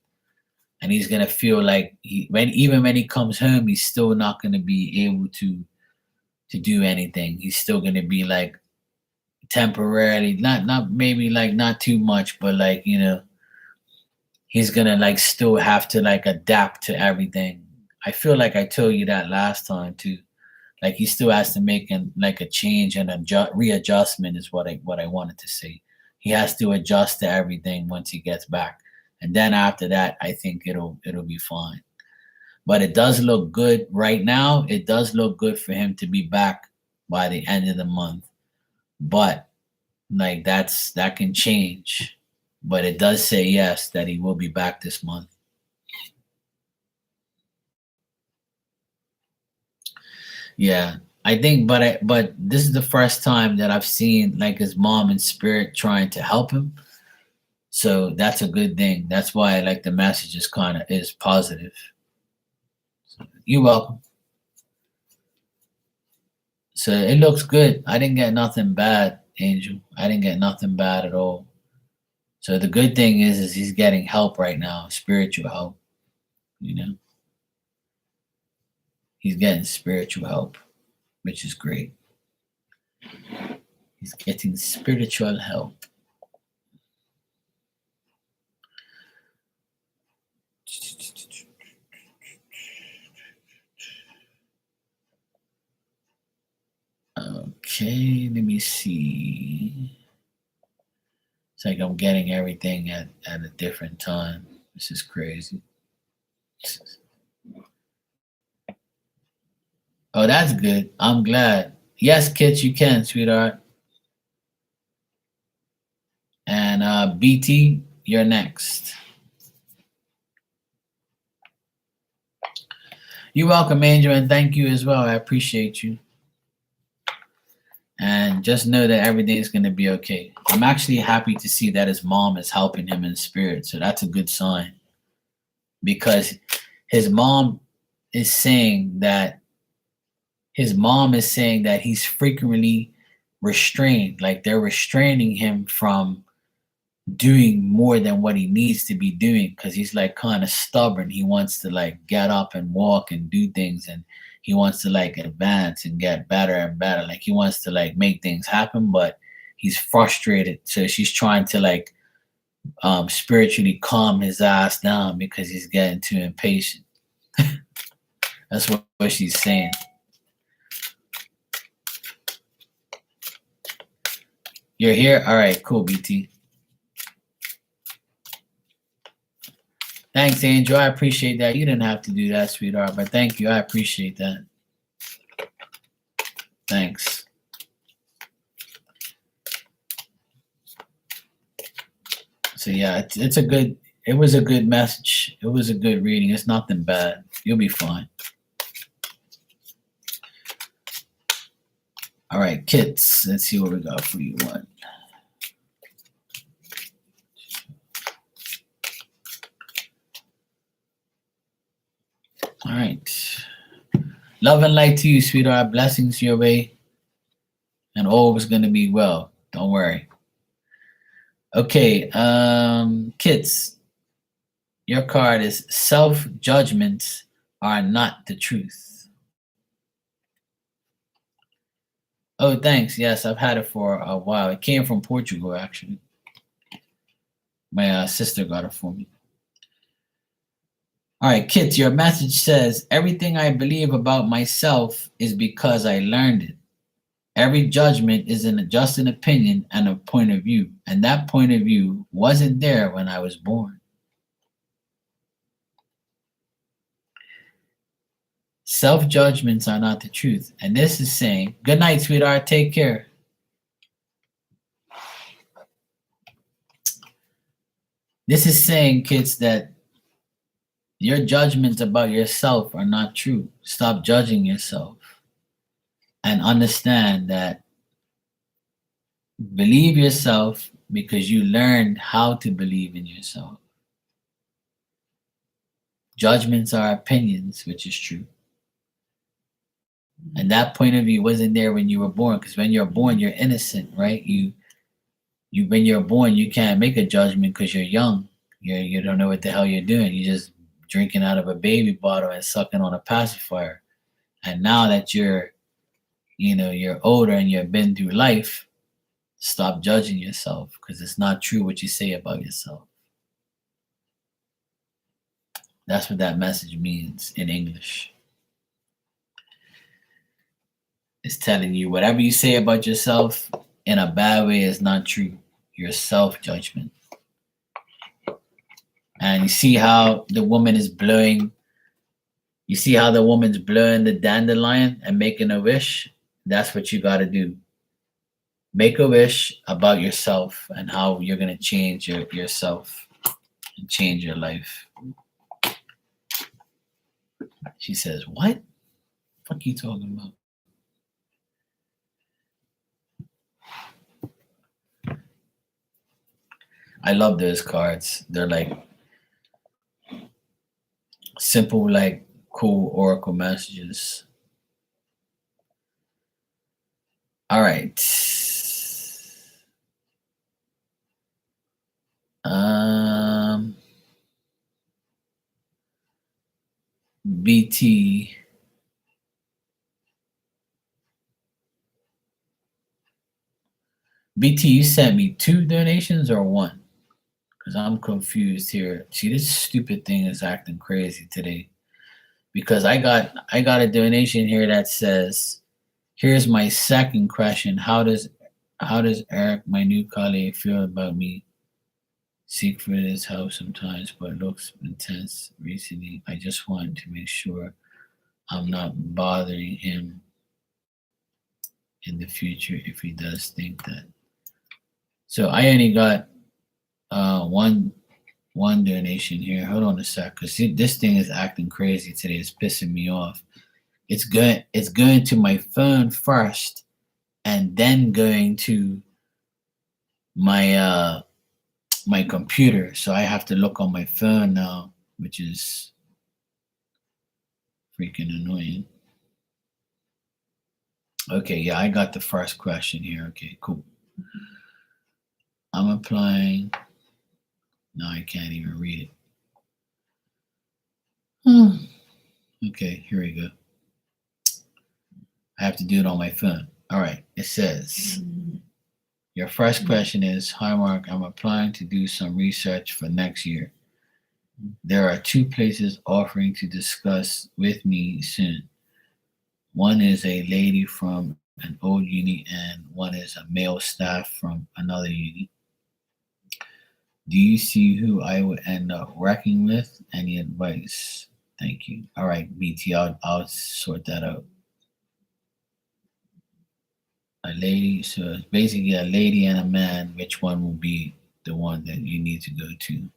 And he's going to feel like even when he comes home, he's still not going to be able to do anything. He's still going to be like temporarily, not maybe like not too much, but like, he's going to like still have to like adapt to everything. I feel like I told you that last time too. Like he still has to make like a change and readjustment is what I wanted to say. He has to adjust to everything once he gets back, and then after that, I think it'll be fine. But it does look good right now. It does look good for him to be back by the end of the month. But like that can change. But it does say yes that he will be back this month. Yeah. I think but this is the first time that I've seen like his mom in spirit trying to help him. So that's a good thing. That's why like the message is kind of is positive. You're welcome. So it looks good. I didn't get nothing bad, Angel. I didn't get nothing bad at all. So the good thing is he's getting help right now, spiritual help. You know, he's getting spiritual help, which is great. He's getting spiritual help. Okay, let me see. It's like I'm getting everything at a different time. This is crazy. Oh, that's good. I'm glad. Yes, Kit, you can, sweetheart. And BT, you're next. You're welcome, Angel, and thank you as well. I appreciate you. And just know that everything is going to be okay. I'm actually happy to see that his mom is helping him in spirit. So that's a good sign because his mom is saying that he's frequently restrained, like they're restraining him from doing more than what he needs to be doing because he's like kind of stubborn. He wants to like get up and walk and do things, and he wants to like advance and get better and better. Like he wants to like make things happen, but he's frustrated. So she's trying to like spiritually calm his ass down because he's getting too impatient. That's what she's saying. You're here? All right, cool, BT. Thanks, Angel. I appreciate that. You didn't have to do that, sweetheart, but thank you. I appreciate that. Thanks. So yeah, it was a good message. It was a good reading. It's nothing bad. You'll be fine. All right, kids. Let's see what we got for you. One. All right. Love and light to you, sweetheart. Blessings your way. And all is going to be well. Don't worry. Okay, kids. Your card is self-judgments are not the truth. Oh, thanks. Yes, I've had it for a while. It came from Portugal, actually. My sister got it for me. All right, kids, your message says, everything I believe about myself is because I learned it. Every judgment is just an opinion and a point of view. And that point of view wasn't there when I was born. Self-judgments are not the truth. And this is saying, good night, sweetheart. Take care. This is saying, kids, that your judgments about yourself are not true. Stop judging yourself and understand that believe yourself because you learned how to believe in yourself. Judgments are opinions, which is true. And that point of view wasn't there when you were born, because when you're born, you're innocent, right? You when you're born, you can't make a judgment because you're young. You don't know what the hell you're doing. You're just drinking out of a baby bottle and sucking on a pacifier. And now that you're older and you've been through life, stop judging yourself because it's not true what you say about yourself. That's what that message means in English. It's telling you whatever you say about yourself in a bad way is not true. Your self-judgment. And you see how the woman is blowing. You see how the woman's blowing the dandelion and making a wish? That's what you got to do. Make a wish about yourself and how you're going to change yourself and change your life. She says, what? The fuck are you talking about? I love those cards. They're like simple, like cool oracle messages. All right. BT. BT, you sent me 2 donations or 1? Because I'm confused here. See, this stupid thing is acting crazy today. Because I got a donation here that says, here's my second question. How does Eric, my new colleague, feel about me? Siegfried is help sometimes, but looks intense recently. I just want to make sure I'm not bothering him in the future if he does think that. So I only got one donation here. Hold on a sec, because this thing is acting crazy today. It's pissing me off. It's going to my phone first, and then going to my my computer. So I have to look on my phone now, which is freaking annoying. Okay, yeah, I got the first question here. Okay, cool. I'm applying. No, I can't even read it. Okay, here we go. I have to do it on my phone. All right, it says, your first question is, hi Mark, I'm applying to do some research for next year. There are two places offering to discuss with me soon. One is a lady from an old uni, and one is a male staff from another uni. Do you see who I would end up working with? Any advice? Thank you. All right, BT, I'll sort that out. A lady, so it's basically a lady and a man. Which one will be the one that you need to go to?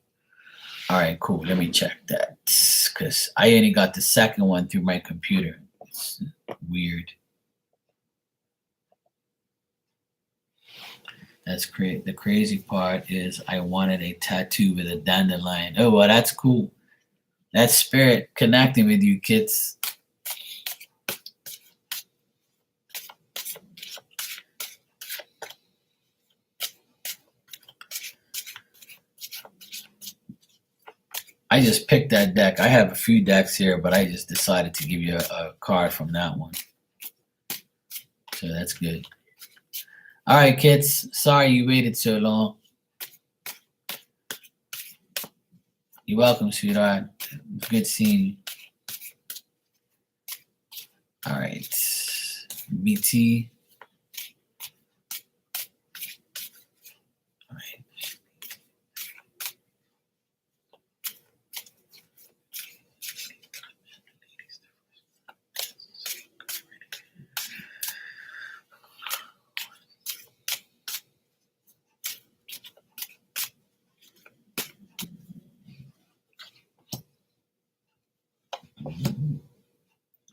All right, cool. Let me check that because I only got the second one through my computer. It's weird. That's great. The crazy part is I wanted a tattoo with a dandelion. Oh, well, that's cool. That's spirit connecting with you, kids. I just picked that deck. I have a few decks here, but I just decided to give you a card from that one. So that's good. All right, kids. Sorry you waited so long. You're welcome, sweetheart. It's good seeing you. All right. BT. All right.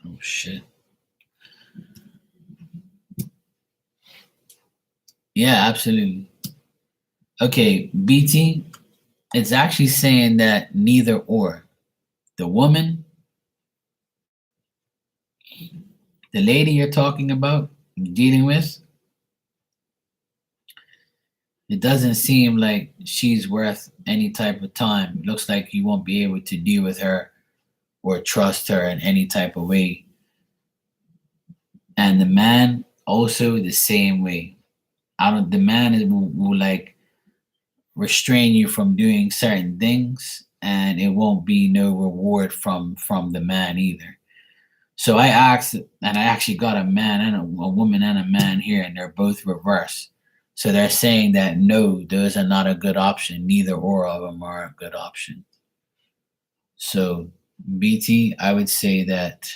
Oh, shit. Yeah, absolutely. Okay, BT, it's actually saying that neither or. The woman, the lady you're talking about, dealing with, it doesn't seem like she's worth any type of time. It looks like you won't be able to deal with her or trust her in any type of way. And the man also the same way. I don't. The man will like restrain you from doing certain things, and it won't be no reward from the man either. So I asked, and I actually got a man and a woman and a man here, and they're both reversed. So they're saying that no, those are not a good option. Neither or of them are a good option. So BT, I would say that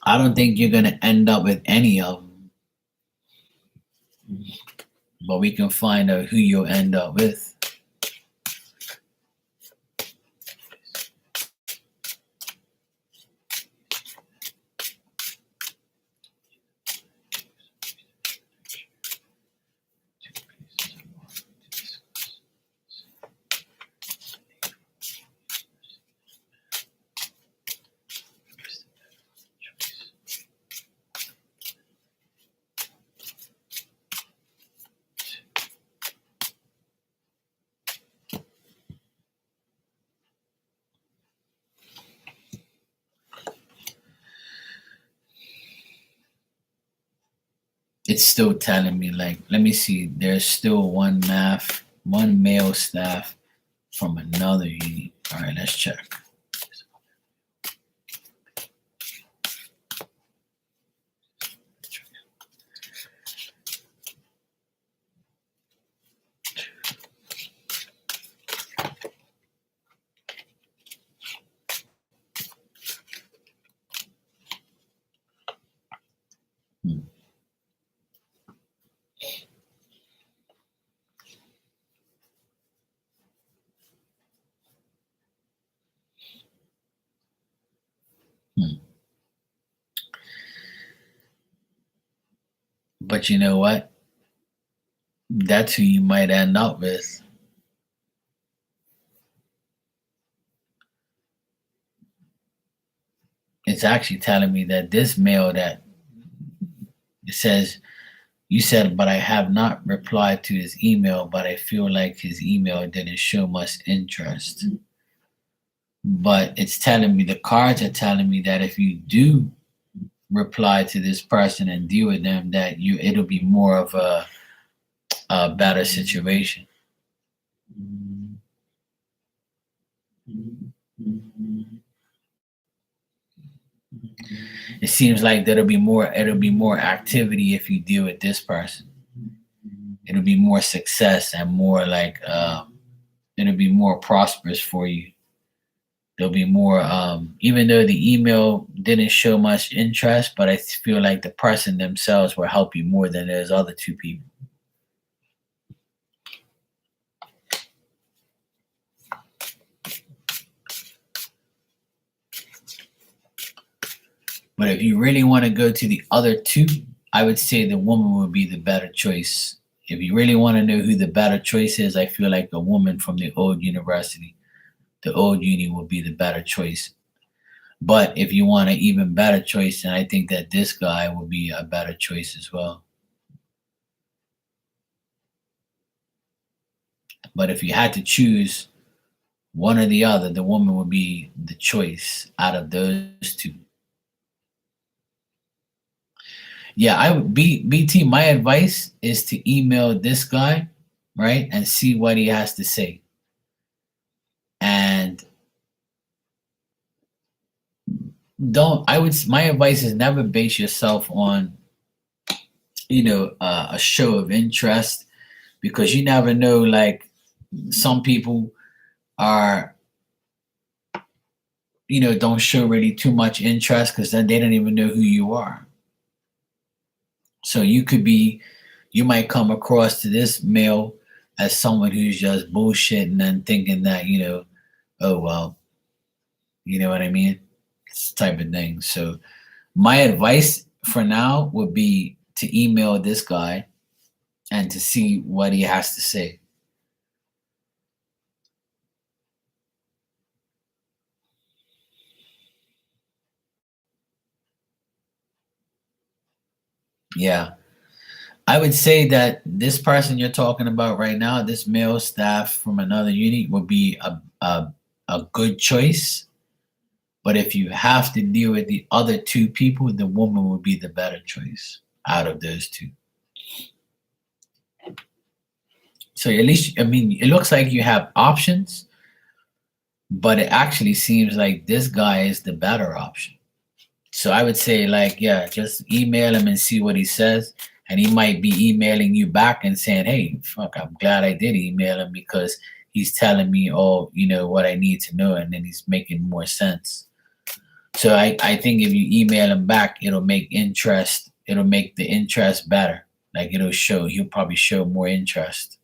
I don't think you're gonna end up with any of them, but we can find out who you'll end up with. It's still telling me like, let me see. There's still one male staff from another uni. All right, let's check. Hmm. Hmm. But you know what? That's who you might end up with. It's actually telling me that this male that it says you said, but I have not replied to his email, but I feel like his email didn't show much interest. But it's telling me the cards are telling me that if you do reply to this person and deal with them, that you it'll be more of a better situation. It seems like it'll be more activity if you deal with this person. It'll be more success and more like it'll be more prosperous for you. There'll be more even though the email didn't show much interest, but I feel like the person themselves will help you more than those other two people. But if you really want to go to the other two, I would say the woman would be the better choice. If you really want to know who the better choice is, I feel like a woman from the old university, the old uni will be the better choice. But if you want an even better choice, then I think that this guy will be a better choice as well. But if you had to choose one or the other, the woman would be the choice out of those two. Yeah, I would be BT. My advice is to email this guy, right, and see what he has to say. And don't. I would. My advice is never base yourself on a show of interest because you never know. Like some people are don't show really too much interest because then they don't even know who you are. So you might come across to this male as someone who's just bullshitting and thinking that, oh, well, you know what I mean? This type of thing. So my advice for now would be to email this guy and to see what he has to say. Yeah. I would say that this person you're talking about right now, this male staff from another unit, would be a good choice. But if you have to deal with the other two people, the woman would be the better choice out of those two. So at least, I mean, it looks like you have options, but it actually seems like this guy is the better option. So I would say, like, yeah, just email him and see what he says. And he might be emailing you back and saying, hey, fuck, I'm glad I did email him because he's telling me all, what I need to know. And then he's making more sense. So I think if you email him back, it'll make the interest better. Like he'll probably show more interest.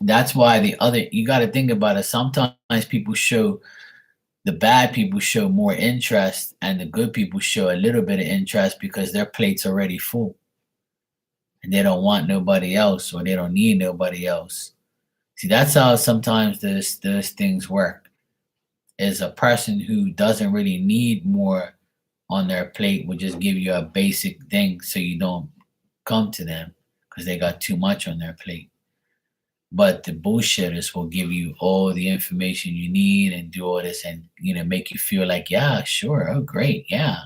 That's why you got to think about it. Sometimes the bad people show more interest and the good people show a little bit of interest because their plate's already full and they don't want nobody else or they don't need nobody else. See, that's how sometimes those things work. Is a person who doesn't really need more on their plate will just give you a basic thing so you don't come to them because they got too much on their plate. But the bullshitters will give you all the information you need and do all this and make you feel like, yeah, sure, oh great, yeah.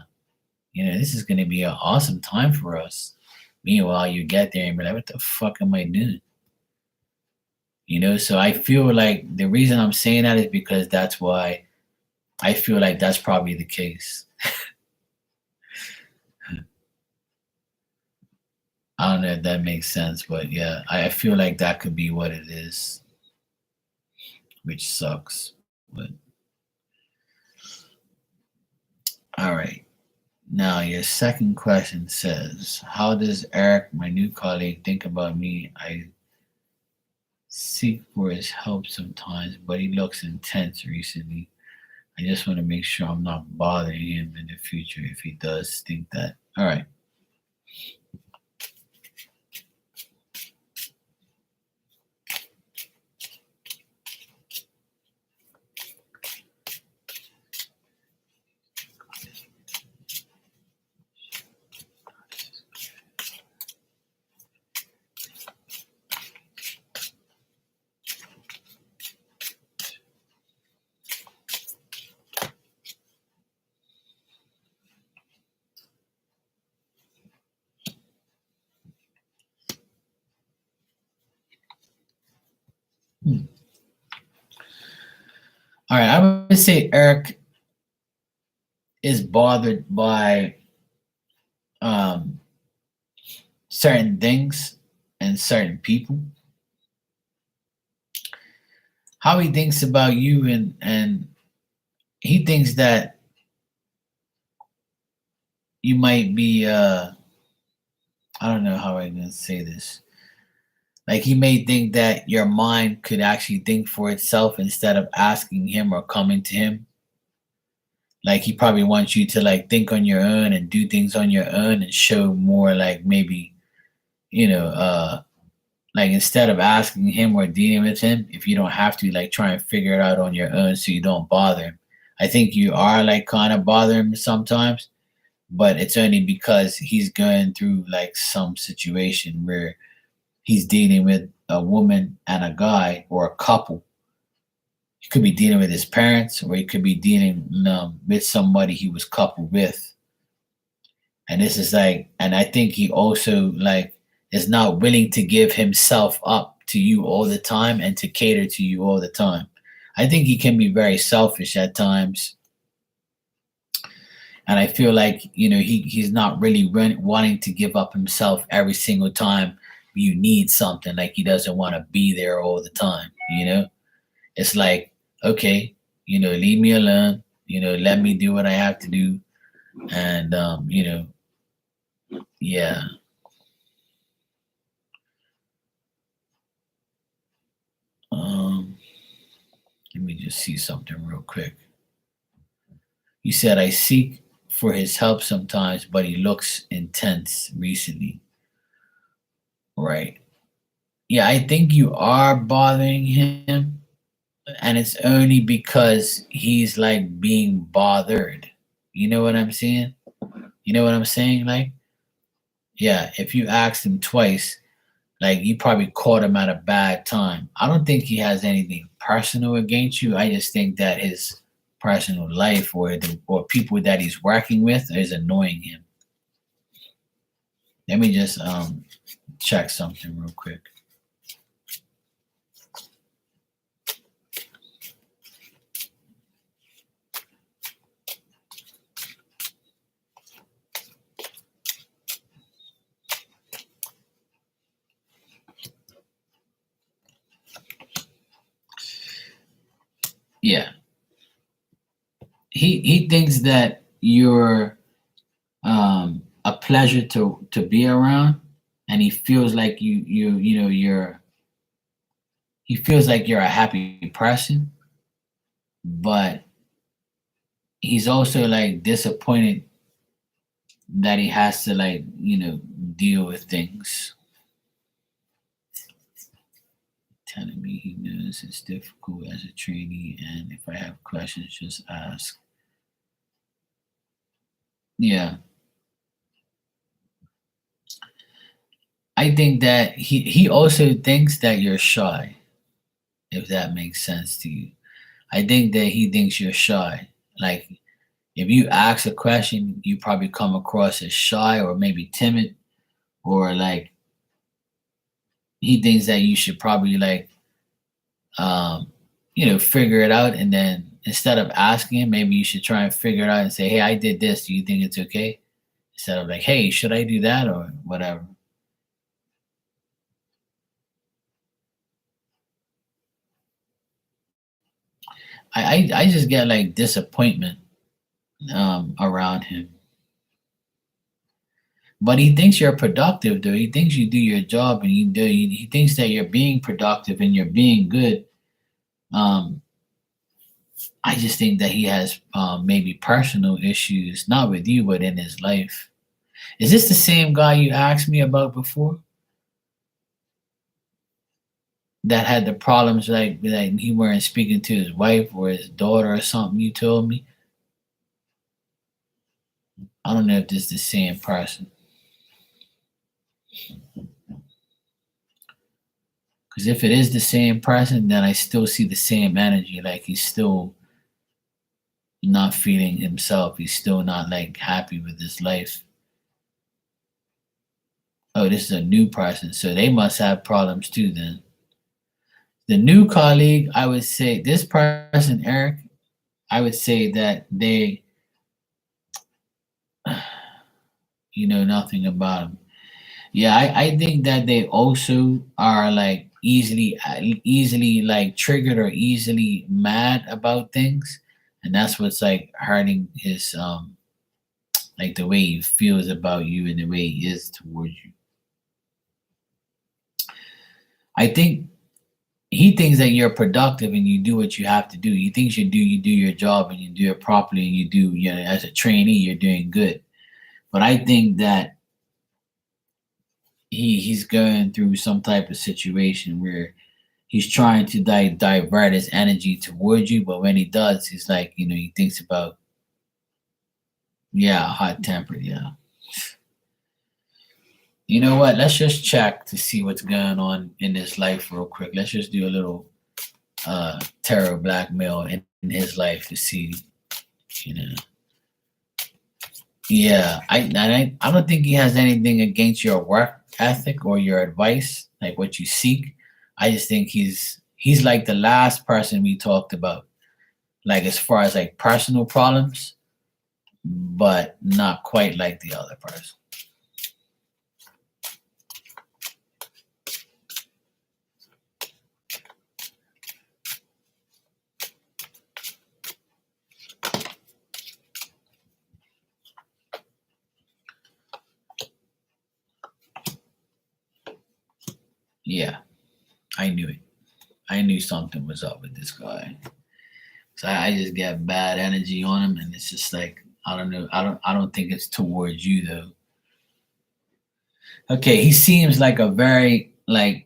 This is gonna be an awesome time for us. Meanwhile, you get there and be like, what the fuck am I doing? So I feel like the reason I'm saying that is because that's why I feel like that's probably the case. I don't know if that makes sense, but yeah, I feel like that could be what it is, which sucks. But all right. Now, your second question says, how does Eric, my new colleague, think about me? I seek for his help sometimes, but he looks intense recently. I just want to make sure I'm not bothering him in the future if he does think that. All right. All right, I would say Eric is bothered by um, certain things and certain people. How he thinks about you, and he thinks that you might be I don't know how I'm gonna say this. Like he may think that your mind could actually think for itself instead of asking him or coming to him. Like he probably wants you to like think on your own and do things on your own and show more like maybe, you know, like instead of asking him or dealing with him, if you don't have to like try and figure it out on your own so you don't bother him. I think you are like kind of bother him sometimes, but it's only because he's going through like some situation where he's dealing with a woman and a guy or a couple. He could be dealing with his parents, or he could be dealing with somebody he was coupled with. And this is like, and I think he also like is not willing to give himself up to you all the time and to cater to you all the time. I think he can be very selfish at times, and I feel like he's not really wanting to give up himself every single time you need something. Like he doesn't want to be there all the time. It's like, okay, leave me alone. Let me do what I have to do, and yeah. Um, Let me just see something real quick. You said I seek for his help sometimes, but he looks intense recently. Right. Yeah, I think you are bothering him, and it's only because he's like being bothered. You know what I'm saying? You know what I'm saying? Like, yeah, if you asked him twice, like you probably caught him at a bad time. I don't think he has anything personal against you. I just think that his personal life or people that he's working with is annoying him. Let me just check something real quick. Yeah, he thinks that you're a pleasure to be around, and he feels like he feels like you're a happy person, but he's also like disappointed that he has to like deal with things. Telling me he knows it's difficult as a trainee, and if I have questions, just ask. Yeah, I think that he also thinks that you're shy, if that makes sense to you. I think that he thinks you're shy. Like if you ask a question, you probably come across as shy or maybe timid, or like he thinks that you should probably like um, figure it out, and then instead of asking him, maybe you should try and figure it out and say, "Hey, I did this. Do you think it's okay?" Instead of like, "Hey, should I do that or whatever?" I just get like disappointment around him. But he thinks you're productive, though. He thinks you do your job, and you do. He thinks that you're being productive and you're being good. Um, I just think that he has maybe personal issues, not with you, but in his life. Is this the same guy you asked me about before that had the problems like he weren't speaking to his wife or his daughter or something? You told me. I don't know if this is the same person. Because if it is the same person, then I still see the same energy. Like he's still not feeling himself. He's still not like happy with his life. Oh, this is a new person, so they must have problems too then. The new colleague, I would say this person, Eric, I would say that they, you know nothing about them. Yeah, I think that they also are like easily like triggered or easily mad about things, and that's what's like hurting his like the way he feels about you and the way he is towards you. I think he thinks that you're productive and you do what you have to do. He thinks you do your job and you do it properly and you do, you know, as a trainee you're doing good. But I think that he's going through some type of situation where he's trying to divert his energy towards you, but when he does, he's like, you know, he thinks about, yeah, hot tempered, yeah. You know what? Let's just check to see what's going on in his life real quick. Let's just do a little terror blackmail in his life to see, you know. Yeah, I don't think he has anything against your work ethic or your advice, like what you seek. I just think he's like the last person we talked about, like as far as like personal problems, but not quite like the other person. Yeah, I knew it. I knew something was up with this guy. So I just get bad energy on him, and it's just like I don't know. I don't think it's towards you though. Okay, he seems like a very like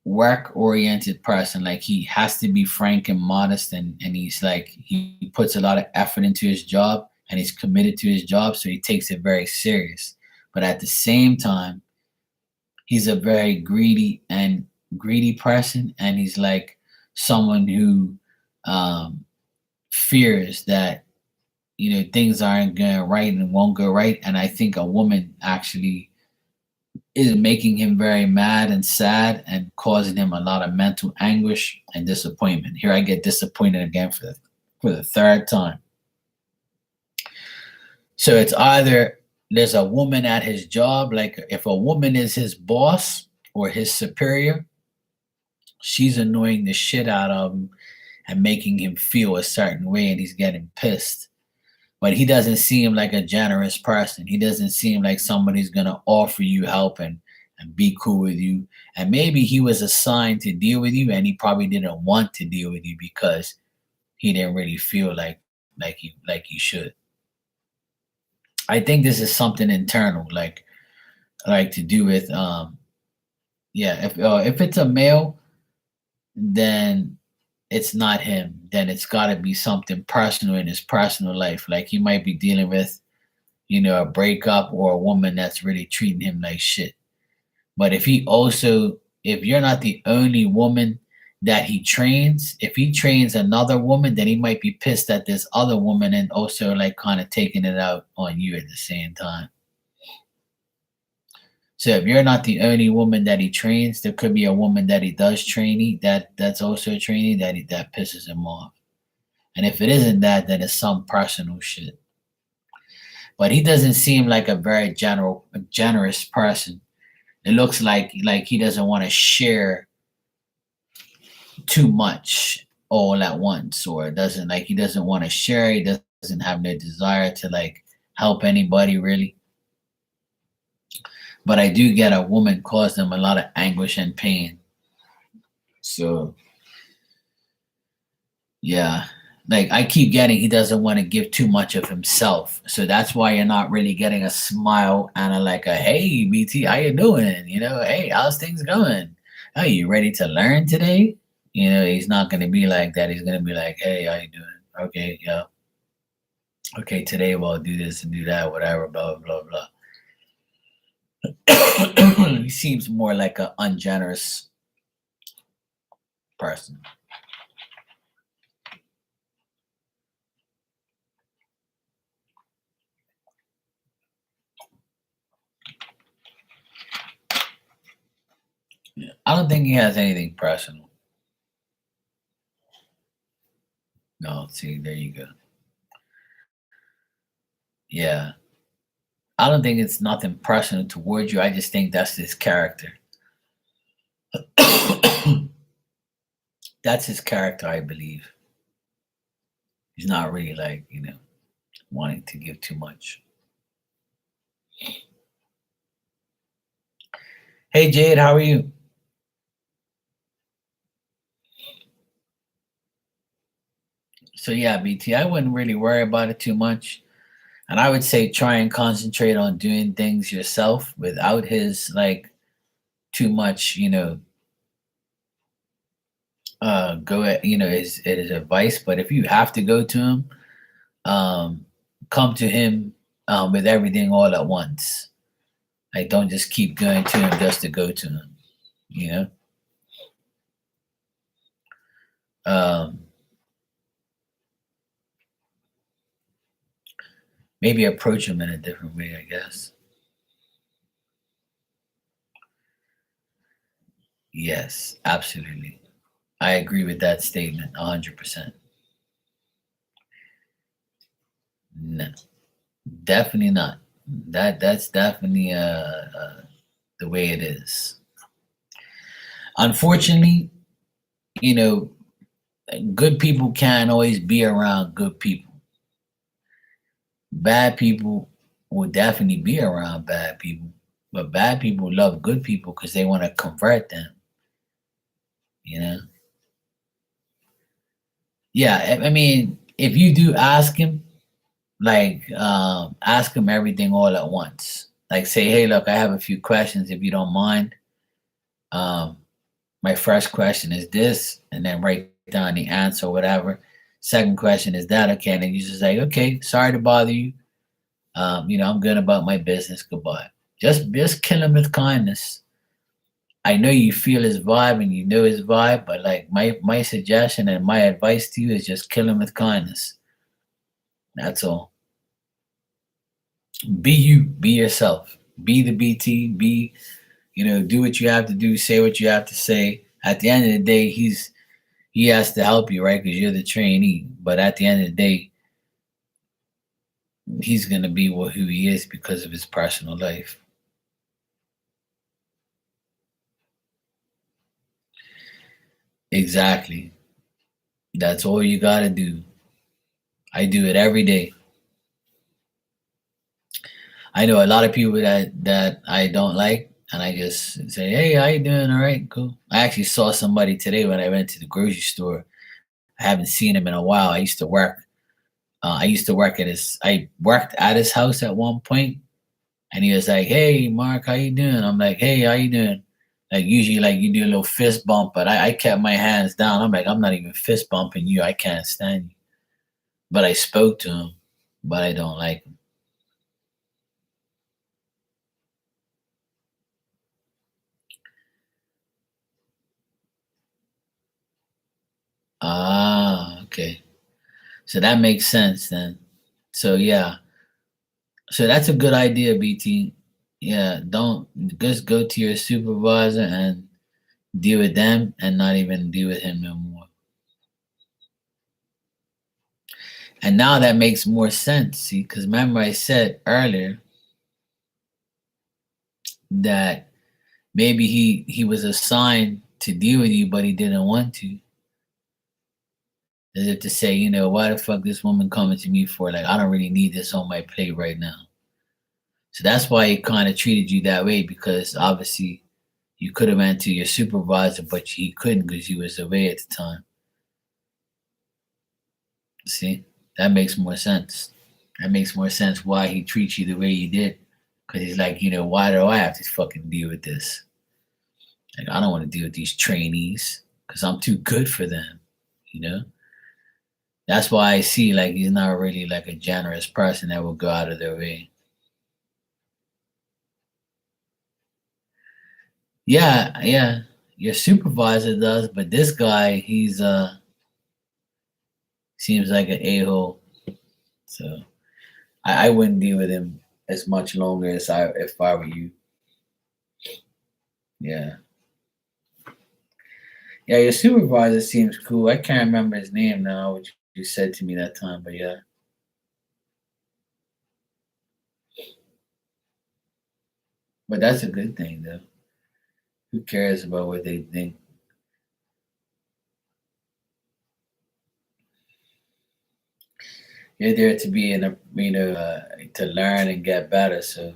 work oriented person. Like he has to be frank and modest, and he's like he puts a lot of effort into his job and he's committed to his job, so he takes it very serious. But at the same time, he's a very greedy person, and he's like someone who um, fears that you know things aren't going right and won't go right. And I think a woman actually is making him very mad and sad and causing him a lot of mental anguish and disappointment. Here I get disappointed again for the third time. So it's either there's a woman at his job, like if a woman is his boss or his superior, she's annoying the shit out of him and making him feel a certain way and he's getting pissed. But he doesn't seem like a generous person. He doesn't seem like somebody who's gonna offer you help and be cool with you. And maybe he was assigned to deal with you and he probably didn't want to deal with you because he didn't really feel like he should. I think this is something internal, like to do with yeah, if it's a male, then it's not him. Then it's gotta be something personal in his personal life. Like he might be dealing with, you know, a breakup or a woman that's really treating him like shit. But if you're not the only woman that he trains, if he trains another woman, then he might be pissed at this other woman and also like kind of taking it out on you at the same time. So if you're not the only woman that he trains, there could be a woman that he does trainee that's also a trainee that pisses him off. And if it isn't that, then it's some personal shit. But he doesn't seem like a very generous person. It looks like he doesn't want to share too much all at once, or doesn't like he doesn't want to share. He doesn't have no desire to like help anybody really. But I do get a woman cause them a lot of anguish and pain. So yeah, like I keep getting he doesn't want to give too much of himself. So that's why you're not really getting a smile and a like a hey BT, how you doing? You know, hey, how's things going? Are you ready to learn today? You know, he's not gonna be like that. He's gonna be like, hey, how you doing? Okay, yeah. Okay, today we'll do this and do that, whatever, blah blah blah blah. He seems more like an ungenerous person. Yeah. I don't think he has anything personal. No, see, there you go. Yeah. I don't think it's nothing personal towards you. I just think that's his character. That's his character, I believe. He's not really like, wanting to give too much. Hey Jade, how are you? So yeah, BT, I wouldn't really worry about it too much. And I would say try and concentrate on doing things yourself without his like too much, go at his advice. But if you have to go to him, um, come to him with everything all at once. Like don't just keep going to him just to go to him, you know? Um, maybe approach him in a different way, I guess. Yes, absolutely. I agree with that statement 100%. No, definitely not. That's definitely the way it is. Unfortunately, you know, good people can't always be around good people. Bad people will definitely be around bad people, but bad people love good people because they want to convert them. You know? Yeah, I mean, if you do ask him, like, ask him everything all at once. Like, say, hey, look, I have a few questions if you don't mind. Um, my first question is this, and then write down the answer or whatever. Second question is that okay? And then you just say, okay, sorry to bother you. I'm good about my business. Goodbye. Just kill him with kindness. I know you feel his vibe and you know his vibe, but like my suggestion and my advice to you is just kill him with kindness. That's all. Be you, be yourself. Be the BT, do what you have to do, say what you have to say. At the end of the day, he has to help you, right? Because you're the trainee. But at the end of the day, he's gonna be who he is because of his personal life. Exactly. That's all you gotta do. I do it every day. I know a lot of people that I don't like, and I just say, "Hey, how you doing? All right, cool." I actually saw somebody today when I went to the grocery store. I haven't seen him in a while. I used to work at his. I worked at his house at one point, and he was like, "Hey, Mark, how you doing?" I'm like, "Hey, how you doing?" Like usually, like you do a little fist bump, but I kept my hands down. I'm like, I'm not even fist bumping you. I can't stand you. But I spoke to him, but I don't like him. Ah, okay. So that makes sense then. So yeah. So that's a good idea, BT. Yeah, don't just go to your supervisor and deal with them and not even deal with him no more. And now that makes more sense. See, because remember I said earlier that maybe he was assigned to deal with you, but he didn't want to. As if to say, why the fuck this woman coming to me for? Like, I don't really need this on my plate right now. So that's why he kind of treated you that way because obviously you could have went to your supervisor, but he couldn't because he was away at the time. See, that makes more sense. That makes more sense why he treats you the way he did. Because he's like, why do I have to fucking deal with this? Like, I don't want to deal with these trainees because I'm too good for them. You know, that's why I see like he's not really like a generous person that will go out of their way. Yeah, yeah, your supervisor does, but this guy, he's seems like an a hole. So I wouldn't deal with him as much longer as I if I were you. Yeah. Yeah, your supervisor seems cool. I can't remember his name now, which you said to me that time, but yeah. But that's a good thing though. Who cares about what they think? You're there to be in a to learn and get better. So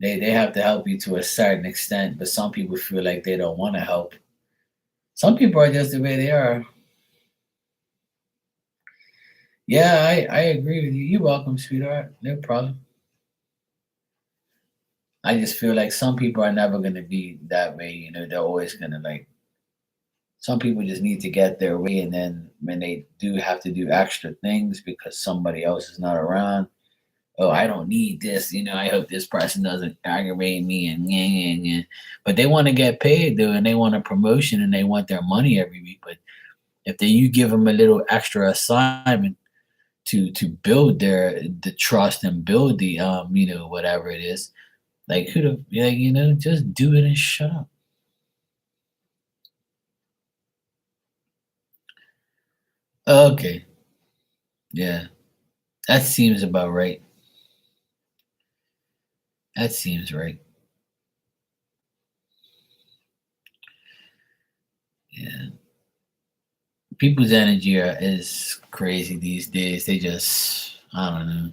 they have to help you to a certain extent, but some people feel like they don't want to help. Some people are just the way they are. Yeah, I agree with you. You're welcome, sweetheart. No problem. I just feel like some people are never gonna be that way. They're always gonna like. Some people just need to get their way, and then when they do have to do extra things because somebody else is not around, oh, I don't need this. I hope this person doesn't aggravate me and yeah, yeah, yeah. But they want to get paid though, and they want a promotion and they want their money every week. But if you give them a little extra assignment to build the trust and build the whatever it is, like who the like just do it and shut up. Okay, yeah, that seems about right. That seems right. Yeah. People's energy is crazy these days. They just, I don't know.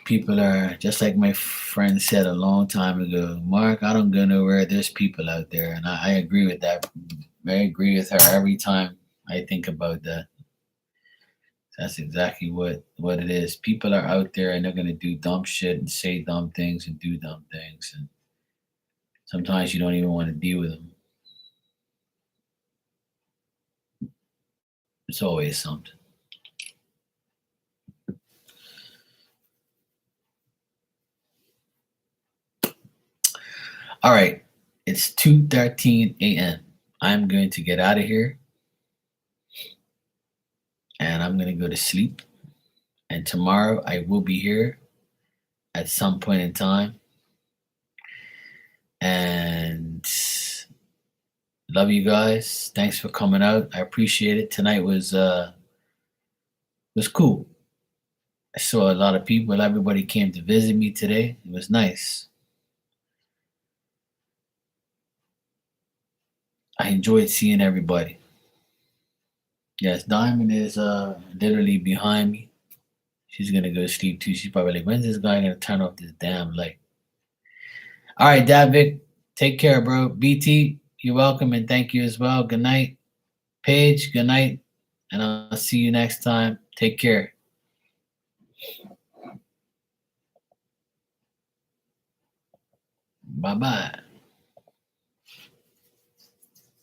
People are just like my friend said a long time ago. Mark, I don't go nowhere. There's people out there, and I agree with that. I agree with her every time I think about that. That's exactly what it is. People are out there, and they're gonna do dumb shit and say dumb things and do dumb things, and sometimes you don't even want to deal with them. It's always something. All right, it's 2:13 a.m. I'm going to get out of here and I'm going to go to sleep. And tomorrow I will be here at some point in time. And love you guys. Thanks for coming out. I appreciate it. Tonight was cool. I saw a lot of people. Everybody came to visit me today. It was nice. I enjoyed seeing everybody. Yes, Diamond is literally behind me. She's gonna go to sleep too. She's probably like, when's this guy gonna turn off this damn light? All right, David, take care, bro. BT, you're welcome and thank you as well. Good night. Paige, good night. And I'll see you next time. Take care. Bye bye.